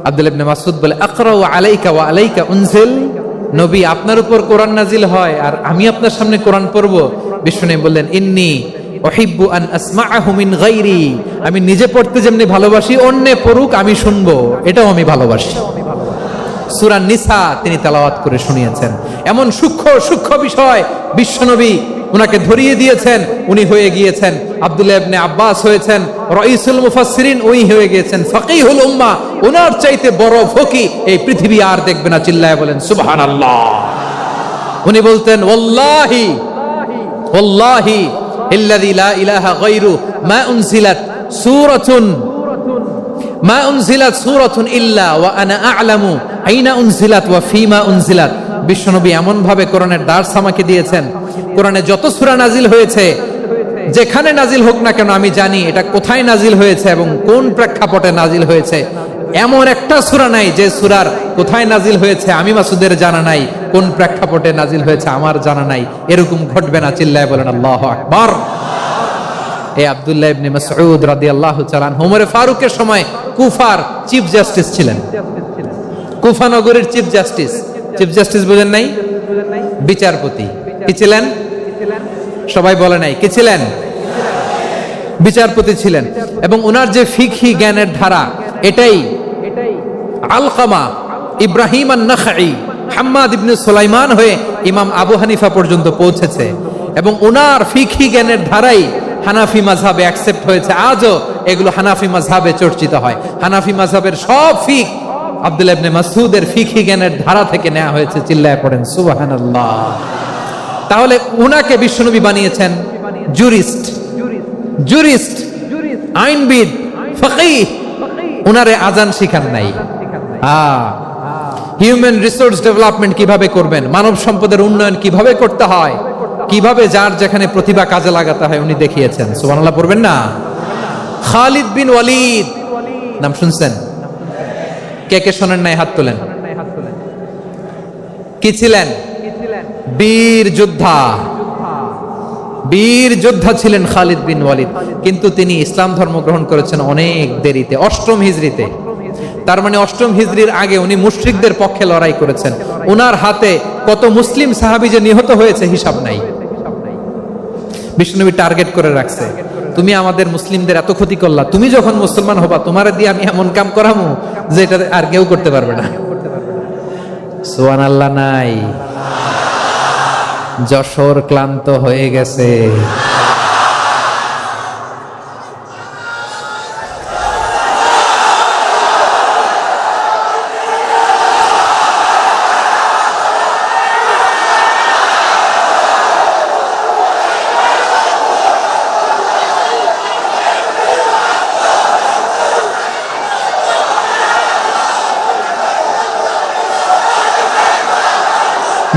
আব্দুল্লাহ ইবনে মাসউদ বলে, আকরাউ আলাইকা ওয়া আলাইকা উনজিল। নবী, আপনার উপর কোরআন নাজিল হয় আর আমি আপনার সামনে কোরআন পড়ব। বিশ্বনবী বললেন, ইন্নী উহিব্বু আন আসমাআহু মিন গায়রি। আমি নিজে পড়তে যেমনি ভালোবাসি, অন্যে পড়ুক আমি শুনবো, এটাও আমি ভালোবাসি। সূরা নিসা তিনি তেলাওয়াত করে শুনিয়েছেন। এমন সূক্ষ্ম সূক্ষ্ম বিষয় বিশ্বনবী উনাকে ধরিয়ে দিয়েছেন। উনি হয়ে গিয়েছেন, আব্দুল্লাহ ইবনে আব্বাস হয়েছেন রাইসুল মুফাসসিরিন, উনি হয়ে গিয়েছেন ফাকিহুল উম্মাহ। ওনার চাইতে বড় ফকিহ এই পৃথিবী আর দেখবে না। চিল্লায় বলেন সুবহানাল্লাহ। উনি বলতেন, ওয়াল্লাহি ওয়াল্লাহি ইল্লাযী লা ইলাহা গায়রু মা উনজিলাত সূরাতুন ইল্লা ওয়া আনা আ'লামু আইনা উনজিলাত ওয়া ফীমা উনজিলাত। বিশ্বনবী এমন ভাবে কোরআনের দার্স আমাকে দিয়েছেন, কোরআনে যত সূরা নাজিল হয়েছে, যেখানে নাজিল হোক না কেন আমি জানি এটা কোথায় নাজিল হয়েছে এবং কোন প্রেক্ষাপটে নাজিল হয়েছে। এমন একটা সূরা নাই যে সূরার কোথায় নাজিল হয়েছে আমি মাসুদের জানা নাই, কোন প্রেক্ষাপটে নাজিল হয়েছে আমার জানা নাই। এরকম ঘটবে না। চিল্লায় বলেন আল্লাহু আকবার। এই আব্দুল্লাহ ইবনে মাসউদ রাদিয়াল্লাহু তাআলা ওমর ফারুকের সময় কুফার চিফ জাস্টিস ছিলেন। কুফা নগরীর চিফ জাস্টিস। চিফ জাস্টিস বুঝেন নাই? বিচারপতি। কি ছিলেন? সবাই বলে নাই, কি ছিলেন? বিচারপতি ছিলেন। এবং ওনার যে ফিকহি জ্ঞানের ধারা, এটাই আলকামা, ইব্রাহিম আন-নাখাই, হাম্মাদ ইবনে সুলাইমান হয়ে ইমাম আবু হানিফা পর্যন্ত পৌঁছেছে। এবং ওনার ফিকহি জ্ঞানের ধারাই হানাফি মাযহাবে অ্যাকসেপ্ট হয়েছে। আজও এগুলো হানাফি মাযহাবে চর্চিত হয়। হানাফি মাযহাবের সব ফিক আব্দুল্লাহ ইবনে মাসউদের ফিকহি জ্ঞানের ধারা থেকে নেওয়া হয়েছে। চিল্লায় পড়েন সুবহানাল্লাহ। তাহলে উনাকে বিশ্বনবী বানিয়েছেন জুরিস্ট, আইনবিদ, ফকিহ। উনারে আজান শিখান নাই। হিউম্যান রিসোর্স ডেভেলপমেন্ট কিভাবে করবেন, মানব সম্পদের উন্নয়ন কিভাবে করতে হয়, কিভাবে যার যেখানে প্রতিভা কাজে লাগাতে হয় উনি দেখিয়েছেন। সুবহানাল্লাহ পড়বেন না? খালিদ বিন ওয়ালিদ নাম শুনছেন? কে কে শোনেন নাই? হাত তোলেন। কি ছিলেন? বীর যোদ্ধা ছিলেন খালিদ বিন ওয়ালিদ। কিন্তু তিনি ইসলাম ধর্ম গ্রহণ করেছেন অনেক দেরিতে, 8ম হিজরিতে। তার মানে 8ম হিজরির আগে উনি মুশরিকদের পক্ষে লড়াই করেছেন। ওনার হাতে কত মুসলিম সাহাবী যে নিহত হয়েছে হিসাব নাই। বিষ্ণুনবী টার্গেট করে রাখছে, তুমি আমাদের মুসলিমদের এত ক্ষতি করলা, তুমি যখন মুসলমান হবা তোমারে দিয়ে আমি এমন কাম করামু যে এটা আর কেউ করতে পারবে না। সুবহানাল্লাহ নাই? যশোর ক্লান্ত হয়ে গেছে।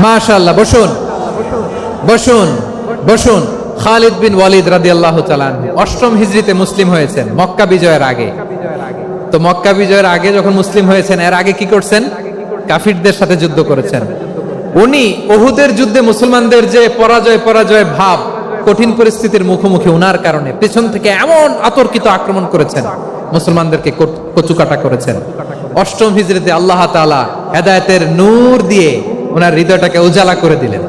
মাশাআল্লাহ, বসুন বসুন বসুন। খালিদ বিন ওয়ালিদ রাদিয়াল্লাহু তাআলা আনহু 8ম হিজরিতে মুসলিম হয়েছেন, মক্কা বিজয়ের আগে। তো মক্কা বিজয়ের আগে যখন মুসলিম হয়েছেন, এর আগে কি করছেন? কাফিরদের সাথে যুদ্ধ করেছেন। উনি উহুদের যুদ্ধে মুসলমানদের যে পরাজয় ভাব, কঠিন পরিস্থিতির মুখোমুখি উনার কারণে পেছন থেকে এমন আতর্কিত আক্রমণ করেছেন, মুসলমানদেরকে কচুকাটা করেছেন। 8ম হিজরিতে আল্লাহ তাআলা হেদায়েতের নূর দিয়ে ওনার হৃদয়টাকে উজালা করে দিলেন।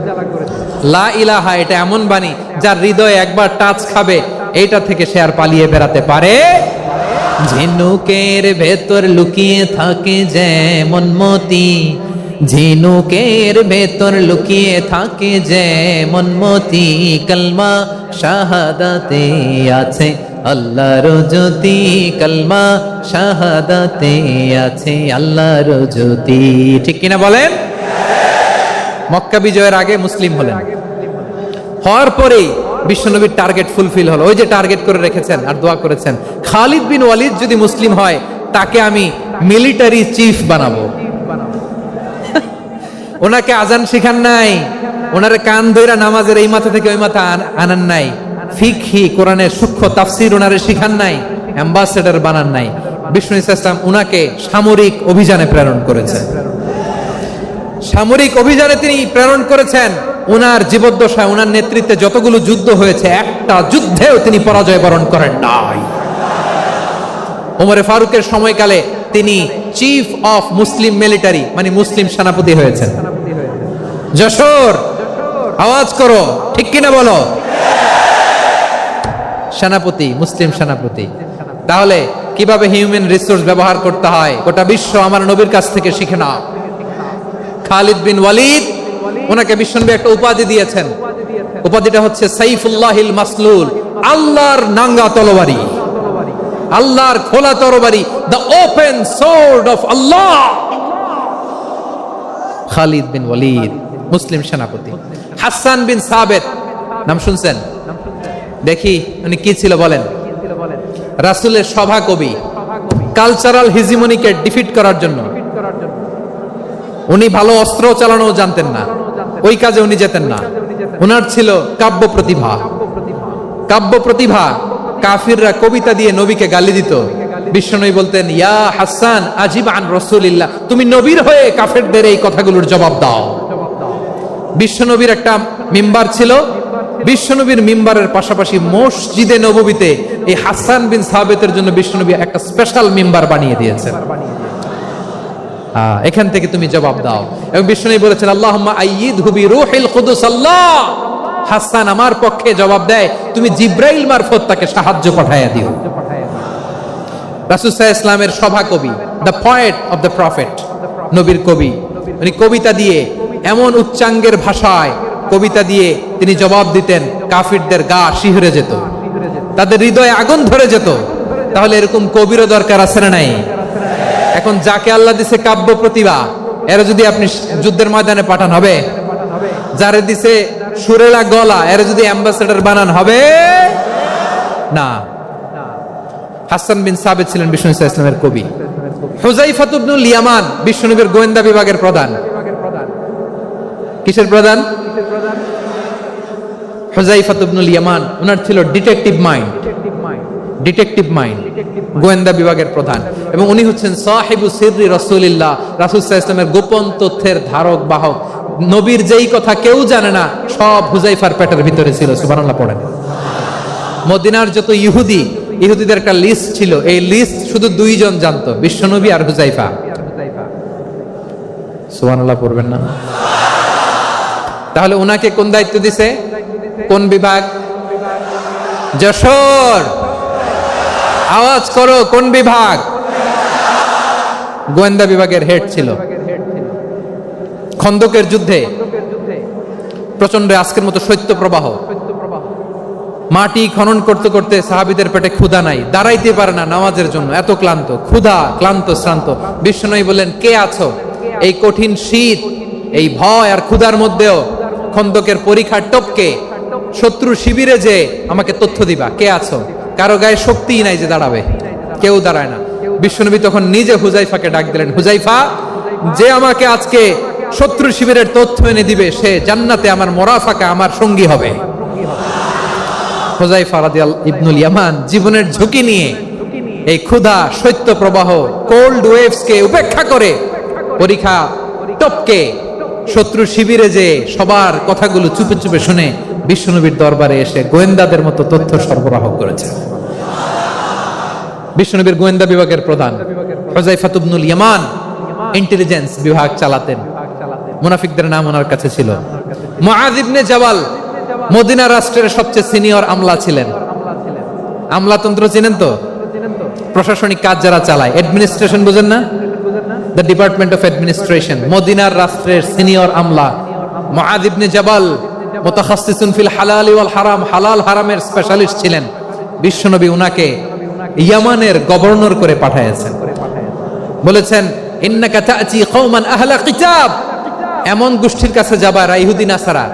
লা ইলাহা, এটা এমন বাণী যার হৃদয়ে একবার টাচ খাবে, এইটা থেকে সে আর পালিয়ে বেড়াতে পারে। ঝিনুকের ভেতর লুকিয়ে থাকে যেমন মতি, ঝিনুকের ভেতর লুকিয়ে থাকে যেমন মতি, কলমা শাহাদাতে আছে আল্লাহর জ্যোতি, কলমা শাহাদাতে আছে আল্লাহর জ্যোতি। ঠিক কিনা বলেন? মক্কা বিজয়ের আগে মুসলিম হলেন, হওয়ার পরেই বিশ্বনবীর টার্গেট ফুলফিল হলো। ওই যে টার্গেট করে রেখেছেন আর দোয়া করেছেন, খালিদ বিন ওয়ালিদ যদি মুসলিম হয় তাকে আমি মিলিটারি চিফ বানাবো। ওনাকে আজান শিখান নাই, ওনারে কান ধইরা নামাজের এই মাথা থেকে ওই মাথা আনান নাই, ফিকহি কোরআনের সূক্ষ্ম তাফসীর ওনারে শিখান নাই, অ্যাম্বাসেডর বানান নাই। বিষ্ণু ইসলাম উনাকে সামরিক অভিযানে প্রেরণ করেছেন। সামরিক অভিযানে তিনি প্রেরণ করেছেন। উনার জীবদ্দশায় উনার নেতৃত্বে যতগুলো যুদ্ধ হয়েছে, একটা যুদ্ধেও তিনি পরাজয় বরণ করেন নাই। ওমরে ফারুকের সময়কালে তিনি চিফ অফ মুসলিম মিলিটারি, মানে মুসলিম সেনাপতি হয়েছেন। যশোর, আওয়াজ করো, ঠিক কিনা বলো? সেনাপতি, মুসলিম সেনাপতি। তাহলে কিভাবে হিউম্যান রিসোর্স ব্যবহার করতে হয় গোটা বিশ্ব আমার নবীর কাছ থেকে শিখে নাও। খালিদ বিন ওয়ালিদ, ওনাকে বিশ্বনবী একটা উপাধি দিয়েছেন। উপাধিটা হচ্ছে সাইফুল্লাহিল মাসলুল, আল্লাহর নাঙ্গা তরবারি, আল্লাহর খোলা তরবারি, দ্য ওপেন সোর্ড অফ আল্লাহ। খালিদ বিন ওয়ালিদ মুসলিম সেনাপতি। হাসান বিন সাবেত নাম শুনছেন? দেখি উনি কি ছিল বলেন। রাসূলের সভা কবি, কালচারাল হিজিমনিকে ডিফিট করার জন্য। উনি ভালো অস্ত্র চালানো জানতেন না, ওই কাজে উনি যেতেন না। ওনার ছিল কাব্য প্রতিভা। কাব্য প্রতিভা, কাফিররা কবিতা দিয়ে নবীকে গালি দিত। বিশ্বনবী বলতেন, ইয়া হাসান আজিব আন রাসূলিল্লাহ, তুমি নবীর হয়ে কাফেরদের এই কথাগুলোর জবাব দাও। বিশ্বনবীর একটা মিম্বার ছিল, বিশ্বনবীর মিম্বারের পাশাপাশি মসজিদে নববীতে এই হাসান বিন সাবেতের জন্য বিশ্বনবী একটা স্পেশাল মিম্বার বানিয়ে দিয়েছেন। এখান থেকে তুমি জবাব দাও। এবং বিশ্বনবী বলেছেন, আল্লাহুম্মা আইয়িদহু বিরূহিল কুদুস, আল্লাহ হাসান আমার পক্ষে জবাব দেয়, তুমি জিব্রাইল মারফত তাকে সাহায্য পাঠাইয়া দিও। রাসূল সাল্লাল্লাহু আলাইহি ওয়াসাল্লামের সভা কবি, the poet of the prophet, নবীর কবি। উনি কবিতা দিয়ে, এমন উচ্চাঙ্গের ভাষায় কবিতা দিয়ে তিনি জবাব দিতেন, কাফিরদের গা শিহরে যেত, তাদের হৃদয়ে আগুন ধরে যেত। তাহলে এরকম কবিরও দরকার আছে না নাই? এখন যাকে আল্লাহ দিছে কাব্য প্রতিভা, এরা যদি আপনি যুদ্ধের ময়দানে পাঠান হবে? যারে দিছে সুরেলা গলা, এরা যদি অ্যাম্বাসেডর বানান হবে না। হাসান বিন সাবেত ছিলেন বিষ্ণু ইসলামের কবি। হুযায়ফা ইবনুল ইয়ামান বিশ্বনবীর গোয়েন্দা বিভাগের প্রধান। কিসের প্রধান? হুযায়ফা ইবনুল ইয়ামান, ওনার ছিল ডিটেকটিভ মাইন্ড, ডিটেকটিভ মাইন্ড, গোয়েন্দা বিভাগের প্রধান। এবং উনি হচ্ছেন সাহিবু সিররি রাসূলিল্লাহ, রাসূল সাল্লাল্লাহু আলাইহি ওয়াসাল্লামের গোপন তথ্যের ধারক বাহক। নবীর যেই কথা কেউ জানে না, সব হুযায়ফার পেটের ভিতরে ছিল। সুবহানাল্লাহ পড়েন। মদিনার যত ইহুদিদের একটা লিস্ট ছিল, এই লিস্ট শুধু দুইজন জানতো, বিশ্বনবী আর হুযায়ফা। সুবহানাল্লাহ পড়বেন না? তাহলে ওনাকে কোন দায়িত্ব দিছে? কোন বিভাগ? যশোর, আওয়াজ করো, কোন বিভাগ? গোয়েন্দা বিভাগের হেড ছিল। খন্দকের যুদ্ধে প্রচন্ড আজকের মতো শৈত্য প্রবাহ, মাটি খনন করতে করতে সাহাবীদের পেটে ক্ষুধা নাই, দাঁড়াইতে পারে না নামাজের জন্য, এত ক্লান্ত, ক্ষুধা, ক্লান্ত, শ্রান্ত। বিশ্বনবী বললেন, কে আছো? এই কঠিন শীত, এই ভয় আর ক্ষুধার মধ্যেও খন্দকের পরীক্ষার টপকে শত্রু শিবিরে যে আমাকে তথ্য দিবা, কে আছো? কারো গায়ে শক্তিই নাই যে দাঁড়াবে, কেউ দাঁড়ায় না। বিশ্বনবী তখন নিজে হুযায়ফাকে ডাক দিলেন, হুযায়ফা, যে আমাকে আজকে শত্রু শিবিরের তথ্য এনে দিবে, সে জান্নাতে আমার মোরাফাকা, আমার সঙ্গী হবে। হুযায়ফা রাদিয়াল্লাহু ইবনুল ইয়ামান জীবনের ঝুঁকি নিয়ে এই ক্ষুধা, শৈত্য প্রবাহ, কোল্ড ওয়েভসকে উপেক্ষা করে পরীক্ষা টপকে শত্রু শিবিরে যে সবার কথাগুলো চুপে চুপে শুনে বিশ্বনবীর দরবারে এসে গোয়েন্দাদের মতো তথ্য সরবরাহ করেছে। বিশ্বনবীর গোয়েন্দা বিভাগের প্রধান হুযায়ফা ইবনুল ইয়ামান ইন্টেলিজেন্স বিভাগ চালাতেন। মুনাফিকদের নাম ওনার কাছে ছিল। মুআয ইবনে জাবাল মদিনা রাষ্ট্রের সবচেয়ে সিনিয়র আমলা ছিলেন। আমলাতন্ত্র চিনেন তো? প্রশাসনিক কাজ যারা চালায়, অ্যাডমিনিস্ট্রেশন বুঝেন না? The department of administration. মদিনার রাষ্ট্রের সিনিয়র আমলা মুআয ইবনে জাবাল মুতাখাসসিসুন ফিল হালাল ওয়াল হারাম, হালাল হারামের স্পেশালিস্ট ছিলেন। বিশ্বনবী উনাকে ইয়ামানের গভর্নর করে পাঠিয়েছেন। বলেছেন, ইন্নাকা তা'তি কওমান আহলা কিতাব, এমন গোষ্ঠীর কাছে যাবা যারা ইহুদি নাসারা,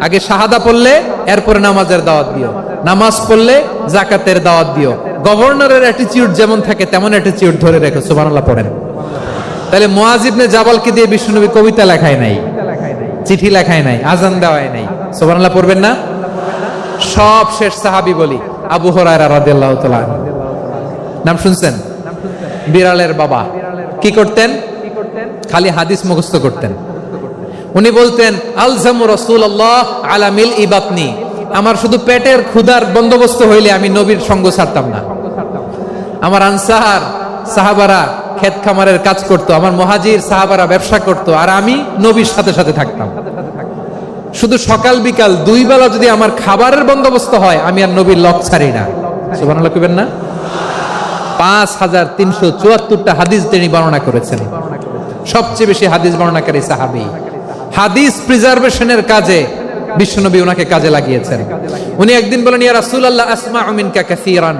আগে শাহাদা পড়লে এরপরে নামাজের দাওয়াত দিও, নামাজ পড়লে যাকাতের দাওয়াত দিও। গভর্নরের অ্যাটিটিউড যেমন থাকে তেমন অ্যাটিটিউড ধরে রেখো। সুবহানাল্লাহ পড়েন। তাহলে মুআয ইবনে জাবালকে দিয়ে বিশ্বনবী কবিতা লেখায় নাই, চিঠি লেখায় নাই, আজান দেওয়ায় নাই। সুবহানাল্লাহ পড়বেন না? সব শেষ সাহাবী বলি আবু হুরায়রা রাদিয়াল্লাহু তাআলা আনহু। নাম শুনছেন? বিড়ালের বাবা। কি করতেন? খালি হাদিস মুখস্থ করতেন। উনি বলতেন, আলজামু রাসূলুল্লাহ আলা মিল ইবাতনি, আমার শুধু পেটের ক্ষুধার বন্দোবস্ত হইলে আমি নবীর সঙ্গ ছাড়তাম না। আমার আনসার সাহাবারা ক্ষেত খামারের কাজ করত, আমার মুহাজির সাহাবারা ব্যবসা করত, আর আমি নবীর সাথে সাথে থাকতাম। শুধু সকাল বিকাল দুই বেলা যদি আমার খাবারের বন্দোবস্ত হয়, আমি আর নবীর লক ছাড়ি না। সুবহানাল্লাহ কইবেন না? 5374টা হাদিস তিনি বর্ণনা করেছেন। সবচেয়ে বেশি হাদিস বর্ণনাকারী সাহাবী। হাদিস প্রিজার্ভেশনের কাজে বিশ্বনবী ওনাকে কাজে লাগিয়েছেন। উনি একদিন বলেন, ইয়া রাসূলুল্লাহ আসমাউ মিনকা কাসীরান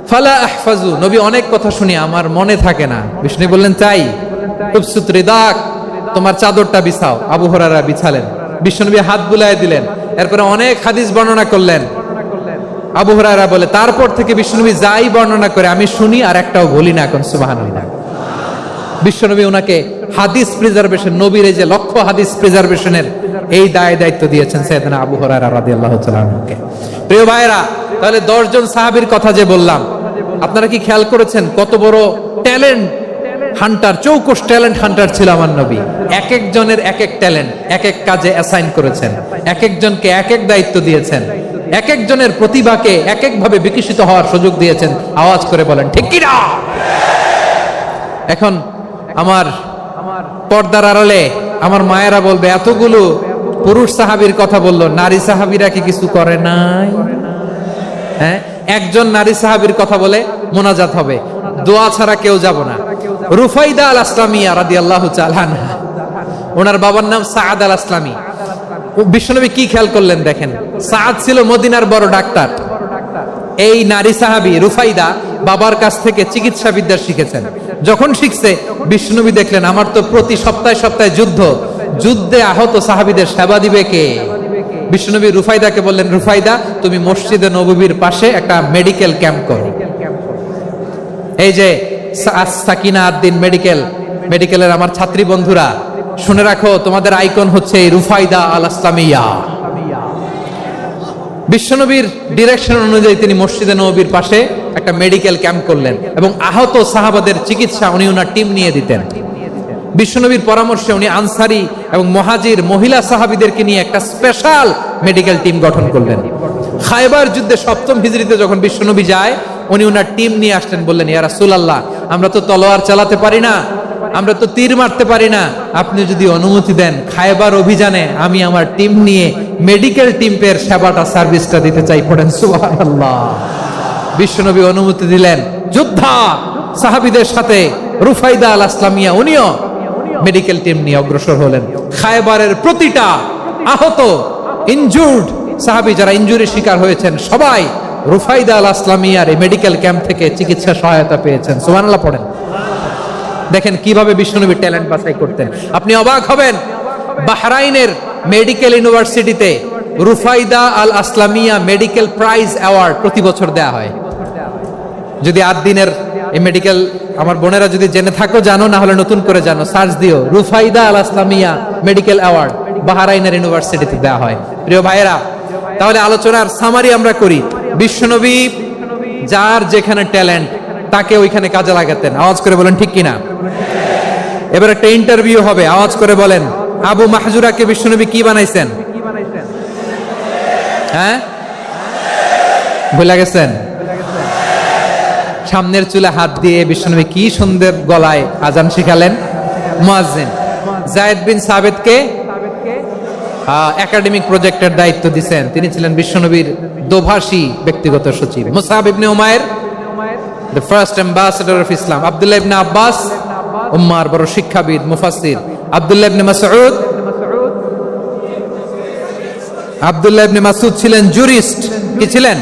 ফালা আহফাজু, নবী অনেক কথা শুনি আমার মনে থাকে না। বিষ্ণু বললেন, তাই উবসুত রিদাক, তোমার চাদরটা বিছাও। আবু হুরায়রা বিছালেন, বিশ্বনবী হাত বুলায় দিলেন, এরপরে অনেক হাদিস বর্ণনা করলেন। আবু হুরায়রা বলে, তারপর থেকে বিশ্বনবী যাই বর্ণনা করে আমি শুনি আর একটাও বলি না। এখন সুবহানাল্লাহ। বিশ্বনবী ওনাকে হাদিস প্রিজার্ভেশন, নবীর এই যে লক্ষ্য হাদিস প্রিজার্ভেশনের এই দায়িত্ব দিয়েছেন সাইয়েদনা আবু হুরায়রা রাদিয়াল্লাহু তাআলা আনহুকে। প্রিয় ভাইরা, তাহলে 10 জন সাহাবীর কথা যে বললাম, আপনারা কি খেয়াল করেছেন কত বড় ট্যালেন্ট হান্টার, চৌকস ট্যালেন্ট হান্টার ছিল আমার নবী। এক একজনের এক এক ট্যালেন্ট, এক এক কাজে অ্যাসাইন করেছেন, এক একজনকে এক এক দায়িত্ব দিয়েছেন, এক একজনের প্রতিভাকে এক এক ভাবে বিকশিত হওয়ার সুযোগ দিয়েছেন। আওয়াজ করে বলেন ঠিক কি না? এখন আমার পর্দার আড়ালে আমার মায়েরা বলবে, এতগুলো পুরুষ সাহাবীর কথা বললো, নারী সাহাবীরা কি কিছু করে নাই? হ্যাঁ, একজন নারী সাহাবীর কথা বলে মোনাজাত হবে, দোয়া ছাড়া কেউ যাব না। রুফাইদা আল আসলামিয়া রাদিয়াল্লাহু তাআলা আনহা, ওনার বাবার নাম সাআদ আল আসলামি। বিশ্বনবী কি খেয়াল করলেন দেখেন, সাআদ ছিল মদিনার বড় ডাক্তার। এই নারী সাহাবী রুফাইদা বাবার কাছ থেকে চিকিৎসা বিদ্যা শিখেছেন। যখন শিখছে, বিশ্বনবী দেখলেন আমার তো প্রতি সপ্তাহে সপ্তাহে যুদ্ধে আহত সাহাবীদের সেবা দিবে কে? বিশ্বনবী রুফাইদাকে বললেন, রুফাইদা তুমি মসজিদে নববীর পাশে একটা মেডিকেল ক্যাম্প করো। এই যে সাকিনা আদ-দ্বীন মেডিকেলের আমার ছাত্রী বন্ধুরা, শুনে রাখো, তোমাদের আইকন হচ্ছে রুফাইদা আল আসলামিয়া। বিশ্বনবীর ডিরেকশন অনুযায়ী তিনি মসজিদে নববীর পাশে একটা মেডিকেল ক্যাম্প করলেন এবং আহত সাহাবাদের চিকিৎসা উনি ওনার টিম নিয়ে দিতেন। বিশ্বনবীর পরামর্শে উনি আনসারি এবং মুহাজির মহিলা সাহাবীদেরকে নিয়ে একটা স্পেশাল মেডিকেল টিম গঠন করলেন। খায়বার যুদ্ধে 7ম হিজরিতে যখন বিশ্বনবী যায়, উনি ওনার টিম নিয়ে আসলেন, বললেন, ইয়া রাসূলুল্লাহ, আমরা তো তলোয়ার চালাতে পারি না, আমরা তো তীর মারতে পারি না, আপনি যদি অনুমতি দেন খায়বার অভিযানে আমি আমার টিম নিয়ে মেডিকেল টিমের সেবাটা সার্ভিসটা দিতে চাই। পড়েন সুবহানাল্লাহ। বিশ্বনবী অনুমতি দিলেন। যোদ্ধা সাহাবীদের সাথে রুফাইদা আল আসলামিয়া উনিও মেডিকেল টিম নিয়ে অগ্রসর হলেন। খায়বারের প্রতিটা আহত ইনজুর্ড সাহাবী যারা ইনজুরি শিকার হয়েছেন, সবাই রুফাইদা আল আসলামিয়ার এই মেডিকেল ক্যাম্প থেকে চিকিৎসা সহায়তা পেয়েছেন। সুবহানাল্লাহ পড়েন। দেখেন কিভাবে বিশ্বনবী ট্যালেন্ট বাছাই করতেন। আপনি অবাক হবেন, বাহরাইনের মেডিকেল ইউনিভার্সিটিতে রুফাইদা আল আসলামিয়া মেডিকেল প্রাইজ অ্যাওয়ার্ড প্রতি বছর দেয়া হয়। যদি 8 দিনের এই মেডিকেল আমার বোনেরা যদি জেনে থাকো জানো, না হলে নতুন করে জানো, সার্চ দিও, রুফাইদা আল ইসলামিয়া মেডিকেল অ্যাওয়ার্ড বাহরাইনের ইউনিভার্সিটিতে দেওয়া হয়। প্রিয় ভাইয়েরা, তাহলে আলোচনার সামারি আমরা করি। বিশ্বনবী যার যেখানে ট্যালেন্ট তাকে ওইখানে কাজে লাগাতেন। আওয়াজ করে বলেন ঠিক কিনা? এবার একটা ইন্টারভিউ হবে, আওয়াজ করে বলেন আবু মাহজুরাকে বিশ্বনবী কি বানাইছেন? হ্যাঁ, ভুলে গেছেন? সামনের চুলে হাত দিয়ে বিশ্বনবী কি সুন্দর গলায় আজান শিখালেন। মুয়াজ্জিন যায়েদ বিন সাবিতকে একাডেমিক প্রজেক্টের দায়িত্ব দিয়েছেন, তিনি ছিলেন বিশ্বনবীর দোভাষী ব্যক্তিগত সচিব। মুসআব ইবনে উমাইর the first ambassador of Islam. আব্দুল্লাহ ইবনে আব্বাস উম্মার বড় শিক্ষাবিদ মুফাসসির। আব্দুল্লাহ ইবনে মাসউদ, আব্দুল্লাহ ইবনে মাসউদ ছিলেন জুরিস্ট। কি ছিলেন?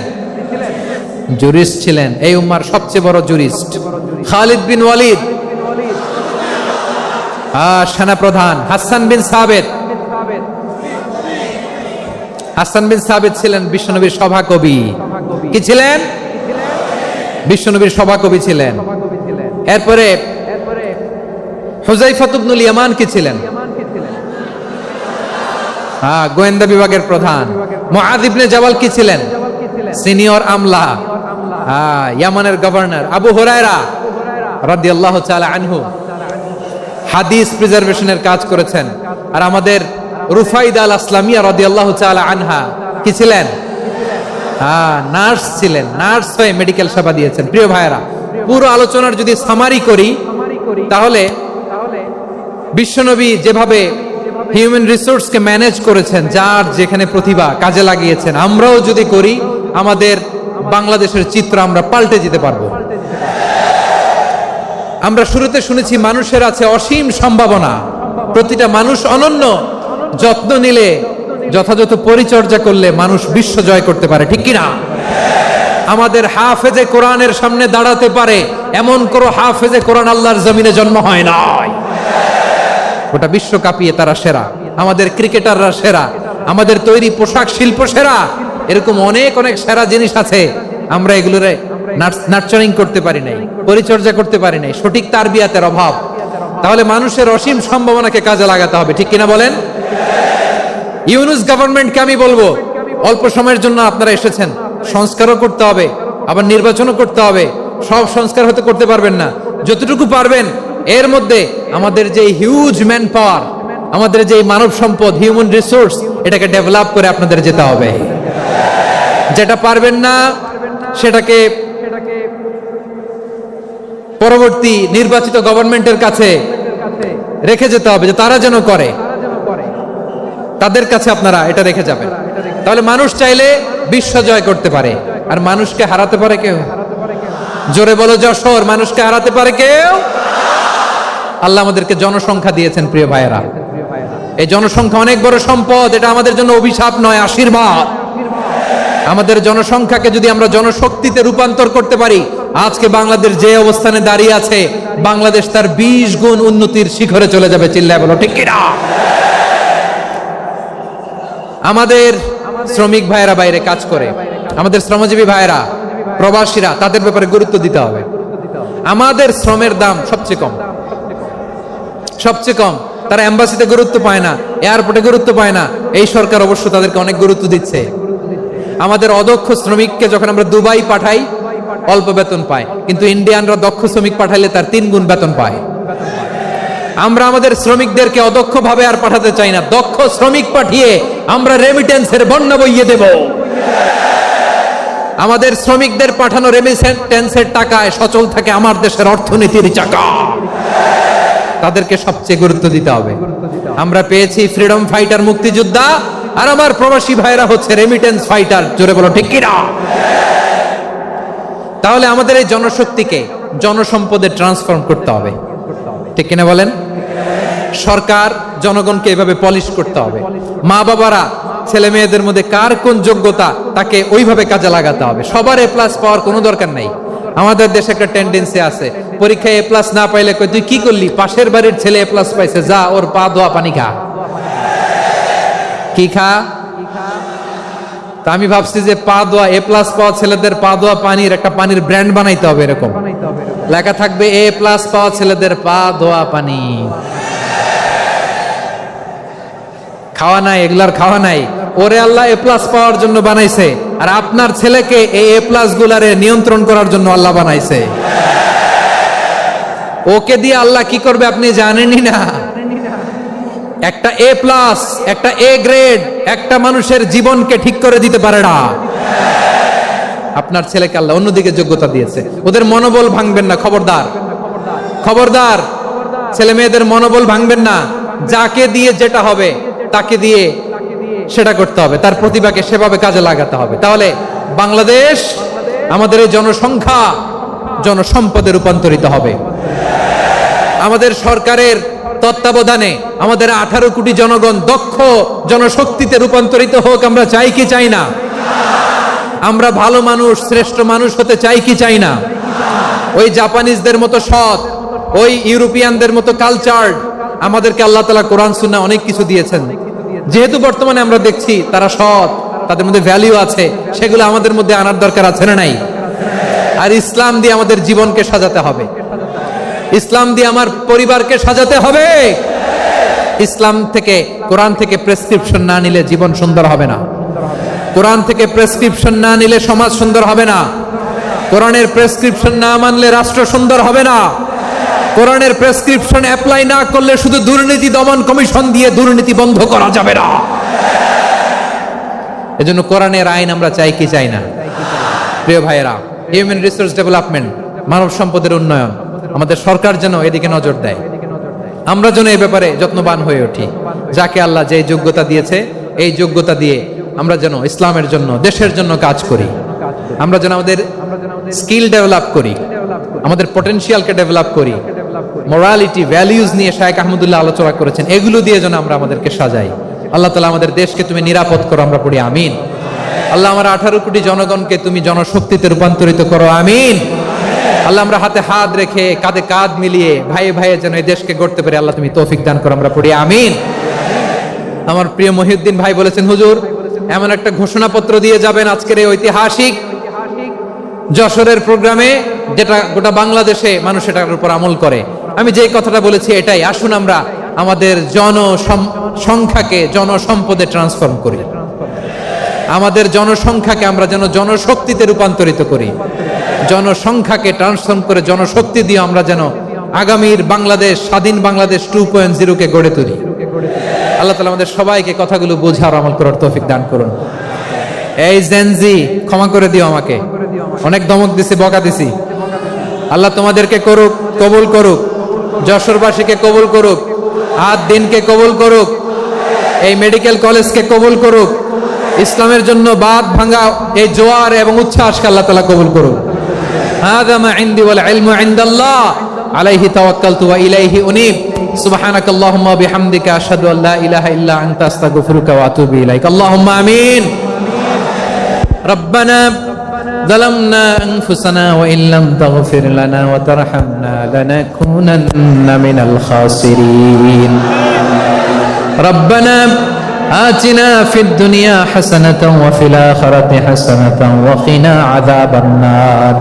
জুরিস্ট ছিলেন, এই উম্মার সবচেয়ে বড় জুরিস্ট। খালিদ বিন ওয়ালিদ সেনাপ্রধান। হাসান বিন সাবিত, হাসান বিন সাবিত ছিলেন বিশ্বনবীর সভাকবি। কি ছিলেন? বিশ্বনবীর সভাকবি ছিলেন। এরপরে হুযায়ফা ইবনুল ইয়ামান কি ছিলেন? গোয়েন্দা বিভাগের প্রধান। মুআয ইবনে জাবাল কি ছিলেন? সিনিয়র আমলা, ইয়ামানের গভর্নর। আবু হুরায়রা রাদিয়াল্লাহু তাআলা আনহু হাদিস প্রিজার্ভেশনের কাজ করেছেন। আর আমাদের রুফাইদা আল ইসলামিয়া রাদিয়াল্লাহু তাআলা আনহা কি ছিলেন? নার্স ছিলেন, নার্স হয়ে মেডিকেল সেবা দিয়েছেন। প্রিয় ভাইয়েরা, পুরো আলোচনার যদি সামারি করি তাহলে বিশ্বনবী যেভাবে হিউম্যান রিসোর্সকে ম্যানেজ করেছেন, যার যেখানে প্রতিভা কাজে লাগিয়েছেন, আমরাও যদি করি আমাদের বাংলাদেশের চিত্র আমরা পাল্টে যেতে পারবো। আমরা শুরুতে শুনেছি মানুষের আছে অসীম সম্ভাবনা, প্রতিটা মানুষ অনন্য, যত্ন নিলে, যথাযথ পরিচর্যা করলে মানুষ বিশ্ব জয় করতে পারে। ঠিক কিনা? আমাদের হাফেজে কোরআনের সামনে দাঁড়াতে পারে এমন কোন হাফেজে কোরআন আল্লাহর জমিনে জন্ম হয় নাই। গোটা বিশ্ব কাঁপিয়ে তারা সেরা, আমাদের ক্রিকেটাররা সেরা, আমাদের তৈরি পোশাক শিল্প সেরা। এরকম অনেক অনেক সেরা জিনিস আছে, আমরা এগুলোরে নার্চারিং করতে পারি নাই, পরিচর্যা করতে পারি নাই, সঠিক তারবিয়াতের অভাব। তাহলে মানুষের অসীম সম্ভাবনাকে কাজে লাগাতে হবে। ঠিক কিনা বলেন? ইউনুস গভর্নমেন্টকে আমি বলবো, অল্প সময়ের জন্য আপনারা এসেছেন, সংস্কারও করতে হবে, আবার নির্বাচনও করতে হবে। সব সংস্কার হতে করতে পারবেন না, যতটুকু পারবেন এর মধ্যে আমাদের যে হিউজ ম্যান পাওয়ার, আমাদের যে মানব সম্পদ, হিউম্যান রিসোর্স, এটাকে ডেভেলপ করে আপনাদের যেতে হবে। যেটা পারবেন না সেটাকে পরবর্তী নির্বাচিত গভর্নমেন্টের কাছে রেখে যেতে হবে, যে তারা যেন করে, তাদের কাছে আপনারা এটা রেখে যাবেন। তাহলে মানুষ চাইলে বিশ্ব জয় করতে পারে। আর মানুষকে হারাতে পারে কেউ? জোরে বলো যশোর, মানুষকে হারাতে পারে কেউ? আল্লাহ আমাদেরকে জনসংখ্যা দিয়েছেন। প্রিয় ভাইয়েরা, এই জনসংখ্যা অনেক বড় সম্পদ, এটা আমাদের জন্য অভিশাপ নয়, আশীর্বাদ। আমাদের জনসংখ্যাকে যদি আমরা জনশক্তিতে রূপান্তর করতে পারি, আজকে বাংলাদেশ যে অবস্থানে দাঁড়িয়ে আছে, বাংলাদেশ তার 20 গুণ উন্নতির শিখরে চলে যাবে। চিল্লায় বলো ঠিক কিনা? আমাদের শ্রমিক ভাইয়েরা বাইরে কাজ করে, আমাদের শ্রমজীবী ভাইয়েরা, প্রবাসীরা, তাদের ব্যাপারে গুরুত্ব দিতে হবে। আমাদের শ্রমের দাম সবচেয়ে কম, সবচেয়ে কম। তারা এম্বাসিতে গুরুত্ব পায় না, এয়ারপোর্টে গুরুত্ব পায় না। এই সরকার অবশ্য তাদেরকে অনেক গুরুত্ব দিচ্ছে। আমাদের অদক্ষ শ্রমিককে যখন আমরা দুবাই পাঠাই, অল্প বেতন পায়, কিন্তু ইন্ডিয়ানরা দক্ষ শ্রমিক পাঠাইলে তার 3 গুণ বেতন পায়। আমরা আমাদের শ্রমিকদেরকে অদক্ষ ভাবে আর পাঠাতে চাই না, দক্ষ শ্রমিক পাঠিয়ে আমরা রেমিটেন্সের বন্যা বইয়ে দেব। আমাদের শ্রমিকদের পাঠানো রেমিটেন্সের টাকায় সচল থাকে আমার দেশের অর্থনীতির চাকা। তাদেরকে সবচেয়ে গুরুত্ব দিতে হবে। আমরা পেয়েছি ফ্রিডম ফাইটার, মুক্তিযোদ্ধা, আর আমার প্রবাসী ভাইরা হচ্ছে রেমিটেন্স ফাইটার। জোরে বলো ঠিক কিনা? তাহলে আমাদের এই জনশক্তিকে জনসম্পদে ট্রান্সফর্ম করতে হবে। ঠিক কিনা বলেন? সরকার জনগণকে এভাবে পলিশ করতে হবে। মা বাবারা ছেলে মেয়েদের মধ্যে কার কোন যোগ্যতা তাকে ওইভাবে কাজে লাগাতে হবে। সবার এ প্লাস পাওয়ার কোনো দরকার নাই। আমাদের দেশে একটা টেন্ডেন্সি আছে, পরীক্ষায় এ প্লাস না পাইলে কই তুই কি করলি, পাশের বাড়ির ছেলে এ প্লাস পাইছে, যা ওর পা ধোয়া পানি খা। কি খা? তা আমি ভাবছি যে পা দোয়া এ প্লাস পাওয়া ছেলেদের পা দোয়া পানির একটা পানির ব্র্যান্ড বানাইতে হবে, এরকম লেখা থাকবে এ প্লাস পাওয়া ছেলেদের পা দোয়া পানি। খাওয়া নাই, এগুলার খাওয়া নাই, ওরে আল্লাহ এ প্লাস পাওয়ার জন্য বানাইছে, আর আপনার ছেলেকে এই এ প্লাস গুলারে নিয়ন্ত্রণ করার জন্য আল্লাহ বানাইছে। ওকে দিয়ে আল্লাহ কি করবে আপনি জানেনই না। একটা এ প্লাস, একটা এ গ্রেড একটা মানুষের জীবনকে ঠিক করে দিতে পারে না। আপনার ছেলেকে আল্লাহ অন্যদিকে যোগ্যতা দিয়েছে, ওদের মনোবল ভাঙবেন না, খবরদার খবরদার। ছেলে মেয়েদের মনোবল ভাঙবেন না, যাকে দিয়ে যেটা হবে তাকে দিয়ে সেটা করতে হবে, তার প্রতিভাকে সেভাবে কাজে লাগাতে হবে। তাহলে বাংলাদেশ আমাদের এই জনসংখ্যা জনসম্পদে রূপান্তরিত হবে। আমাদের সরকারের তত্ত্বাবধানে আমাদের 18 কোটি জনগণ দক্ষ জনশক্তিতে রূপান্তরিত হোক, আমরা চাই কি চাই না? আমরা ভালো মানুষ, শ্রেষ্ঠ মানুষ হতে চাই কি চাই না? ওই জাপানিজদের মতো সৎ, ওই ইউরোপিয়ানদের মতো কালচার্ড, আমাদেরকে আল্লাহ তাআলা কোরআন সুন্নাহ অনেক কিছু দিয়েছেন। যেহেতু বর্তমানে আমরা দেখছি তারা সৎ, তাদের মধ্যে ভ্যালু আছে, সেগুলো আমাদের মধ্যে আনার দরকার আছে না নাই? আর ইসলাম দিয়ে আমাদের জীবনকে সাজাতে হবে, ইসলাম দিয়ে আমার পরিবারকে সাজাতে হবে। ইসলাম থেকে, কোরআন থেকে প্রেসক্রিপশন না নিলে জীবন সুন্দর হবে না। কোরআন থেকে প্রেসক্রিপশন না নিলে সমাজ সুন্দর হবে না। কোরআনের প্রেসক্রিপশন না মানলে রাষ্ট্র সুন্দর হবে না। কোরআনের প্রেসক্রিপশন অ্যাপ্লাই না করলে শুধু দুর্নীতি দমন কমিশন দিয়ে দুর্নীতি বন্ধ করা যাবে না। এজন্য কোরআনের আইন আমরা চাই কি চাই না? প্রিয় ভাইয়েরা, হিউম্যান রিসোর্স ডেভেলপমেন্ট, মানব সম্পদের উন্নয়ন, আমাদের সরকার যেন এদিকে নজর দেয়। আমরা যেন এই ব্যাপারে যত্নবান হয়ে উঠি। যাকে আল্লাহ যে যোগ্যতা দিয়েছে, এই যোগ্যতা দিয়ে আমরা যেন ইসলামের জন্য, দেশের জন্য কাজ করি। আমরা যেন আমাদের স্কিল ডেভেলপ করি, আমাদের পটেনশিয়ালকে ডেভেলপ করি। মোরালিটি, ভ্যালিউজ নিয়ে শায়েখ আহমদুল্লাহ আলোচনা করেছেন, এগুলো দিয়ে যেন আমরা আমাদেরকে সাজাই। আল্লাহ তাআলা আমাদের দেশকে তুমি নিরাপদ করো, আমরা পড়ি আমিন। আল্লাহ আমার 18 কোটি জনগণকে তুমি জনশক্তিতে রূপান্তরিত করো, আমিন। আল্লাহ আমরা হাতে হাত রেখে, কাঁধে কাঁধ মিলিয়ে ভাইয়ে ভাইয়ে যেন এই দেশকে গড়তে পারি, আল্লাহ তুমি তৌফিক দান করো, আমরা পড়ি আমিন। আমার প্রিয় মহিউদ্দিন ভাই বলেছেন, হুজুর এমন একটা ঘোষণাপত্র দিয়ে যাবেন আজকের এই ঐতিহাসিক যশোরের প্রোগ্রামে, যেটা গোটা বাংলাদেশে মানুষ এটার উপর আমল করে। আমি যে কথাটা বলেছি এটাই, আসুন আমরা আমাদের জনসংখ্যাকে জনসম্পদে ট্রান্সফর্ম করি। আমাদের জনসংখ্যাকে আমরা যেন জনশক্তিতে রূপান্তরিত করি। জনসংখ্যাকে ট্রান্সফর্ম করে জনশক্তি দিয়ে আমরা যেন আগামীর বাংলাদেশ, স্বাধীন বাংলাদেশ 2.0 কে গড়ে তুলি। আল্লাহ তাআলা আমাদের সবাইকে কথাগুলো বোঝার, আমল করার তৌফিক দান করুন। এই জেনজি, ক্ষমা করে দিও আমাকে, অনেক ধমক দিছি, বকা দিছি। আল্লাহ তোমাদেরকে করুক, কবুল করুক, যশোরবাসীকে কবুল করুক, আদ দিনকে কবুল করুক, এই মেডিকেল কলেজকে কবুল করুক, ইসলামের জন্য বাদ ভাঙা এই জোয়ার এবং উচ্ছ্বাসকে আল্লাহ তাআলা কবুল করুক। হাযা মা ইনদি ওয়াল ইলমু ইনদাল্লাহ আলাইহি তাওয়াক্কালতু ওয়া ইলাইহি উনীব। সুবহানাকাল্লাহুম্মা বিহামদিকা আশহাদু আল লা ইলাহা ইল্লা আনতা আস্তাগফিরুকা ওয়া আতুবু ইলাইক। আল্লাহুম্মা আমিন। রব্বানা ظلمنا أنفسنا وإن لم تغفر لنا وترحمنا لنكونن من الخاسرين. ربنا آتنا في الدنيا حسنة وفي الآخرة حسنة وقنا عذاب النار.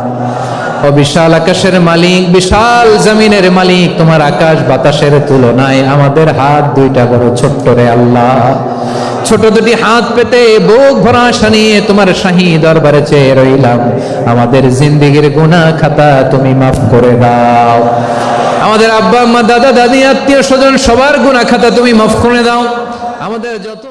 ও বিশাল আকাশের মালিক, বিশাল জমিনের মালিক, তোমার আকাশ বাতাসের তুলনায় আমাদের হাত দুইটা বড় ছোট্ট রে আল্লাহ। ছোট দুটি হাত পেতে বুক ভরা আশা নিয়ে তোমার শাহী দরবারে চেয়ে রইলাম। আমাদের জিন্দেগির গুনাহ খাতা তুমি মাফ করে দাও। আমাদের আব্বা আম্মা, দাদা দাদি, আত্মীয় স্বজন সবার গুনাহ খাতা তুমি মাফ করে দাও। আমাদের যত